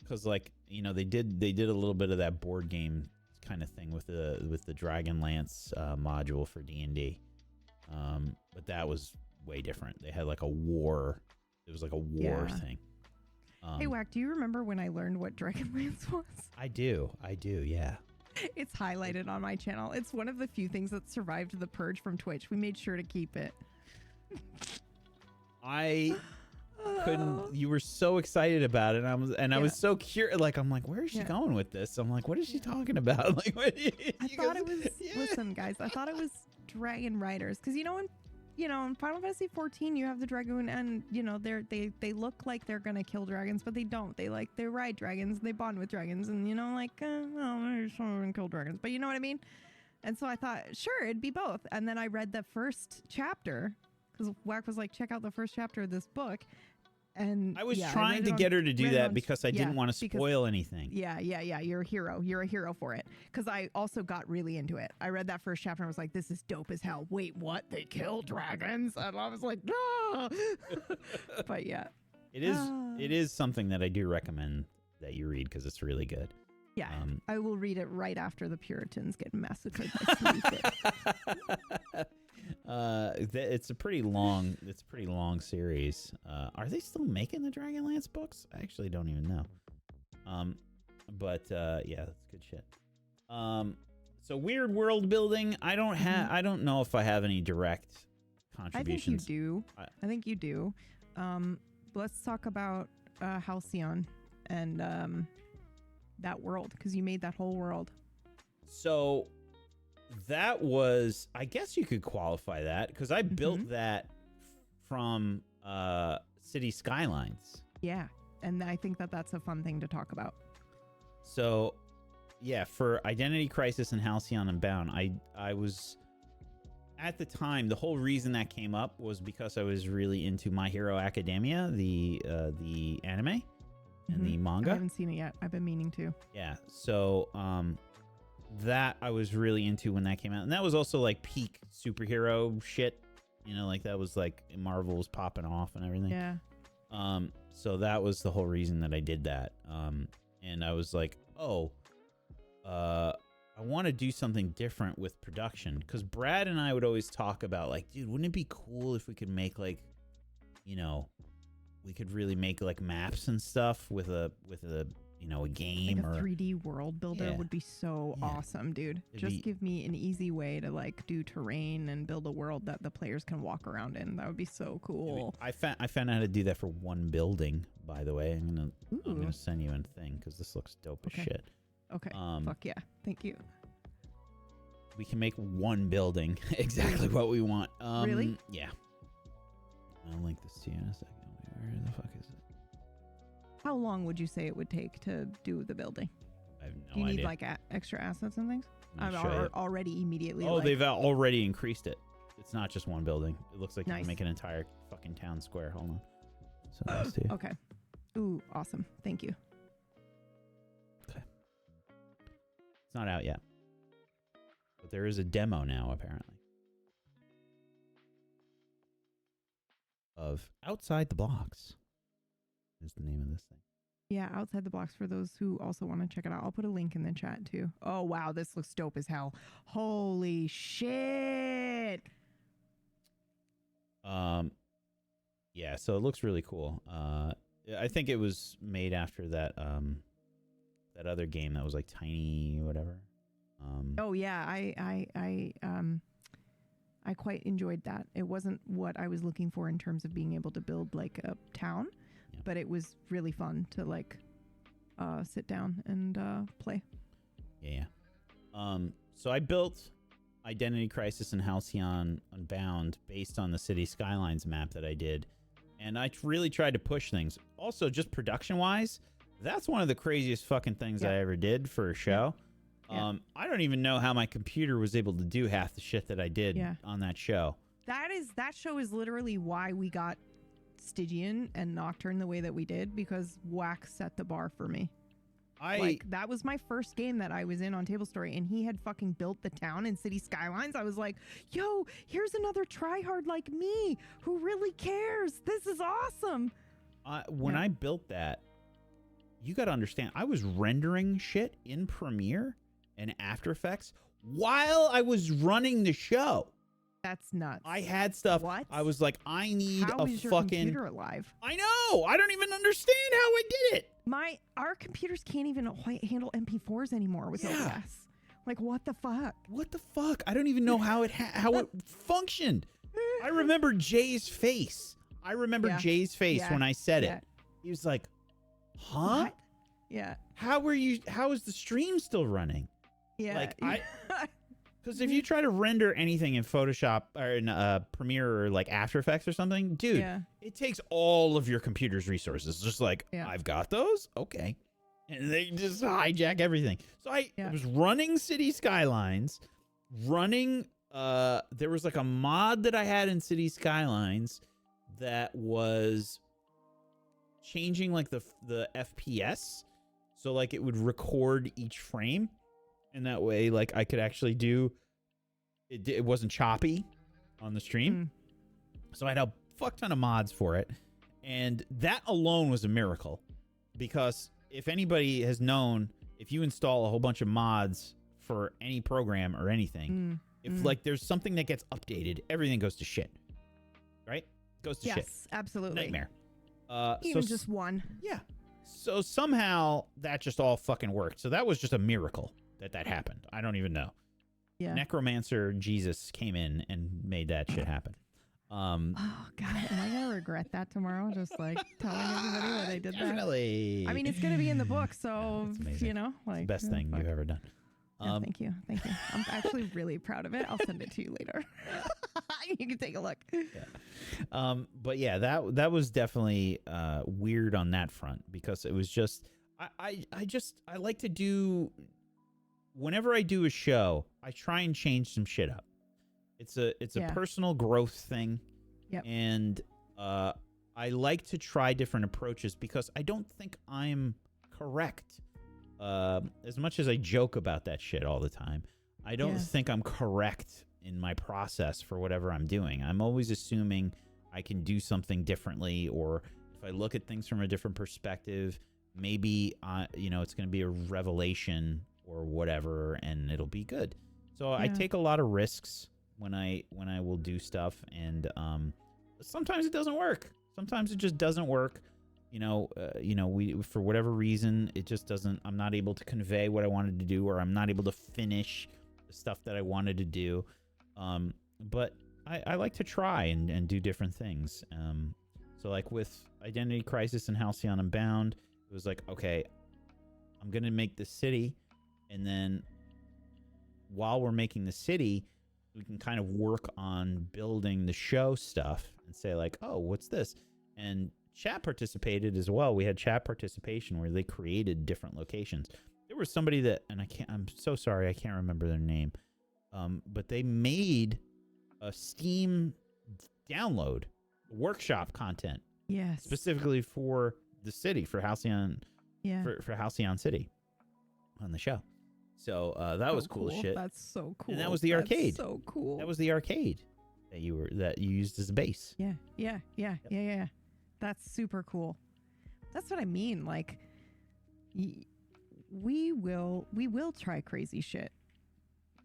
Because like, they did a little bit of that board game kind of thing with the Dragonlance module for D&D. But that was way different. They had like a war. It was like a war thing. Hey, Wack, do you remember when I learned what Dragonlance was? I do, yeah. It's highlighted on my channel. It's one of the few things that survived the purge from Twitch. We made sure to keep it. I couldn't. You were so excited about it, and I was so curious. Like, I'm like, where is she going with this? I'm like, what is she talking about? Like, what? I thought it was. Listen, guys, I thought it was Dragon Riders, because in Final Fantasy 14 you have the dragoon, and they look like they're gonna kill dragons, but they don't. They ride dragons, they bond with dragons, and maybe someone can kill dragons, but you know what I mean. And so I thought, sure, it'd be both. And then I read the first chapter, because Wack was like, check out the first chapter of this book. And I was trying to get her to do that because I didn't want to spoil anything. Yeah. You're a hero. You're a hero for it. Because I also got really into it. I read that first chapter and I was like, this is dope as hell. Wait, what? They kill dragons? And I was like, no. But yeah. It is something that I do recommend that you read because it's really good. Yeah. I will read it right after the Puritans get massacred by Sleaford. It's a pretty long series. Are they still making the Dragonlance books? I actually don't even know. But yeah, that's good shit. So weird world building. I don't know if I have any direct contributions. I think you do. let's talk about Halcyon and that world, because you made that whole world. So that was, I guess you could qualify that, because I built that from City Skylines. Yeah, and I think that's a fun thing to talk about. So, yeah, for Identity Crisis and Halcyon Unbound, I was, at the time, the whole reason that came up was because I was really into My Hero Academia, the anime and the manga. I haven't seen it yet. I've been meaning to. Yeah, so that I was really into when that came out, and that was also like peak superhero shit. You know, like that was like Marvel was popping off and everything. Yeah. So that was the whole reason that I did that. And I was like, I want to do something different with production, because Brad and I would always talk about like, dude, wouldn't it be cool if we could make like, you know, we could really make like maps and stuff with a you know, a game, like a or 3D world builder would be so awesome, dude. Just give me an easy way to like do terrain and build a world that the players can walk around in. That would be so cool. I found out how to do that for one building, by the way. I'm gonna send you a thing, because this looks dope as shit. Okay. Fuck yeah. Thank you. We can make one building exactly what we want. Really? Yeah. I'll link this to you in a second. Where the fuck is it? How long would you say it would take to do the building? I have no idea. Do you need like extra assets and things? I'm already immediately. Oh, they've already increased it. It's not just one building. It looks like you can make an entire fucking town square. Hold on. So let's see. Okay. Ooh, awesome. Thank you. Okay. It's not out yet, but there is a demo now, apparently, of Outside the Blocks. Is the name of this thing. Yeah, Outside the Blocks, for those who also want to check it out. I'll put a link in the chat too. Oh wow, this looks dope as hell. Holy shit. Yeah, so it looks really cool. I think it was made after that that other game that was like Tiny whatever. Oh yeah, I quite enjoyed that. It wasn't what I was looking for in terms of being able to build like a town. But it was really fun to like sit down and play. Yeah. So I built Identity Crisis and Halcyon Unbound based on the City Skylines map that I did, and I really tried to push things. Also, just production-wise, that's one of the craziest fucking things I ever did for a show. Yeah. I don't even know how my computer was able to do half the shit that I did on that show. That show is literally why we got Stygian and Nocturne the way that we did, because Wax set the bar for me. That was my first game that I was in on Tablestory, and he had fucking built the town in City Skylines. I was like, yo, here's another tryhard like me who really cares. This is awesome. When I built that, you got to understand, I was rendering shit in Premiere and After Effects while I was running the show. That's nuts. I had stuff. What? I was like, I need how a is your fucking computer alive? I know. I don't even understand how I did it. Our computers can't even handle MP4s anymore with OBS. Like, what the fuck? What the fuck? I don't even know how it functioned. I remember Jay's face. When I said it. He was like, "Huh? What? Yeah. How is the stream still running?" Yeah. Like because if you try to render anything in Photoshop or in Premiere or like After Effects or something, dude, it takes all of your computer's resources. Just like, I've got those? Okay. And they just hijack everything. So I was running City Skylines, there was like a mod that I had in City Skylines that was changing like the FPS. So like it would record each frame. And that way, like, I could actually do it. It wasn't choppy on the stream. So I had a fuck ton of mods for it. And that alone was a miracle. Because if anybody has known, if you install a whole bunch of mods for any program or anything, if like there's something that gets updated, everything goes to shit. Right? Goes to shit. Yes, absolutely. Nightmare. Even just one. Yeah. So somehow that just all fucking worked. So that was just a miracle that happened. I don't even know. Yeah. Necromancer Jesus came in and made that shit happen. Oh God, am I gonna regret that tomorrow? Just like telling everybody that I did definitely. that. I mean, it's gonna be in the book, so you know, like it's the best thing you've ever done. Yeah, thank you. I'm actually really proud of it. I'll send it to you later. You can take a look. Yeah. But yeah, that was definitely weird on that front, because it was just I like to do, whenever I do a show, I try and change some shit up. It's a personal growth thing. Yep. And I like to try different approaches, because I don't think I'm correct. As much as I joke about that shit all the time, I don't think I'm correct in my process for whatever I'm doing. I'm always assuming I can do something differently, or if I look at things from a different perspective, maybe it's going to be a revelation or whatever, and it'll be good. So I take a lot of risks when I will do stuff, and sometimes it doesn't work. Sometimes it just doesn't work. We, for whatever reason, it just doesn't. I'm not able to convey what I wanted to do, or I'm not able to finish the stuff that I wanted to do. But I like to try and do different things. So like with Identity Crisis and Halcyon Unbound, it was like, okay, I'm gonna make the city, and then while we're making the city, we can kind of work on building the show stuff and say like, oh, what's this? And chat participated as well. We had chat participation where they created different locations. There was somebody that, and I'm so sorry, I can't remember their name. But they made a Steam download workshop content. Yes. Specifically for the city, for Halcyon, for Halcyon City on the show. So that was cool as shit. That's so cool. And that was the arcade. So cool. That was the arcade that you used as a base. Yeah. That's super cool. That's what I mean. Like, we will try crazy shit.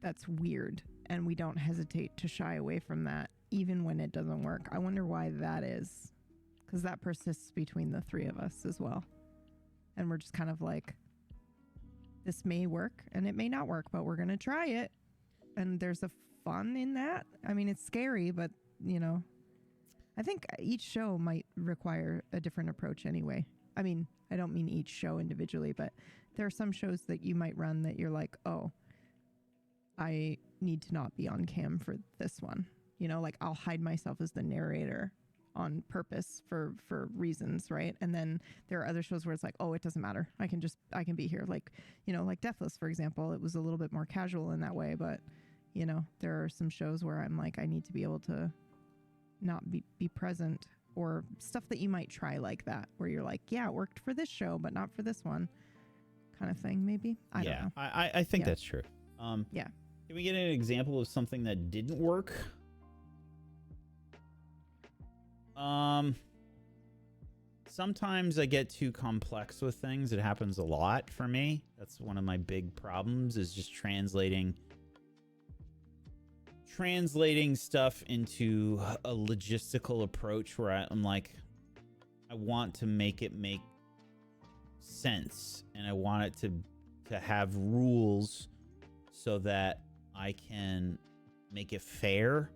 That's weird, and we don't hesitate to shy away from that, even when it doesn't work. I wonder why that is, because that persists between the three of us as well, and we're just kind of like, this may work and it may not work, but we're gonna try it, and there's a fun in that. I mean, it's scary, but I think each show might require a different approach anyway. I mean, I don't mean each show individually, but there are some shows that you might run that you're like, oh, I need to not be on cam for this one. Like I'll hide myself as the narrator on purpose for reasons, right? And then there are other shows where it's like, oh, it doesn't matter. I can be here. Like, like Deathless, for example, it was a little bit more casual in that way, but there are some shows where I'm like, I need to be able to not be present, or stuff that you might try like that, where you're like, yeah, it worked for this show, but not for this one, kind of thing, maybe. I don't know. I think that's true. Yeah. Can we get an example of something that didn't work? Sometimes I get too complex with things. It happens a lot for me. That's one of my big problems, is just translating stuff into a logistical approach where I'm like, I want to make it make sense, and I want it to have rules so that I can make it fair.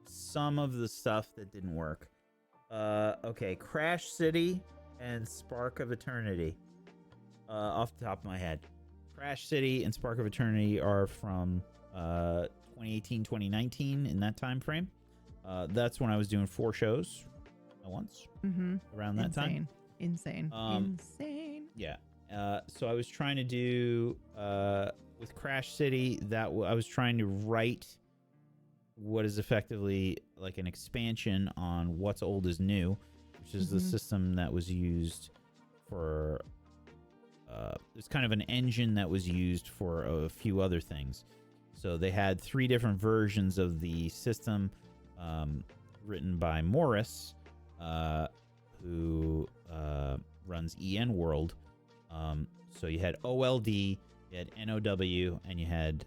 Some of the stuff that didn't work. Okay, Crash City and Spark of Eternity. Off the top of my head. Crash City and Spark of Eternity are from 2018, 2019, in that time frame. That's when I was doing 4 shows at once. Around that time. Insane. Yeah. So I was trying to do with Crash City, I was trying to write what is effectively like an expansion on What's Old is New, which is the system that was used for it's kind of an engine that was used for a few other things. So they had 3 different versions of the system, written by Morris, who runs EN World. So you had OLD, you had NOW, and you had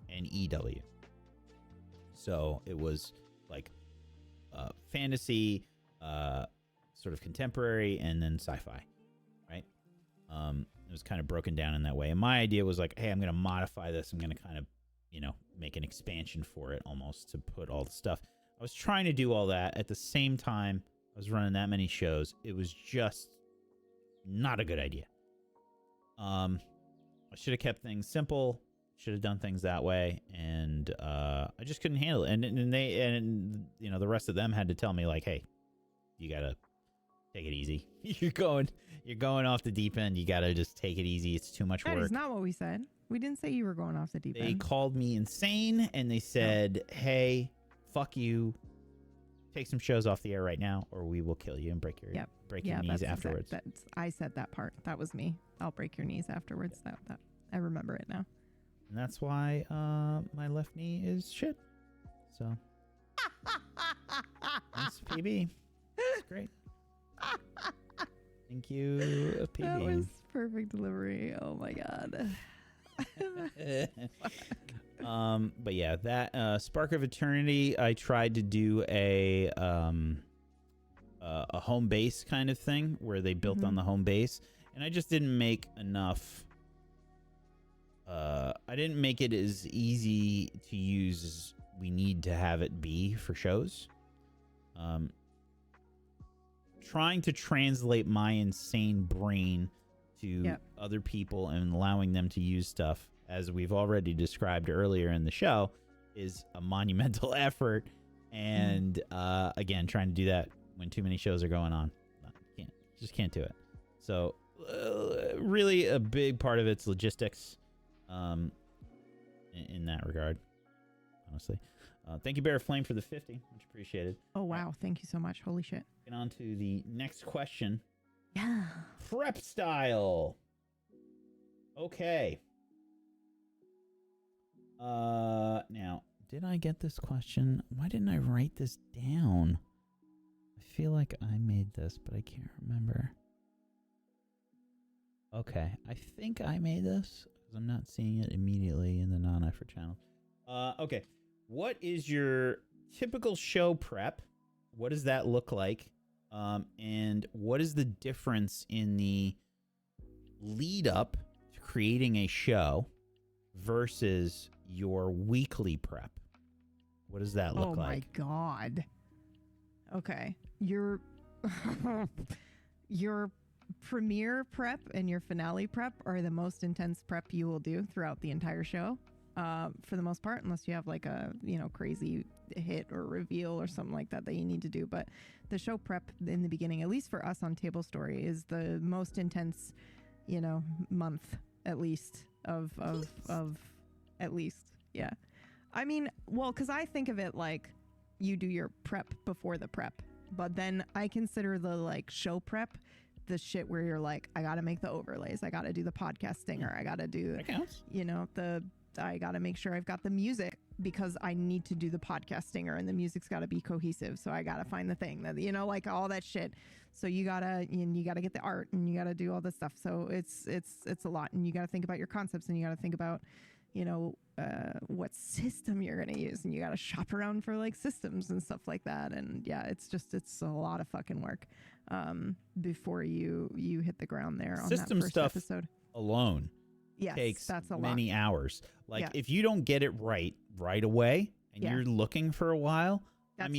NEW. So it was like fantasy, sort of contemporary, and then sci-fi, right? It was kind of broken down in that way. And my idea was like, hey, I'm going to modify this. I'm going to kind of, make an expansion for it almost to put all the stuff. I was trying to do all that at the same time I was running that many shows. It was just not a good idea. I should have kept things simple. Should have done things that way, and I just couldn't handle it. And the rest of them had to tell me like, hey, you gotta take it easy. You're going off the deep end. You gotta just take it easy. It's too much work. That is not what we said. We didn't say you were going off the deep end. They called me insane, and they said, hey, fuck you. Take some shows off the air right now, or we will kill you and break your knees afterwards. I said that part. That was me. I'll break your knees afterwards. That I remember it now. And that's why my left knee is shit. So, thanks, PB. It's great. Thank you, PB. That was perfect delivery. Oh my god. But yeah, that Spark of Eternity, I tried to do a home base kind of thing where they built on the home base, and I just didn't make enough. I didn't make it as easy to use as we need to have it be for shows. Trying to translate my insane brain to other people and allowing them to use stuff, as we've already described earlier in the show, is a monumental effort. And again, trying to do that when too many shows are going on, can't do it. So really a big part of it's logistics in that regard, honestly. Thank you, Bear Flame, for the 50. Much appreciated. Oh, wow. Thank you so much. Holy shit. Get on to the next question. Yeah. Prep style. Okay. Now, did I get this question? Why didn't I write this down? I feel like I made this, but I can't remember. Okay. I think I made this because I'm not seeing it immediately in the non-effort channel. Okay. What is your typical show prep? What does that look like? And what is the difference in the lead up to creating a show versus your weekly prep? What does that look like? Oh my god. Okay. Your premiere prep and your finale prep are the most intense prep you will do throughout the entire show. For the most part, unless you have like a, crazy hit or reveal or something like that you need to do. But the show prep in the beginning, at least for us on Tablestory, is the most intense, month at least of at least. Yeah. I mean, well, because I think of it like you do your prep before the prep, but then I consider the like show prep the shit where you're like, I got to make the overlays. I got to do the podcast stinger. I got to do, I got to make sure I've got the music because I need to do the podcast stinger and the music's got to be cohesive. So I got to find the thing that, like all that shit. So you gotta get the art and you gotta do all this stuff. So it's a lot, and you gotta think about your concepts, and you gotta think about, what system you're going to use, and you got to shop around for like systems and stuff like that. And yeah, it's a lot of fucking work before you hit the ground there on system that first stuff episode alone. Yes, takes that's a many lot. hours. Like if you don't get it right away and you're looking for a while, that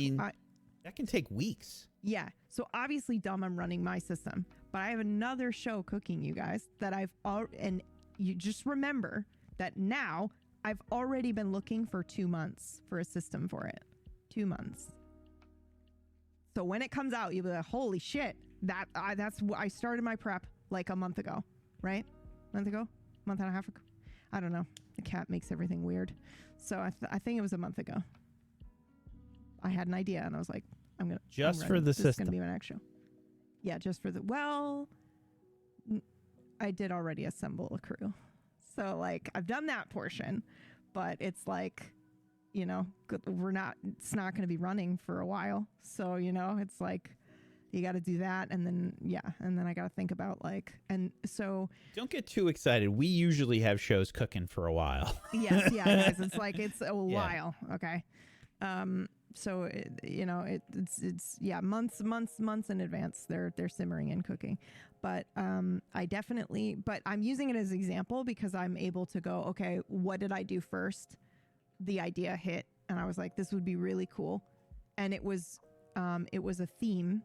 can take weeks. Yeah. So obviously, I'm running my system, but I have another show cooking, you guys, that and you just remember that now I've already been looking for 2 months for a system for it. 2 months. So when it comes out, you'll be like, holy shit, I started my prep like a month ago, right? Month and a half ago. I don't know. The cat makes everything weird. So I think it was a month ago. I had an idea and I was like, for the system. This is going to be my next show. Yeah, just for I did already assemble a crew. So like I've done that portion, but it's like, it's not going to be running for a while. So, it's like, you got to do that. And then I got to think about and so. Don't get too excited. We usually have shows cooking for a while. Yes. Yeah, guys. It's like, it's a while. Okay. So, it's months in advance. They're simmering and cooking, but I'm using it as an example because I'm able to go, okay, what did I do first? the idea hit, and I was like, this would be really cool. And it was a theme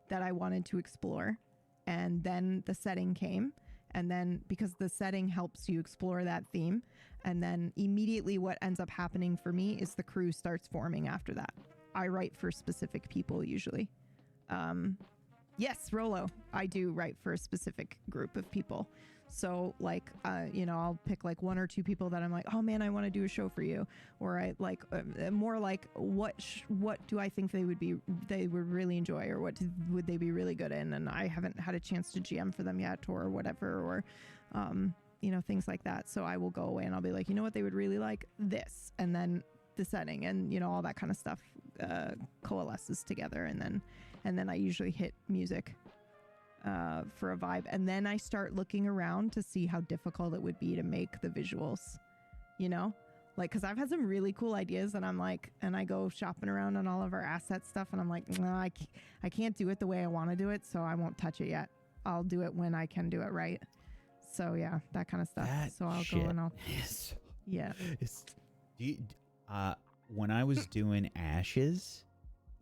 that I wanted to explore. And then the setting came. And then because the setting helps you explore that theme. And then immediately what ends up happening for me is the crew starts forming after that. I write for specific people usually. Yes, Rolo, I do write for a specific group of people. So like, I'll pick like 1 or 2 people that I'm like, oh man, I want to do a show for you. Or I like more like what do I think they would really enjoy, or what would they be really good in? And I haven't had a chance to GM for them yet, or whatever, or, things like that. So I will go away and I'll be like, you know what they would really like? This. And then the setting and, all that kind of stuff coalesces together. And then I usually hit music for a vibe. And then I start looking around to see how difficult it would be to make the visuals, like, cause I've had some really cool ideas and I'm like, and I go shopping around on all of our asset stuff and I'm like, no, I can't do it the way I want to do it. So I won't touch it yet. I'll do it when I can do it right. So yeah, that kind of stuff. So I'll go and I'll, yeah. When I was doing Ashes,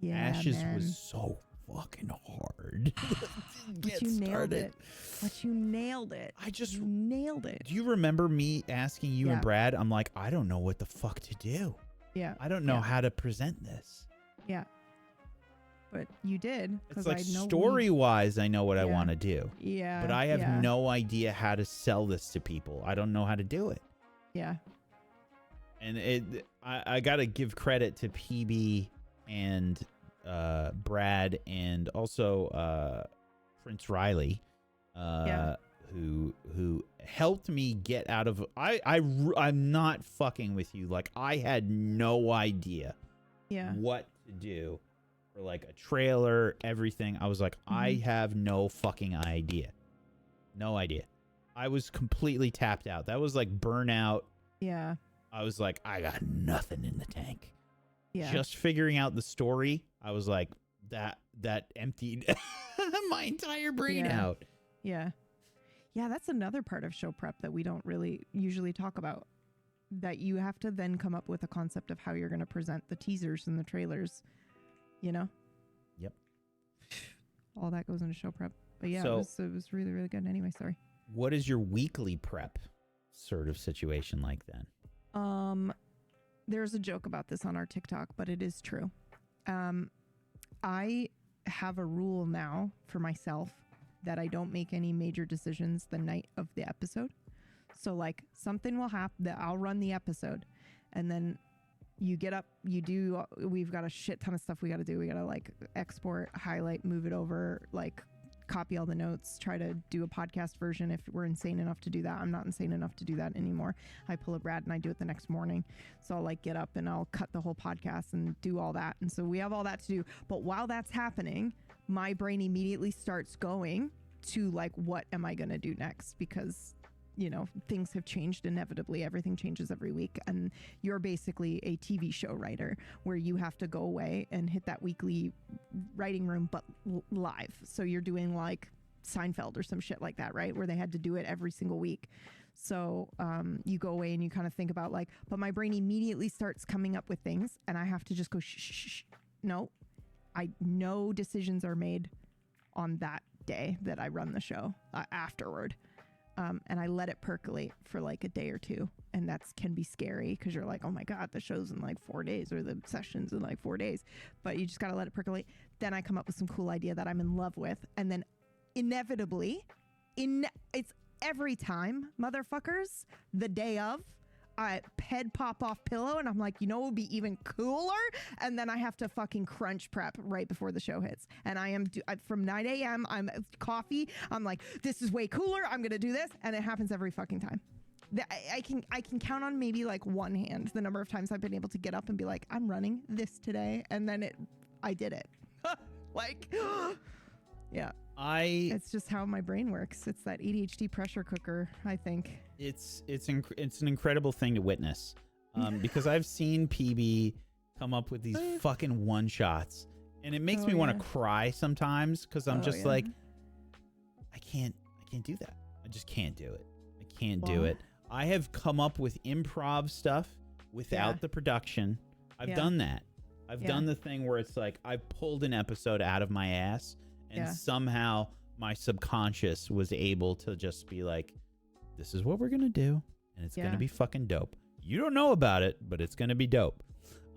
Ashes was so fucking hard. But you nailed it. You nailed it. Do you remember me asking you and Brad? I'm like, I don't know what the fuck to do. Yeah. I don't know how to present this. Yeah. But you did. It's like story-wise, I know what I want to do. Yeah. But I have no idea how to sell this to people. I don't know how to do it. Yeah. And I got to give credit to PB and Brad and also Prince Riley, who helped me get out of. I'm not fucking with you. Like, I had no idea what to do for like a trailer, everything. I was like, I have no fucking idea. No idea. I was completely tapped out. That was like burnout. Yeah. I was like, I got nothing in the tank. Yeah. Just figuring out the story, I was like, that emptied my entire brain out. Yeah. Yeah, that's another part of show prep that we don't really usually talk about. That you have to then come up with a concept of how you're going to present the teasers and the trailers, Yep. All that goes into show prep. But yeah, so, it was really, really good. Anyway, sorry. What is your weekly prep sort of situation like then? There's a joke about this on our TikTok, but it is true. I have a rule now for myself that I don't make any major decisions the night of the episode. So like something will happen that I'll run the episode and then you get up, we've got a shit ton of stuff we got to do. We got to like export, highlight, move it over, like copy all the notes, try to do a podcast version if we're insane enough to do that. I'm not insane enough to do that anymore. I pull a Brad and I do it the next morning. So I'll like get up and I'll cut the whole podcast and do all that. And so we have all that to do. But while that's happening, my brain immediately starts going to like, what am I going to do next? Because things have changed inevitably. Everything changes every week. And you're basically a TV show writer where you have to go away and hit that weekly writing room, but live. So you're doing like Seinfeld or some shit like that, right? Where they had to do it every single week. So you go away and you kind of think about like, but my brain immediately starts coming up with things and I have to just go, shh. No, no decisions are made on that day that I run the show afterward. And I let it percolate for like a day or two. And that can be scary because you're like, oh my God, the show's in like 4 days or the session's in like 4 days. But you just got to let it percolate. Then I come up with some cool idea that I'm in love with. And then inevitably, it's every time, motherfuckers, the day of, head pop off pillow and I'm like, what would be even cooler? And then I have to fucking crunch prep right before the show hits. And I am from 9 a.m. I'm coffee. I'm like, this is way cooler. I'm going to do this. And it happens every fucking time. I can count on maybe like one hand the number of times I've been able to get up and be like, I'm running this today. And then I did it. Like, yeah. It's just how my brain works. It's that ADHD pressure cooker, I think. It's an incredible thing to witness, because I've seen PB come up with these fucking one shots, and it makes me want to cry sometimes because I'm just like, I can't do that. I just can't do it. I can't do it. I have come up with improv stuff without the production. I've done that. I've done the thing where it's like I pulled an episode out of my ass and somehow my subconscious was able to just be like, this is what we're going to do and it's going to be fucking dope. You don't know about it, but it's going to be dope.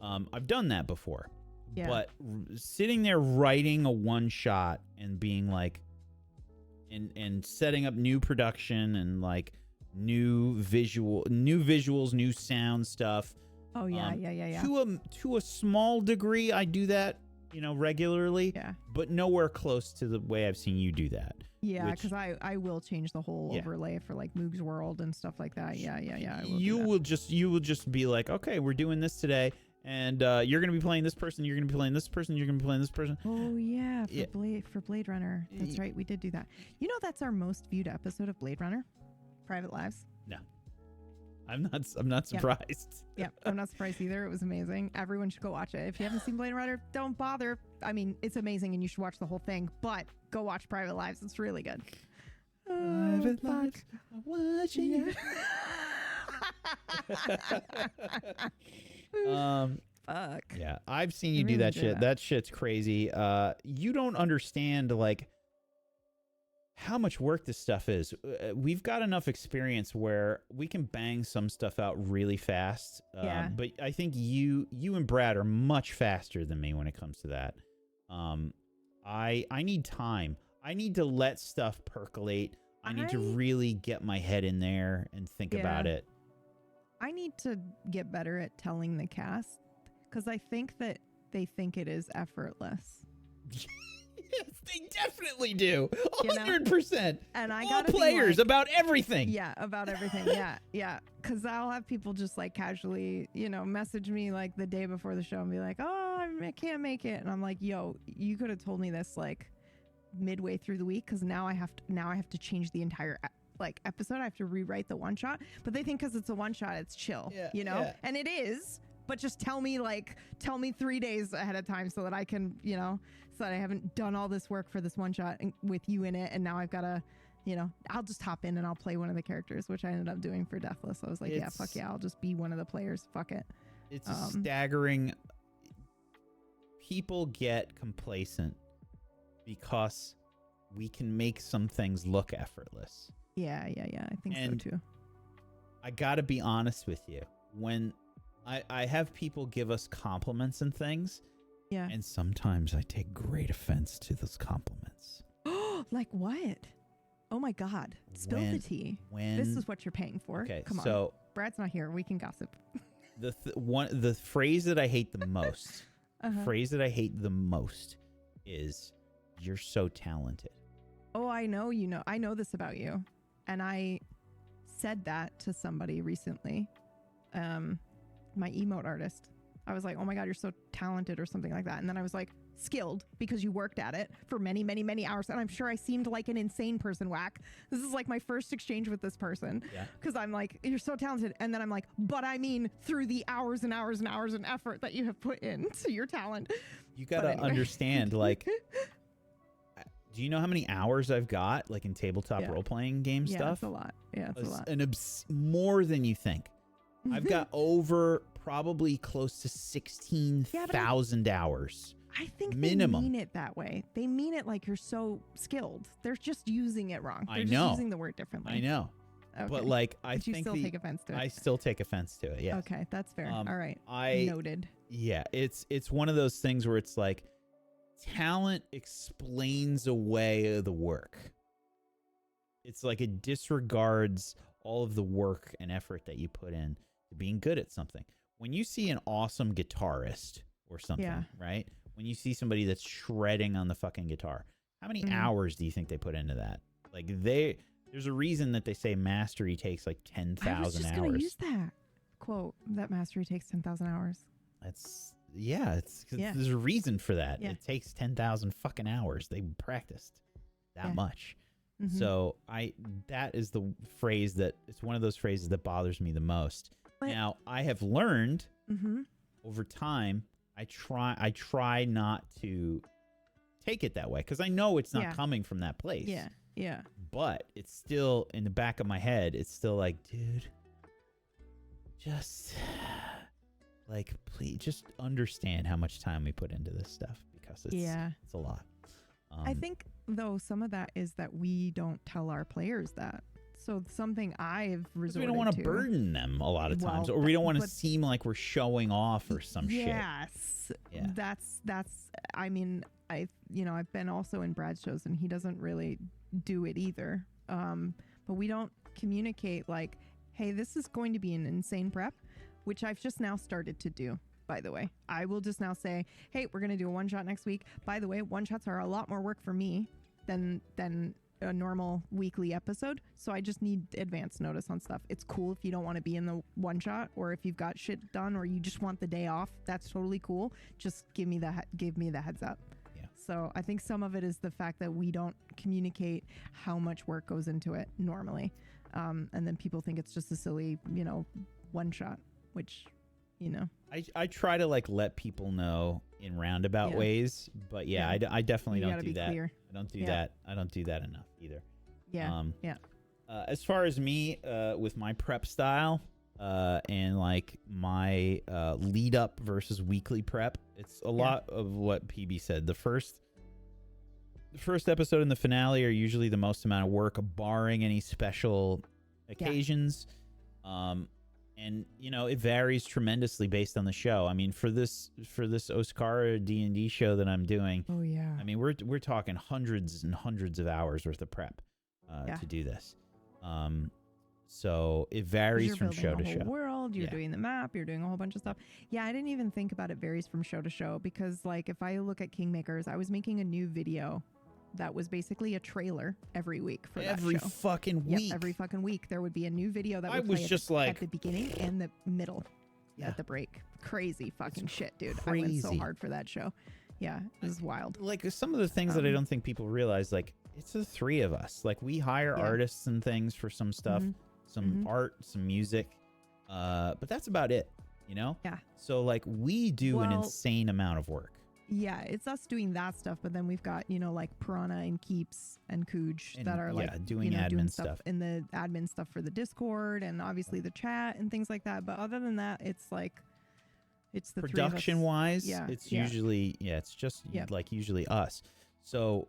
I've done that before. Yeah. But sitting there writing a one shot and being like, and setting up new production and like new visuals, new sound stuff. Oh yeah. To a small degree, I do that, regularly. Yeah. But nowhere close to the way I've seen you do that. Yeah, because I will change the whole overlay for like Moog's World and stuff like that. Yeah. You will just be like, okay, we're doing this today. And you're going to be playing this person, you're going to be playing this person, you're going to be playing this person. Oh, yeah, for Blade Runner. That's right, we did do that. That's our most viewed episode of Blade Runner? Private Lives? No. I'm not surprised. Yeah, I'm not surprised either. It was amazing. Everyone should go watch it. If you haven't seen Blade Runner, don't bother. I mean, it's amazing and you should watch the whole thing, but go watch Private Lives. It's really good. Private Lives. Watching you. Fuck. Yeah, I've seen you do that shit. That shit's crazy. You don't understand like how much work this stuff is. We've got enough experience where we can bang some stuff out really fast. But I think you and Brad are much faster than me when it comes to that. I need time. I need to let stuff percolate. I need to really get my head in there and think about it. I need to get better at telling the cast because I think that they think it is effortless. Yes, they definitely do. 100%. And I got players about everything. Yeah, about everything. Yeah. Because I'll have people just like casually, message me like the day before the show and be like, "Oh, I can't make it," and I'm like, "Yo, you could have told me this like midway through the week because now I have to change the entire." Episode, I have to rewrite the one shot, but they think because it's a one shot, it's chill, and it is. But just tell me 3 days ahead of time so that I can, so that I haven't done all this work for this one shot with you in it, and now I've got to, I'll just hop in and I'll play one of the characters, which I ended up doing for Deathless. I was like, fuck yeah, I'll just be one of the players. Fuck it. It's staggering. People get complacent because we can make some things look effortless. Yeah. I think so too. I gotta be honest with you. When I have people give us compliments and things, and sometimes I take great offense to those compliments. Like what? Oh my God! Spill the tea. This is what you're paying for. Okay, come on. Brad's not here. We can gossip. The phrase that I hate the most. Phrase that I hate the most is, "You're so talented." Oh, I know. I know this about you. And I said that to somebody recently, my emote artist. I was like, "Oh my God, you're so talented," or something like that. And then I was like, "Skilled because you worked at it for many, many, many hours." And I'm sure I seemed like an insane person, Whack. This is like my first exchange with this person. Because I'm like, "You're so talented." And then I'm like, "But I mean through the hours and hours and hours and effort that you have put into your talent." You got to understand, like... Do you know how many hours I've got, like in tabletop role-playing game stuff? Yeah, it's a lot. Yeah, it's a lot. More than you think. I've got over probably close to 16,000 hours. I think minimum. They mean it that way. They mean it like you're so skilled. They're just using it wrong. They're I know. Just using the word differently. I know. Okay. But like, I think you still take offense to it. I still take offense to it. Yeah. Okay, that's fair. All right. Noted. Yeah, it's one of those things where it's like, talent explains away the work. It's like it disregards all of the work and effort that you put in to being good at something. When you see an awesome guitarist or something, right? When you see somebody that's shredding on the fucking guitar, how many hours do you think they put into that? Like there's a reason that they say mastery takes like 10,000 hours. I was just gonna use that quote. That mastery takes 10,000 hours. There's a reason for that. It takes 10,000 fucking hours. They practiced that much. So that is the phrase it's one of those phrases that bothers me the most. But now I have learned over time, I try not to take it that way because I know it's not coming from that place. Yeah. But it's still in the back of my head. It's still like, dude, just like, please just understand how much time we put into this stuff, because it's a lot. I think, though, some of that is that we don't tell our players that. So something I've resorted to. We don't want to burden them a lot of times, or we don't want to seem like we're showing off or some shit. Yes. Yeah. That's, I mean, I've been also in Brad's shows, and he doesn't really do it either. But we don't communicate like, hey, this is going to be an insane prep, which I've just now started to do. By the way, I will just now say, hey, we're going to do a one shot next week. By the way, one shots are a lot more work for me than a normal weekly episode. So I just need advance notice on stuff. It's cool if you don't want to be in the one shot, or if you've got shit done, or you just want the day off. That's totally cool. Just give me the heads up. Yeah. So I think some of it is the fact that we don't communicate how much work goes into it normally. And then people think it's just a silly, one shot, which, I try to like let people know in roundabout ways, but I definitely don't do that. Clear. I don't do that. I don't do that enough either. Yeah. As far as me, with my prep style, and like my lead up versus weekly prep, it's a lot of what PB said. The first episode and the finale are usually the most amount of work, barring any special occasions. And it varies tremendously based on the show. I mean, for this Oscara D&D show that I'm doing, I mean, we're talking hundreds and hundreds of hours worth of prep to do this. So it varies from show to show. World, you're doing the map, you're doing a whole bunch of stuff. Yeah, I didn't even think about it varies from show to show, because like if I look at Kingmakers, I was making a new video that was basically a trailer every week for that show. Every fucking week. Yep, every fucking week there would be a new video that would play at the beginning and the middle at the break. Crazy fucking shit, dude. Crazy. I went so hard for that show. Yeah, it was wild. Like some of the things that I don't think people realize, like it's the three of us. Like we hire artists and things for some stuff, some art, some music, but that's about it, Yeah. So like we do an insane amount of work. Yeah, it's us doing that stuff, but then we've got, like Piranha and Keeps and Cooge that are like doing admin stuff and the admin stuff for the Discord and obviously the chat and things like that. But other than that, it's like it's the production wise, it's usually it's just like usually us. So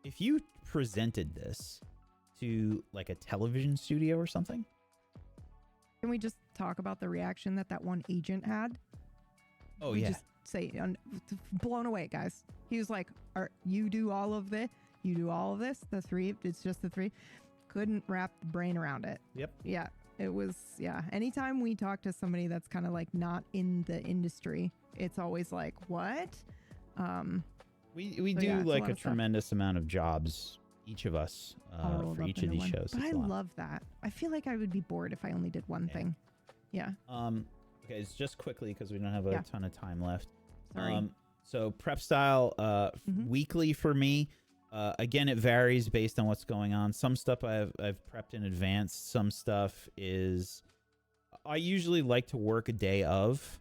if you presented this to like a television studio or something, can we just talk about the reaction that one agent had? Oh, yeah. Just say, blown away, guys. He was like, you do all of this? You do all of this? The three? It's just the three? Couldn't wrap the brain around it. Yep. Yeah. It was, anytime we talk to somebody that's kind of like not in the industry, it's always like, what? We do like a tremendous amount of jobs, each of us, for each of these shows. But I love that. I feel like I would be bored if I only did one thing. Yeah. Okay, it's just quickly because we don't have a ton of time left. Sorry. So prep style, weekly for me. Again, it varies based on what's going on. Some stuff I've prepped in advance. Some stuff is I usually like to work a day of,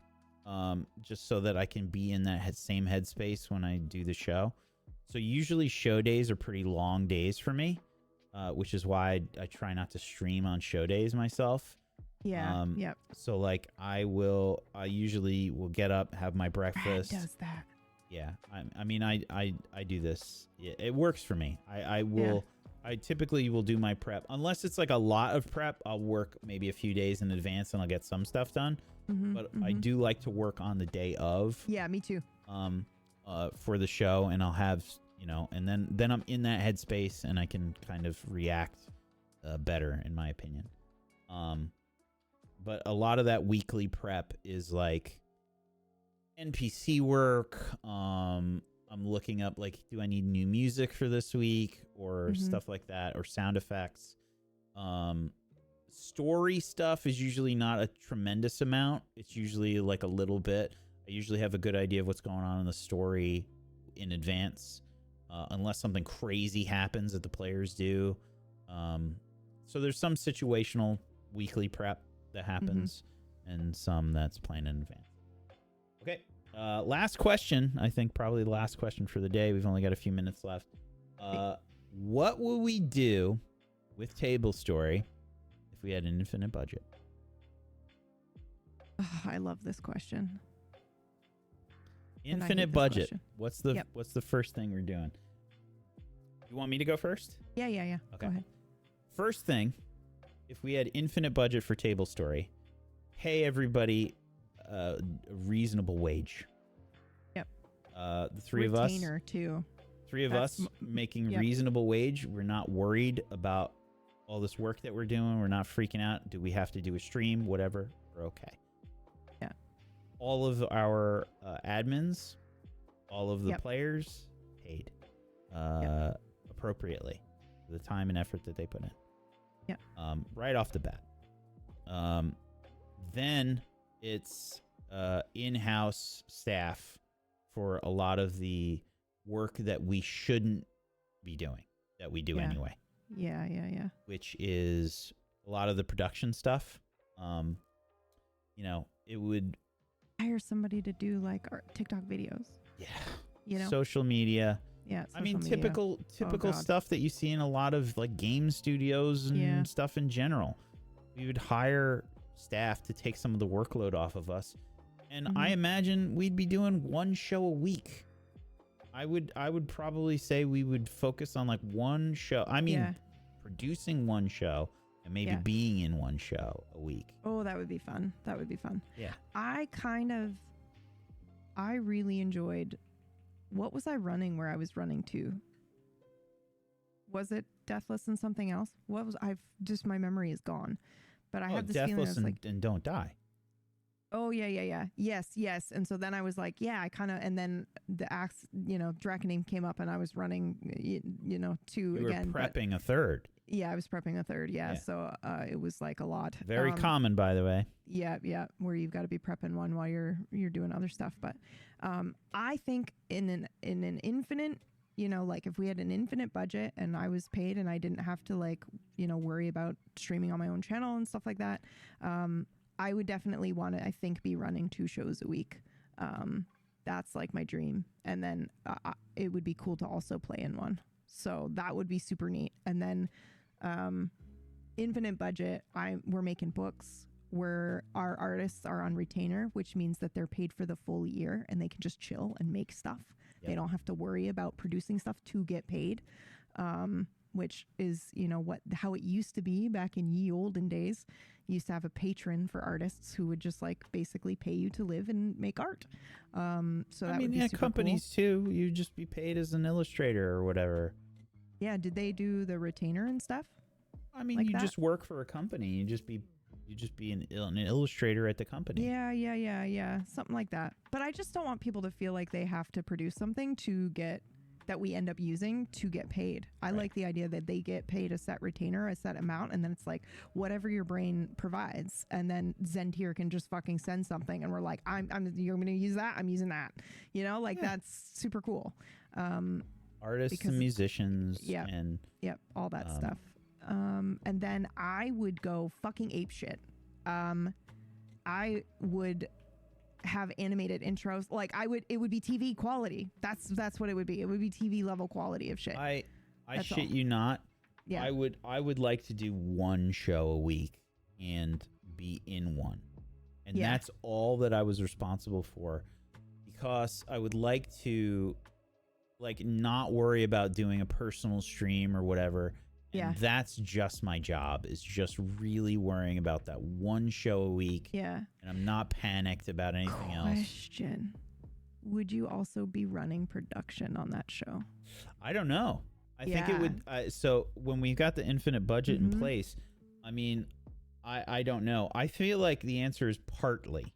just so that I can be in that same headspace when I do the show. So usually show days are pretty long days for me, which is why I try not to stream on show days myself. Yeah. Yep. So like I usually will get up, have my breakfast. Brad does that. Yeah. I mean, I do this. Yeah, it works for me. I will. Yeah. I typically will do my prep unless it's like a lot of prep. I'll work maybe a few days in advance and I'll get some stuff done. But I do like to work on the day of. Yeah, me too. For the show, and I'll have and then I'm in that headspace and I can kind of react better, in my opinion. But a lot of that weekly prep is like NPC work. I'm looking up like, do I need new music for this week or stuff like that, or sound effects. Story stuff is usually not a tremendous amount. It's usually like a little bit. I usually have a good idea of what's going on in the story in advance, unless something crazy happens that the players do. So there's some situational weekly prep that happens, and some that's planned in advance. Okay, last question. I think probably the last question for the day. We've only got a few minutes left. What will we do with Tablestory if we had an infinite budget? Oh, I love this question. Infinite budget. What's the first thing we're doing? You want me to go first? Yeah. Okay. Go ahead. First thing, if we had infinite budget for Tablestory, pay everybody a reasonable wage. Yep. The three Retainer of us. too. Three of us making reasonable wage. We're not worried about all this work that we're doing. We're not freaking out. Do we have to do a stream? Whatever. We're okay. Yeah. All of our admins, all of the players paid appropriately for the time and effort that they put in. Yeah. Right off the bat. Then it's in-house staff for a lot of the work that we shouldn't be doing, that we do anyway. Yeah. Which is a lot of the production stuff. It would hire somebody to do like our TikTok videos. Yeah. Social media. Yeah. I mean, typical stuff that you see in a lot of like game studios and stuff in general. We would hire staff to take some of the workload off of us. And I imagine we'd be doing one show a week. I would probably say we would focus on like one show. I mean, producing one show and maybe being in one show a week. Oh, that would be fun. Yeah. I really enjoyed, what was I running where I was running to? Was it Deathless and something else? My memory is gone. But I have this feeling Deathless and Don't Die. Oh, yeah. Yes. And so then I was like, and then the axe, Draconame came up and I was running, two again. You were prepping a third. Yeah, I was prepping a third. Yeah. So it was like a lot. Very common, by the way. Yeah. Where you've got to be prepping one while you're doing other stuff. But I think in an infinite, like if we had an infinite budget and I was paid and I didn't have to worry about streaming on my own channel and stuff like that, I would definitely want to, I think, be running 2 shows a week. That's like my dream. And then it would be cool to also play in one. So that would be super neat. And then infinite budget, we're making books where our artists are on retainer, which means that they're paid for the full year and they can just chill and make stuff. Yep. They don't have to worry about producing stuff to get paid. Which is, how it used to be back in ye olden days. You used to have a patron for artists who would just basically pay you to live and make art. So that would be super companies cool. too. You'd just be paid as an illustrator or whatever. Yeah. Did they do the retainer and stuff? I mean, you just work for a company. You just be an illustrator at the company. Yeah. Something like that. But I just don't want people to feel like they have to produce something that we end up using to get paid. I like the idea that they get paid a set retainer, a set amount, and then it's like whatever your brain provides, and then Zentier can just fucking send something, and we're like, you're going to use that, I'm using that. That's super cool. Artists and musicians, and all that stuff. And then I would go fucking ape shit. I would have animated intros. It would be TV quality. That's what it would be. It would be TV level quality of shit. I shit you not. Yeah. I would like to do one show a week and be in one. And that's all that I was responsible for, because I would like to not worry about doing a personal stream or whatever. And that's just my job, is just really worrying about that one show a week. Yeah. And I'm not panicked about anything else. Question. Would you also be running production on that show? I don't know. I think it would. So when we got the infinite budget in place, I mean, I don't know. I feel like the answer is partly.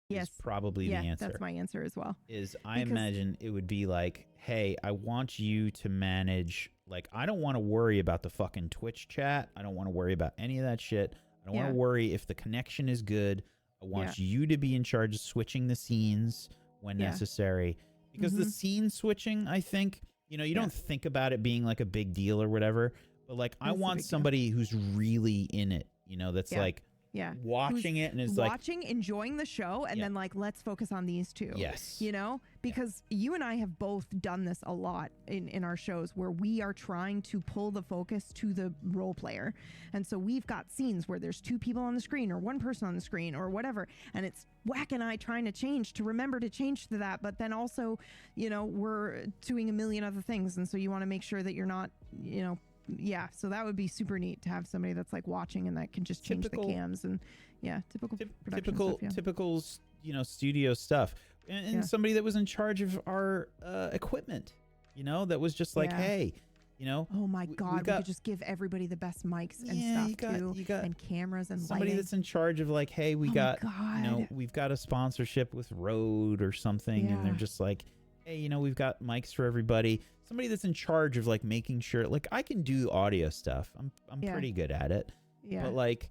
Yes. Is probably the answer. That's my answer as well. I imagine it would be like, hey, I want you to manage. I don't want to worry about the fucking Twitch chat. I don't want to worry about any of that shit. I don't want to worry if the connection is good. I want you to be in charge of switching the scenes when necessary. Because the scene switching, I think, you don't think about it being like a big deal or whatever. But I want somebody who's really in it, that's watching it and is watching, enjoying the show, and then like, let's focus on these two. Yes. You know, because you and I have both done this a lot in our shows where we are trying to pull the focus to the role player. And so we've got scenes where there's two people on the screen or one person on the screen or whatever. And it's Whack and I trying to remember to change to that. But then also, you know, we're doing a million other things. And so you want to make sure that you're not, you know, so that would be super neat to have somebody that's like watching and that can just change the cams and typical you know, studio stuff, and somebody that was in charge of our equipment, you know, that was just like, hey, you know, oh my god, we could just give everybody the best mics and stuff too, and cameras and somebody lighting. That's in charge of like, hey, we got, you know, we've got a sponsorship with Rode or something, and they're just like, hey, you know, we've got mics for everybody. Somebody that's in charge of like making sure, like, I can do audio stuff. I'm pretty good at it. Yeah. But like,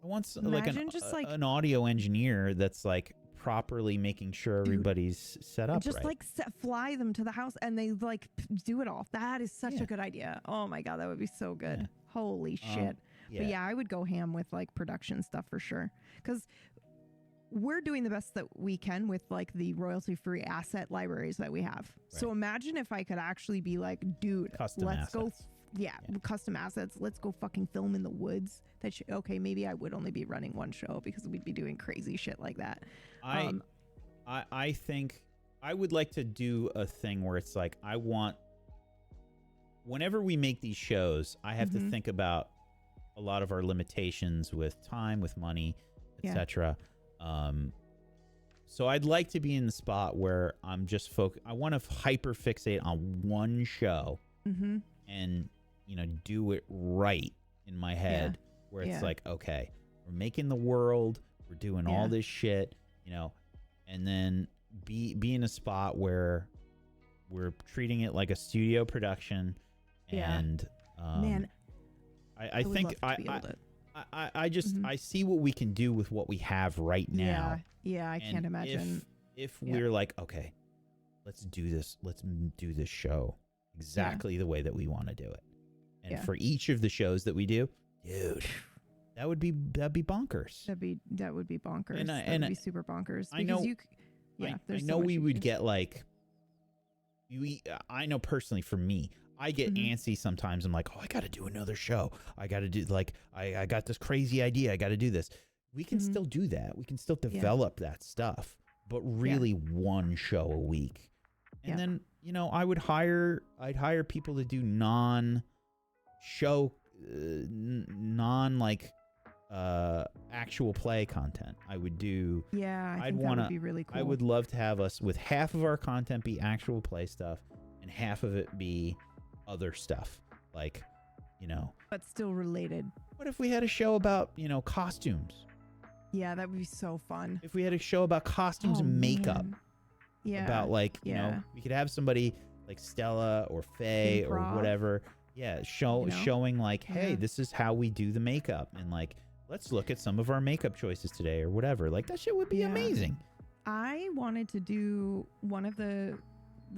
I want an audio engineer that's like properly making sure everybody's set up just right. Like fly them to the house and they like do it all. That is such a good idea. Oh my god, that would be so good. Yeah. Holy shit. But yeah, I would go ham with like production stuff for sure, because we're doing the best that we can with like the royalty-free asset libraries that we have. Right. So imagine if I could actually be like, dude, custom assets. Let's go fucking film in the woods. Okay, maybe I would only be running one show because we'd be doing crazy shit like that. I think I would like to do a thing where it's like, I want, whenever we make these shows, I have to think about a lot of our limitations with time, with money, etc. So I'd like to be in the spot where I'm just I want to hyper fixate on one show and, you know, do it right in my head where it's like, okay, we're making the world, we're doing all this shit, you know, and then be in a spot where we're treating it like a studio production. And, man, I think I just I see what we can do with what we have right now. I can't imagine if we're like, okay, let's do this show exactly the way that we want to do it. And for each of the shows that we do, dude, that'd be bonkers. That would be bonkers. That would be super bonkers. I know. I know we would get like. I know personally for me, I get antsy sometimes. I'm like, oh, I got to do another show. I got to do like, I got this crazy idea. I got to do this. We can still do that. We can still develop that stuff, but really one show a week. And then, you know, I'd hire people to do non-show, actual play content. I would do. Yeah, I think that would be really cool. I would love to have us with half of our content be actual play stuff and half of it be other stuff, like, you know, but still related. What if we had a show about, you know, costumes? Yeah, that would be so fun. If we had a show about costumes and makeup, about like, you know, we could have somebody like Stella or Faye or whatever, showing like, hey, this is how we do the makeup, and like, let's look at some of our makeup choices today or whatever. Like, that shit would be amazing. I wanted to do one of the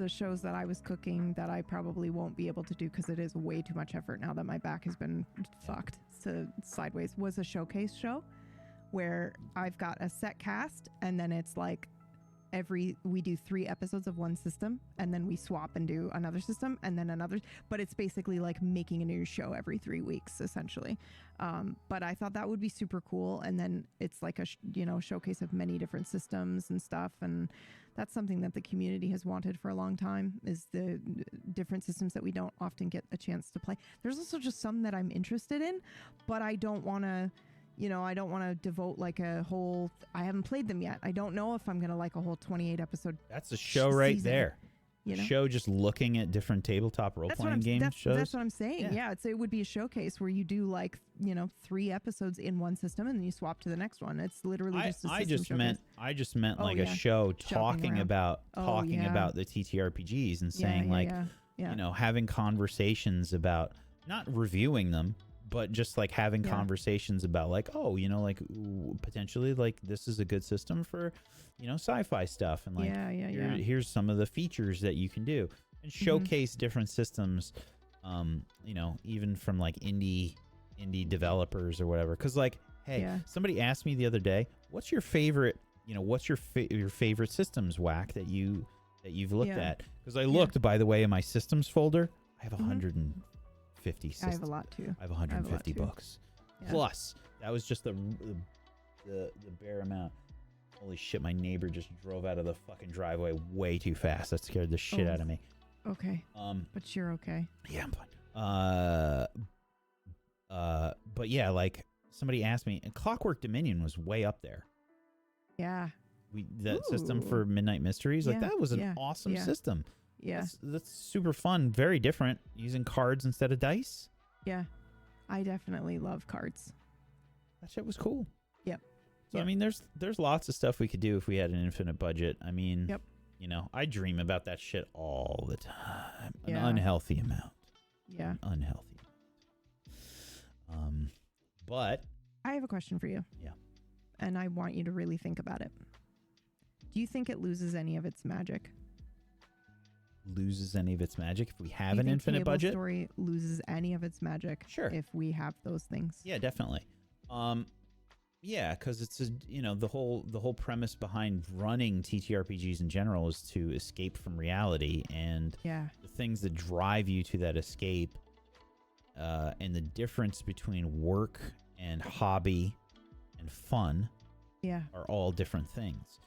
shows that I was cooking that I probably won't be able to do because it is way too much effort now that my back has been fucked sideways, was a showcase show where I've got a set cast, and then it's like we do 3 episodes of one system, and then we swap and do another system and then another, but it's basically like making a new show every 3 weeks essentially. But I thought that would be super cool, and then it's like a showcase of many different systems and stuff, and that's something that the community has wanted for a long time, is the different systems that we don't often get a chance to play. There's also just some that I'm interested in, but I don't want to devote like a whole, I haven't played them yet. I don't know if I'm going to like a whole 28 episode. That's a show right there. You know? Show just looking at different tabletop role-playing game shows. That's what I'm saying. Yeah, it would be a showcase where you do like, 3 episodes in one system and then you swap to the next one. It's literally just a system showcase. I just meant like a show talking about the TTRPGs and saying having conversations about, not reviewing them, but just like having conversations about like, potentially like this is a good system for, sci-fi stuff, and like here's some of the features that you can do, and showcase different systems, even from like indie developers or whatever. Because like, Hey, somebody asked me the other day, what's your favorite, what's your favorite systems whack that you've looked at? Because I looked, by the way, in my systems folder, I have 150 systems. I have a lot too. I have 150 books. Yeah. Plus, that was just the bare amount. Holy shit, my neighbor just drove out of the fucking driveway way too fast. That scared the shit out of me. Okay. But you're okay. Yeah, I'm fine. But yeah, like somebody asked me, and Clockwork Dominion was way up there. Yeah. That system for Midnight Mysteries, like that was an awesome system. Yeah. That's super fun, very different, using cards instead of dice. Yeah. I definitely love cards. That shit was cool. Yep. So I mean, there's lots of stuff we could do if we had an infinite budget. I mean, I dream about that shit all the time. An unhealthy amount. Yeah. An unhealthy amount. But I have a question for you. Yeah. And I want you to really think about it. Do you think it loses any of its magic? Loses any of its magic if we have an infinite budget? Tablestory loses any of its magic? Sure. If we have those things? Yeah, definitely. Yeah, because it's the whole premise behind running TTRPGs in general is to escape from reality, and the things that drive you to that escape, and the difference between work and hobby and fun, are all different things.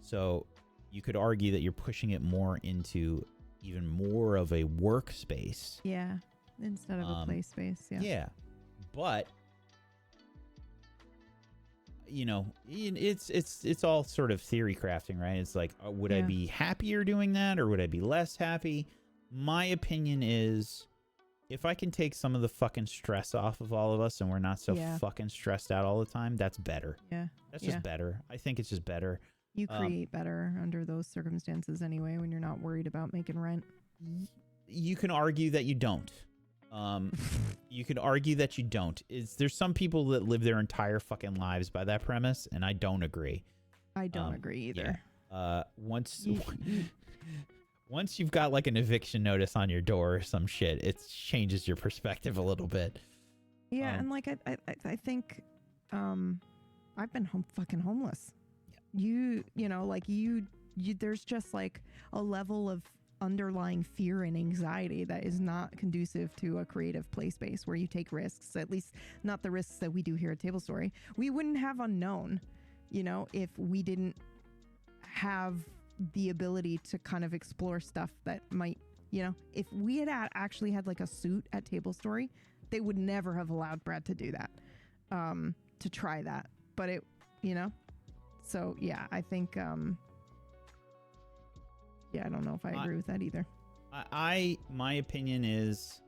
So you could argue that you're pushing it more into even more of a workspace. Yeah, instead of a play space. Yeah. Yeah, but it's all sort of theory crafting, right? It's like, would I be happier doing that, or would I be less happy? My opinion is, if I can take some of the fucking stress off of all of us and we're not so fucking stressed out all the time, that's better. Yeah. That's just better. I think it's just better. You create better under those circumstances anyway, when you're not worried about making rent. You can argue that you don't. You could argue that you don't. There's some people that live their entire fucking lives by that premise, and I don't agree. I don't agree either. Yeah. Once you've got like an eviction notice on your door or some shit, it changes your perspective a little bit. Yeah, and like I think I've been fucking homeless. Yeah. There's just like a level of underlying fear and anxiety that is not conducive to a creative play space where you take risks, at least not the risks that we do here at Tablestory. We wouldn't have Unknown, if we didn't have the ability to kind of explore stuff that might, if we had actually had like a suit at Tablestory, they would never have allowed Brad to do that, to try that. But it, so yeah, I think, I don't know if I agree with that either. My opinion is,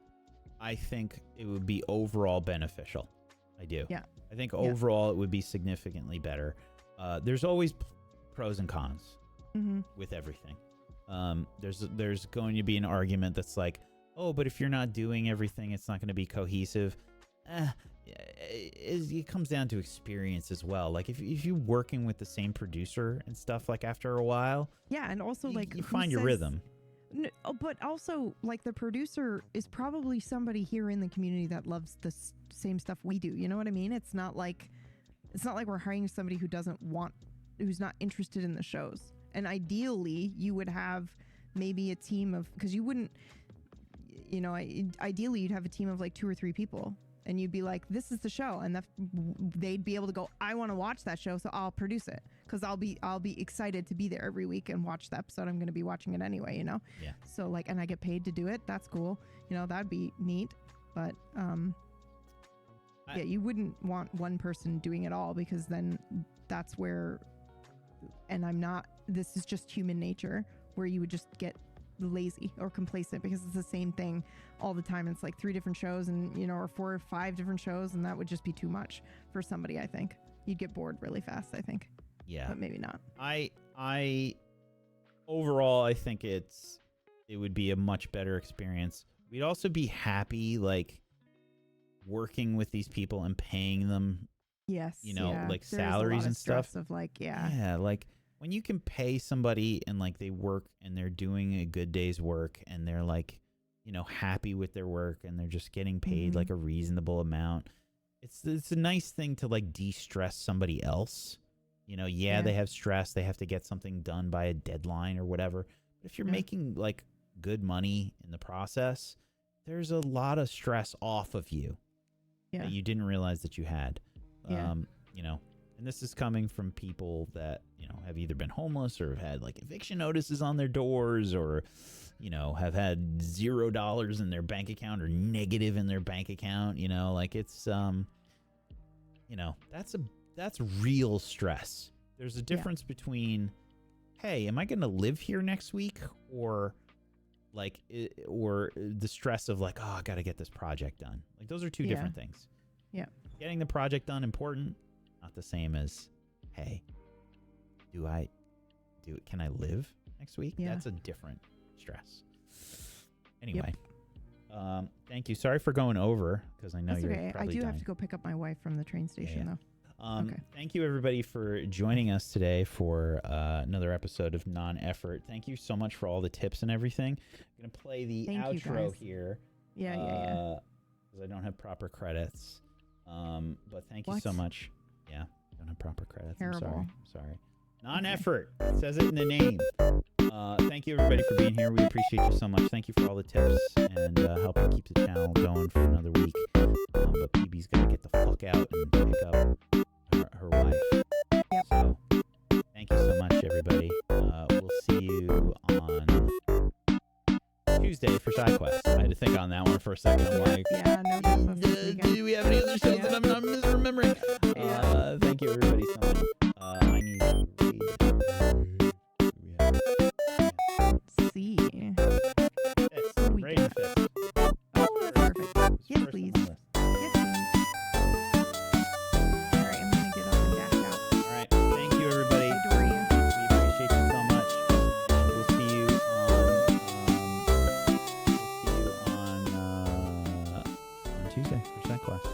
I think it would be overall beneficial. I do. Yeah. I think overall it would be significantly better. There's always pros and cons with everything. There's going to be an argument that's like, oh, but if you're not doing everything, it's not going to be cohesive. It comes down to experience as well. Like if you're working with the same producer and stuff, like after a while, and also like you find your rhythm. But also like the producer is probably somebody here in the community that loves the same stuff we do. You know what I mean? It's not like we're hiring somebody who's not interested in the shows. And ideally, you would have maybe a team of, because you wouldn't, ideally you'd have a team of like 2 or 3 people. And you'd be like, this is the show. And they'd be able to go, I want to watch that show, so I'll produce it. Because I'll be excited to be there every week and watch the episode. I'm going to be watching it anyway, Yeah. So like, and I get paid to do it. That's cool. That'd be neat. But you wouldn't want one person doing it all, because then that's where, and this is just human nature, where you would just get lazy or complacent because it's the same thing all the time. It's like 3 different shows and or 4 or 5 different shows, and that would just be too much for somebody. I think you'd get bored really fast, I think. Yeah, but maybe not. I overall I think it would be a much better experience. We'd also be happy like working with these people and paying them, like salaries and stuff of like like when you can pay somebody and like they work and they're doing a good day's work and they're like, happy with their work and they're just getting paid like a reasonable amount. it's a nice thing to like de-stress somebody else. You know, they have stress. They have to get something done by a deadline or whatever. But if you're making like good money in the process, there's a lot of stress off of you that you didn't realize that you had. You know, and this is coming from people that, you know, have either been homeless or have had like eviction notices on their doors, or, you know, have had $0 in their bank account or negative in their bank account. You know, like it's, you know, that's real stress. There's a difference between, hey, am I going to live here next week, or like, or the stress of like, oh, I got to get this project done. Like those are two different things. Yeah. Getting the project done, important, not the same as, hey, can I live next week? Yeah. That's a different stress. Anyway, thank you. Sorry for going over, because I know you're okay. probably I do dying. have to go pick up my wife from the train station though. Thank you, everybody, for joining us today for another episode of Non-Effort. Thank you so much for all the tips and everything. I'm going to play the outro here. Because I don't have proper credits. But thank you so much. Yeah, don't have proper credits. Terrible. I'm sorry. Non-Effort. It says it in the name. Thank you, everybody, for being here. We appreciate you so much. Thank you for all the tips and helping keep the channel going for another week. But PB's got to get the fuck out and pick up her wife. So thank you so much, everybody. We'll see you on Tuesday for SideQuest. I had to think on that one for a second. I'm like, do we have any other shows that I'm misremembering? Thank you, everybody, so much. I need to read. Let's see. Great fit. Oh, that's perfect. Yes, please. Yes, please. All right, I'm going to get up and dash out. All right. Thank you, everybody. Adore you. We appreciate you so much. And we'll see you on Tuesday for SideQuest.